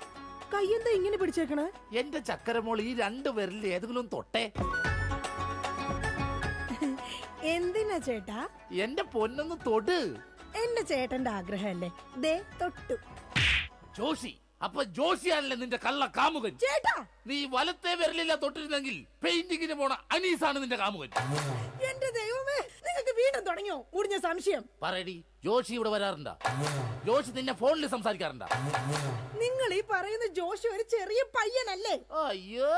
F: കയ്യെന്താ ഇങ്ങനെ പിടിച്ചേക്കണേ?
Y: എന്റെ ചക്കരമോൾ, ഈ 2 വിരലിൽ ഏതെങ്കിലും തൊട്ടേ.
F: എന്തിനാ ചേട്ടാ?
Y: എന്റെ പൊന്നൊന്ന് തൊട്.
F: എന്റെ ചേട്ടന്റെ ആഗ്രഹമല്ലേ, ദേ തൊട്ടു.
Y: ജോഷി, അപ്പൊ ജോഷിയാണല്ലേ നിന്റെ കള്ള കാമുകൻ?
F: ചേട്ടാ,
Y: നീ വലത്തെ വിരലില്ല തൊട്ടിരുന്നെങ്കിൽ പെയിന്റിങ്ങിന് പോണ അനീസാണ് നിന്റെ കാമുകൻ.
F: എന്റെ ദൈവമേ, നിങ്ങൾക്ക് വീണ്ടും തുടങ്ങിയോ മുടിഞ്ഞ സംശയം?
Y: പറയടി, ജോഷി ഇവിടെ വരാറുണ്ടാ? ജോഷി നിന്നെ ഫോണിൽ സംസാരിക്കാറുണ്ടാ?
F: നിങ്ങൾ ഈ പറയുന്ന ജോഷി ഒരു ചെറിയ പയ്യനല്ലേ?
Y: അയ്യോ,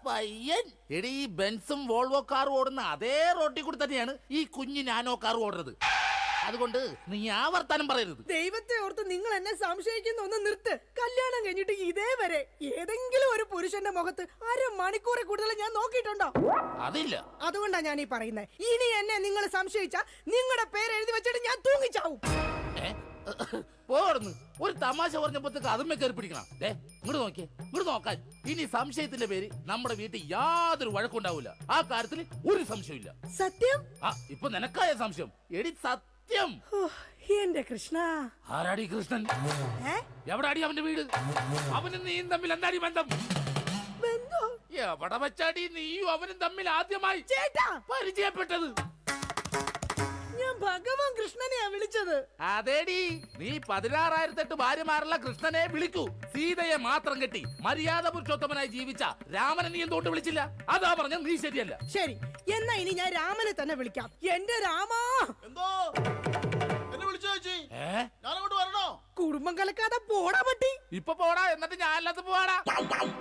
Y: പയ്യൻ. എടി, ഈ ബെൻസും വോൾവോ കാറും ഓടുന്ന അതേ റോട്ടിൽ കൂടി തന്നെയാണ് ഈ കുഞ്ഞു നാനോ കാർ ഓടുന്നത്. അതുകൊണ്ട് നീ ആ വർത്താനം പറയരുത്.
F: ദൈവത്തെ ഓർത്ത് നിങ്ങൾ എന്നെ സംശയിക്കുന്ന ഒന്ന് നിർത്ത്. കല്യാണം കഴിഞ്ഞിട്ട് ഇതേവരെ ഏതെങ്കിലും ഒരു പുരുഷന്റെ മുഖത്ത് 1/2 മണിക്കൂറെ കൂടുതൽ ഞാൻ നോക്കിയിട്ടുണ്ടോ?
Y: അതില്ല.
F: അതുകൊണ്ടാ ഞാൻ ഈ പറയുന്നത്. ഇനി എന്നെ നിങ്ങൾ സംശയിച്ച നിങ്ങളുടെ പേര് എഴുതി വെച്ചിട്ട് ഞാൻ തൂങ്ങിച്ചാവും.
Y: പോടുന്നു. ഒരു തമാശ പറഞ്ഞപ്പോഴത്തേക്ക് അതുമ്മേ കയറി പിടിക്കണം. ഇങ്ങോട്ട് നോക്കിയേ, ഇങ്ങോട്ട് നോക്കാൻ. ഇനി സംശയത്തിന്റെ പേര് നമ്മുടെ വീട്ടിൽ യാതൊരു വഴക്കുണ്ടാവില്ല. ആ കാര്യത്തിൽ ഒരു സംശയമില്ല.
F: സത്യം?
Y: ഇപ്പൊ നിനക്കായ സംശയം. എടി, സത്യം.
F: എന്റെ കൃഷ്ണ.
Y: ആരാടി കൃഷ്ണൻ? എവിടാടി അവന്റെ വീട്? അവനും നീയും തമ്മിൽ എന്താടി ബന്ധം? എവിടെ വെച്ചാടി നീയും അവനും തമ്മിൽ ആദ്യമായി പരിചയപ്പെട്ടത്?
G: ഭഗവാൻ കൃഷ്ണനെയാ വിളിച്ചത്.
Y: അതേടി, നീ 16,008 ഭാര്യമാരുള്ള കൃഷ്ണനെ വിളിക്കൂ. സീതയെ മാത്രം കെട്ടി മര്യാദ പുരുഷോത്തമനായി ജീവിച്ച രാമനെ നീ എന്തുകൊണ്ട് വിളിച്ചില്ല? അതാ പറഞ്ഞ നീ ശരിയല്ല.
G: ശരി, എന്നാ ഇനി ഞാൻ രാമനെ തന്നെ വിളിക്കാം. എന്റെ രാമാ.
X: എന്തോ എന്നെ വിളിച്ചു ചേച്ചി, ഞാനങ്ങോട്ട് വരണോ?
G: കുടുംബം കലക്കാതെ പോടാ പറ്റി.
Y: ഇപ്പൊ പോടാ, എന്നിട്ട് ഞാൻ അല്ലാത്ത പോടാ.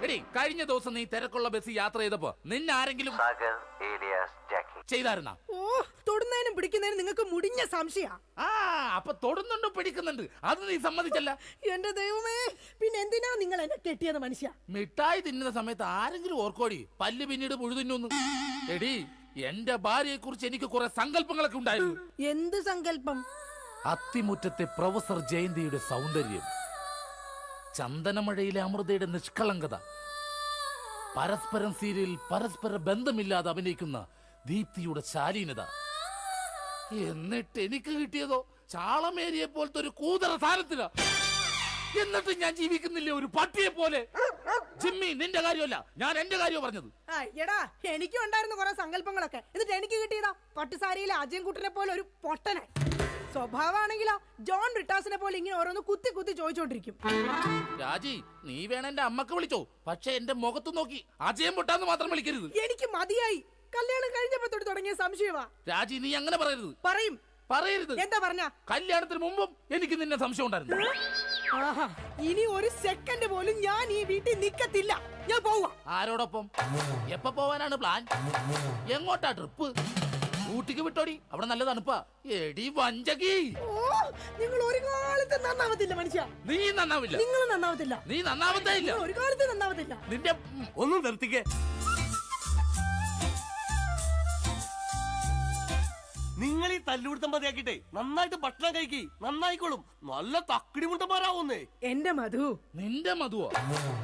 Y: എടി, കഴിഞ്ഞ ദിവസം നീ തിരക്കുള്ള ബസ് യാത്ര ചെയ്തപ്പോ നിന്നെ ആരെങ്കിലും ചെയ്തായിരുന്ന?
G: ഓ, തൊടുന്നതിനും പിടിക്കുന്നതിനും നിങ്ങൾക്ക് മുടിഞ്ഞ സംശയ.
Y: അപ്പൊ തൊടുന്നുണ്ട് പിടിക്കുന്നുണ്ട്, അത് നീ സമ്മതിച്ചല്ല.
G: എന്റെ ദൈവമേ, പിന്നെ എന്തിനാ നിങ്ങൾ എന്നെ കെട്ടിയത് മനുഷ്യ?
Y: മിഠായി തിന്നുന്ന സമയത്ത് ആരെങ്കിലും ഓർക്കോടി പല്ല് പിന്നീട് പുഴുതിന്നു? എടി, എന്റെ ഭാര്യയെ കുറിച്ച് എനിക്ക് കുറെ സങ്കല്പങ്ങളൊക്കെ ഉണ്ടായിരുന്നു.
G: എന്ത് സങ്കല്പം?
Y: അത്തിമുറ്റത്തെ പ്രൊഫസർ ജയന്തിയുടെ സൗന്ദര്യം, ചന്ദനമഴയിലെ അമൃതയുടെ നിഷ്കളങ്കത, പരസ്പരം സീരിയൽ പരസ്പര ബന്ധമില്ലാതെ അഭിനയിക്കുന്ന ദീപ്തിയുടെ ശാലീനത. എന്നിട്ട് എനിക്ക് കിട്ടിയതോ ചാളമേരിയെ പോലത്തെ ഒരു കൂതറ സാധനത്തില. എന്നിട്ട് ഞാൻ ജീവിക്കുന്നില്ലേ ഒരു പട്ടിയെ പോലെ? ജിമ്മി, നിന്റെ കാര്യമല്ല, ഞാൻ എന്റെ കാര്യം പറഞ്ഞത്.
G: എടാ, എനിക്കും ഉണ്ടായിരുന്നു കുറെ സങ്കല്പങ്ങളൊക്കെ. എന്നിട്ട് എനിക്ക് കിട്ടിയതാ പട്ടുസാരിയിലെ അജയൻകുട്ടനെ പോലെ ഒരു പൊട്ടനെ. സ്വഭാവമാണെങ്കിലോ ജോൺ ബ്രിട്ടാസിനെ പോലെ ഇങ്ങനെ ഓരോന്ന് കുത്തി കുത്തി ചോദിച്ചോണ്ടിരിക്കും.
Y: രാജി, നീ വേണം എന്റെ അമ്മക്ക് വിളിച്ചോ, പക്ഷെ എന്റെ മുഖത്ത് നോക്കി അജയം പൊട്ടാന്ന് മാത്രം വിളിക്കരുത്.
G: എനിക്ക് മതിയായി. കല്യാണം കഴിഞ്ഞപ്പോ തൊട്ട് തുടങ്ങിയ സംശയമാ.
Y: രാജി, നീ അങ്ങനെ പറയരുത്. പറയരുത്.
G: എന്താ പറഞ്ഞ?
Y: കല്യാണത്തിന് മുമ്പും എനിക്ക് നിന്നെ സംശയം ഉണ്ടായിരുന്നു.
G: ഇനി ഒരു സെക്കൻഡ് പോലും ഞാൻ ഈ വീട്ടിൽ നിക്കത്തില്ല. ഞാൻ പോവാ.
Y: ആരോടൊപ്പം? എപ്പ പോവാനാണ് പ്ലാൻ? എങ്ങോട്ടാ ട്രിപ്പ്? ഊട്ടിക്ക് വിട്ടോടി, അവിടെ നല്ല തണുപ്പാ. എടി വഞ്ചകി,
G: നിങ്ങൾ ഒരു കാലത്ത് നന്നാവത്തില്ല മനുഷ്യ.
Y: നീ നന്നാവില്ല.
G: നിങ്ങൾ നന്നാവത്തില്ല.
Y: നീ നന്നാവത്തേ ഇല്ല.
G: ഒരു കാലത്ത് നന്നാവത്തില്ല.
Y: നിന്റെ
L: ഒന്ന് നിർത്തിക്കേ. നിങ്ങൾ ഈ തല്ലുപിടുത്തം മതിയാക്കിട്ടെ നന്നായിട്ട് ഭക്ഷണം കഴിക്കി, നന്നായിക്കോളും. നല്ല തക്കിടി മുണ്ടന്മാരാവുന്നേ.
G: എന്റെ മധു.
Y: നിന്റെ മധുവോ?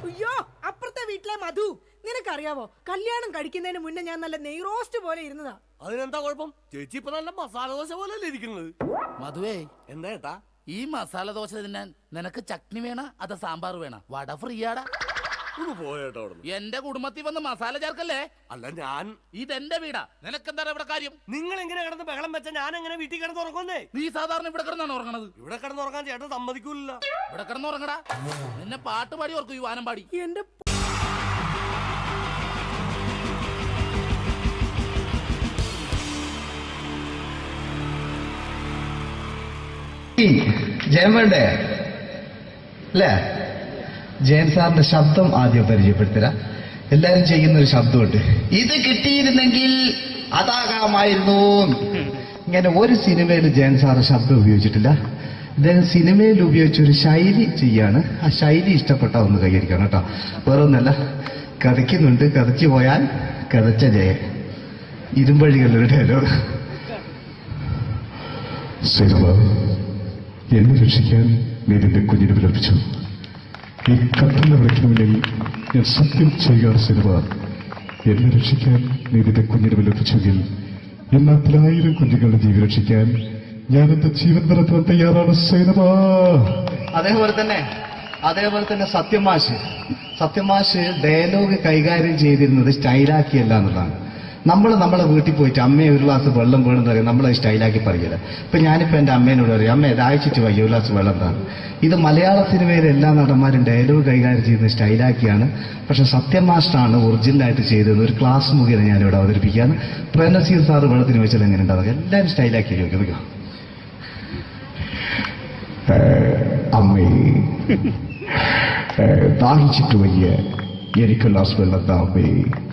G: അയ്യോ, അപ്പുറത്തെ വീട്ടിലെ മധു. നിനക്കറിയാവോ, കല്യാണം കഴിക്കുന്നതിന് മുന്നേ ഞാൻ നല്ല നെയ് റോസ്റ്റ് പോലെ ഇരുന്നതാ.
L: അതിനെന്താ കുഴപ്പം? ചേച്ചി ഇപ്പൊ നല്ല മസാല ദോശ പോലല്ലേ ഇരിക്കുന്നത്.
Y: മധുവേ,
L: എന്താ ഏട്ടാ?
Y: ഈ മസാല ദോശ തിന്നാൻ നിനക്ക് ചട്നി വേണ അതോ സാമ്പാർ വേണ? വട ഫ്രീയാടാ.
L: പോയേട്ടോ.
Y: എന്റെ കുടുംബത്തിൽ വന്ന് മസാല ചേർക്കല്ലേ.
L: അല്ല, ഞാൻ
Y: ഇതെന്റെ വീടാ, നിനക്കെന്താ ഇവിടെ കാര്യം?
L: നിങ്ങൾ എങ്ങനെ കിടന്ന് ബഹളം വെച്ച ഞാൻ എങ്ങനെ വീട്ടിൽ കിടന്ന് ഉറങ്ങുന്നേ?
Y: നീ സാധാരണ ഇവിടെ കിടന്നാണ് ഉറങ്ങണത്.
L: ഇവിടെ കിടന്ന് ഉറങ്ങാൻ ചേട്ടൻ സമ്മതിക്കൂല.
Y: ഇവിടെ കിടന്ന് ഉറങ്ങടാ. നിന്നെ പാട്ട് പാടി ഓർക്കും, ഈ വാനം പാടി.
G: എന്റെ
H: ജയൻ വേണ്ടേ അല്ലേ? ജയൻ സാറിന്റെ ശബ്ദം ആദ്യം പരിചയപ്പെടുത്തരാ. എല്ലാരും ചെയ്യുന്നൊരു ശബ്ദമുണ്ട്, ഇത് കിട്ടിയിരുന്നെങ്കിൽ അതാകാമായിരുന്നു. ഇങ്ങനെ ഒരു സിനിമയിൽ ജയൻ സാറ് ശബ്ദം ഉപയോഗിച്ചിട്ടില്ല. ഇദ്ദേഹം സിനിമയിൽ ഉപയോഗിച്ച ഒരു ശൈലി ചെയ്യാണ്. ആ ശൈലി ഇഷ്ടപ്പെട്ട ഒന്ന് കൈകരിക്കണം കേട്ടോ. വേറെ ഒന്നല്ല, കഥയ്ക്കുന്നുണ്ട്, കഥച്ചു പോയാൽ കഥച്ച ജയൻ. ഇരുമ്പഴികളുടെ ഡയലോഗ്.
D: എന്നെ രക്ഷിക്കാൻ നീ നിന്റെ കുഞ്ഞിനെ വിലപിച്ചു. ഈ കത്തുന്ന വിളക്കിന് മുന്നിൽ ഞാൻ സത്യം ചെയ്യുകയാണ് സിനിമ. എന്നെ രക്ഷിക്കാൻ നീ നിന്റെ കുഞ്ഞിനെ വിലപിച്ചെങ്കിൽ ഈ 40,000 കുഞ്ഞുങ്ങളുടെ ജീവൻ രക്ഷിക്കാൻ ഞാൻ എന്റെ ജീവൻ നടത്താൻ തയ്യാറാണ് സിനിമ.
H: അതേപോലെ തന്നെ സത്യമാഷ് ഡയലോഗ് കൈകാര്യം ചെയ്തിരുന്നത് സ്റ്റൈലാക്കിയല്ല എന്നുള്ളതാണ്. നമ്മൾ നമ്മളെ വീട്ടിൽ പോയിട്ട് അമ്മയെ ഒരു ഗ്ലാസ് വെള്ളം വേണമെന്ന് പറയും, നമ്മളത് സ്റ്റൈലാക്കി പറയില്ല. ഇപ്പൊ ഞാനിപ്പോ എന്റെ അമ്മേനോട് പറയും, അമ്മ ദാഹിച്ചിട്ട് വയ്യ ഒരു ഗ്ലാസ് വെള്ളം എന്താണ്. ഇത് മലയാള സിനിമയിലെ എല്ലാ നടന്മാരും ഡയലോഗ് കൈകാര്യം ചെയ്യുന്നത് സ്റ്റൈലാക്കിയാണ്. പക്ഷെ സത്യമാഷ്ടാണ് ഒറിജിനലായിട്ട് ചെയ്തത്. ഒരു ക്ലാസ് മുഖേന ഞാനിവിടെ അവതരിപ്പിക്കുകയാണ്. പ്രേംനസീർ സാറ് വെള്ളത്തിന് വെച്ചാൽ എങ്ങനെ ഉണ്ടാവുക? എല്ലാവരും സ്റ്റൈലാക്കി ചോദിക്കും.
D: അമ്മേ ദാഹിച്ചിട്ട് വയ്യ, എനിക്ക് ഗ്ലാസ് വെള്ളം താ.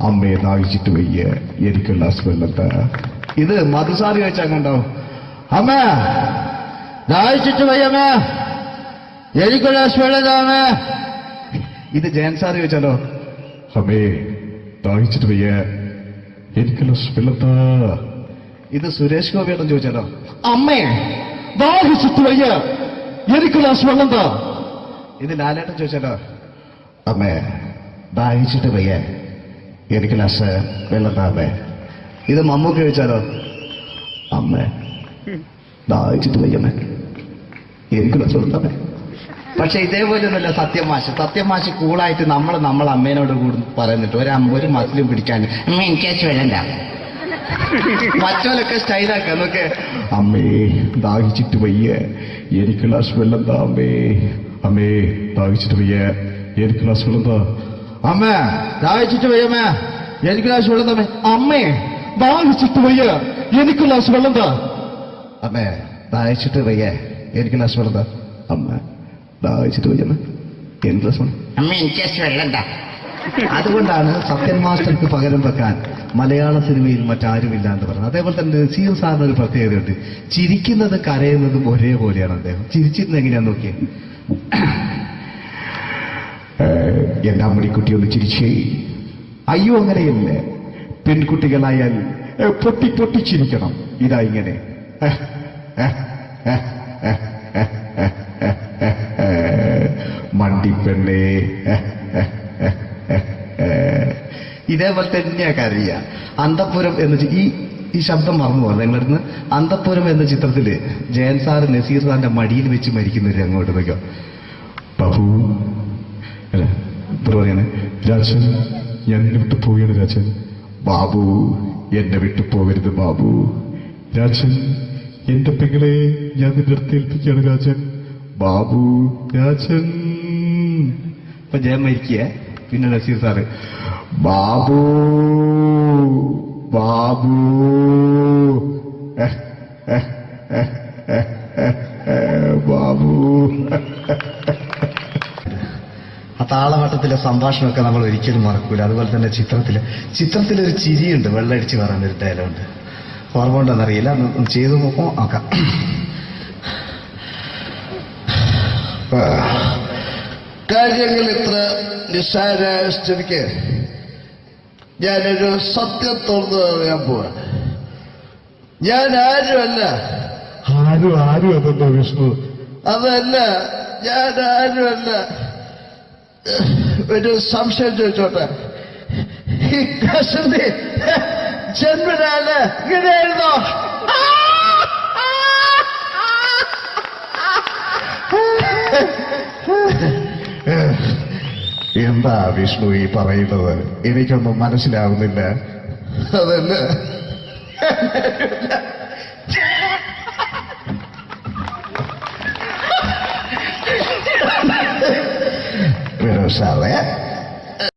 D: അമ്മയെ ദാഹിച്ചിട്ട് വയ്യ, എനിക്ക് ഗ്ലാസ് വെള്ളം താ.
H: ഇത് മധുസാറി വെച്ചാൽ കണ്ടോ, അമ്മ ദാഹിച്ചിട്ട് വയ്യമ്മ, എനിക്ക് ഗ്ലാസ് വെള്ളം താ. ഇത് ജയൻ സാറി വെച്ചാലോ,
D: അമ്മേ ദാഹിച്ചിട്ട് വയ്യ, എനിക്ക് ഗ്ലാസ് വെള്ളം താ.
H: ഇത് സുരേഷ് ഗോപിയോടും ചോദിച്ചാലോ,
D: അമ്മേ ദാഹിച്ചിട്ട് വയ്യ, എനിക്ക് ഗ്ലാസ് വെള്ളം താ.
H: ഇത് ലാലേട്ടൻ ചോദിച്ചാലോ,
D: അമ്മേ ദാഹിച്ചിട്ട് വയ്യ, എനിക്ക് ഗ്ലാസ് വെള്ളം താ. അമ്മേ.
H: ഇത് മമ്മൂക്ക് ചോദിച്ചാലോ,
D: അമ്മേ ദാഹിച്ചിട്ട് വയ്യമ്മേ, എനിക്ക് ഗ്ലാസ് വെള്ളം താ.
H: പക്ഷെ ഇതേപോലെ ഒന്നുമല്ല സത്യമാഷ് കൂളായിട്ട് നമ്മളെ അമ്മേനോട് കൂടി പറയുന്നിട്ട് ഒരു മസിലും പിടിക്കാൻ അമ്മ എനിക്ക് വെള്ളം താ. മറ്റോലൊക്കെ സ്റ്റൈലാക്കാം നോക്കെ.
D: അമ്മേ ദാഹിച്ചിട്ട് വയ്യ, എനിക്ക് ഗ്ലാസ് വെള്ളം താ അമ്മേ. അമ്മേ ദാഹിച്ചിട്ട് വയ്യ, എനിക്ക് ഗ്ലാസ് വെള്ളം താ.
H: അമ്മേ ദാഹിച്ചിട്ട് വയ്യമ്മേ, എനിക്ക് ഗ്ലാസ് വെള്ളം തമ്മേ. അമ്മേ ദാഹിച്ചിട്ട് വയ്യ, എനിക്ക് ഗ്ലാസ് വെള്ളം താ. അമ്മേ ദാഹിച്ചിട്ട് വയ്യ, എനിക്ക് ഗ്ലാസ് വെള്ളം താ.
D: അമ്മ ദാഹിച്ചിട്ട് വയ്യമ്മ, എനിക്ക് ഗ്ലാസ് വെള്ളം.
U: അമ്മ എനിക്ക് വെള്ളം താ.
H: അതുകൊണ്ടാണ് സത്യൻ മാസ്റ്റർക്ക് പകരം വെക്കാൻ മലയാള സിനിമയിൽ മറ്റാരുമില്ല എന്ന് പറഞ്ഞത്. അതേപോലെ തന്നെ നസീർ സാറിന് ഒരു പ്രത്യേകതയുണ്ട്. ചിരിക്കുന്നത് കരയുന്നതും ഒരേപോലെയാണ് അദ്ദേഹം. ചിരിച്ചിരുന്നത് എങ്ങനെയാന്ന് നോക്കിയേ.
D: എന്റെ അമ്മടിക്കുട്ടി ഒന്ന് ചിരിച്ചേ. അയ്യോ അങ്ങനെയല്ല, പെൺകുട്ടികളായാൽ പൊട്ടി പൊട്ടി ചിരിക്കണം. ഇതാ ഇങ്ങനെ മണ്ടിപ്പെണ്ണേ.
H: ഇതേപോലെ തന്നെയാ കരയ. അന്തപ്പുരം എന്ന ഈ ശബ്ദം മറന്നു പോകുന്നത് നിങ്ങളിരുന്ന്. അന്തപ്പുരം എന്ന ചിത്രത്തില് ജയൻ സാറ് നസീർ സാറിന്റെ മടിയിൽ വെച്ച് മരിക്കുന്ന ഒരു അങ്ങോട്ട് നോക്കിയോ.
D: ബാബു അല്ല പറയാണ്, രാജൻ ഞാൻ എന്നെ വിട്ടു പോവുകയാണ് രാജൻ. ബാബു എന്നെ വിട്ടു പോകരുത് ബാബു. രാജൻ എന്റെ പെങ്ങളെ ഞാൻ നിന്റെ അടുത്ത് ഏൽപ്പിക്കുകയാണ് രാജൻ. ബാബു രാജൻ.
H: ഇപ്പൊ ജയൻ മരിക്കുക. പിന്നെ നസീർ സാറ്
D: ബാബു ബാബു ബാബു.
H: ആ താളവട്ടത്തിലെ സംഭാഷണമൊക്കെ നമ്മൾ ഒരിക്കലും മറക്കൂല. അതുപോലെ തന്നെ ചിത്രത്തിലൊരു ചിരിയുണ്ട്, വെള്ളടിച്ച് പറയുന്നൊരു ഡയലോഗുണ്ട്. ഓർമ്മ ഉണ്ടെന്നറിയില്ല, ഒന്ന് ചെയ്തു നോക്കാം. കാര്യങ്ങൾ ഇത്ര നിസ്സാരായ സ്ഥിതിക്ക് ഞാനൊരു സത്യം തുറന്നു പറയാൻ പോവാ. ഞാൻ ആരുമല്ല.
D: ആരും അതല്ലോ വിഷ്ണു.
H: അതല്ല, ഞാൻ ആരുമല്ല. ഒരു സംശയം ചോദിച്ചോട്ടെ, ഈ കസന്തി ജന്മനാണ് ഇങ്ങനെയായിരുന്നോ?
D: എന്താ വിഷ്ണു ഈ പറയുന്നത്? എനിക്കൊന്നും മനസ്സിലാവുന്നില്ല.
H: അതല്ല,
D: സാറേ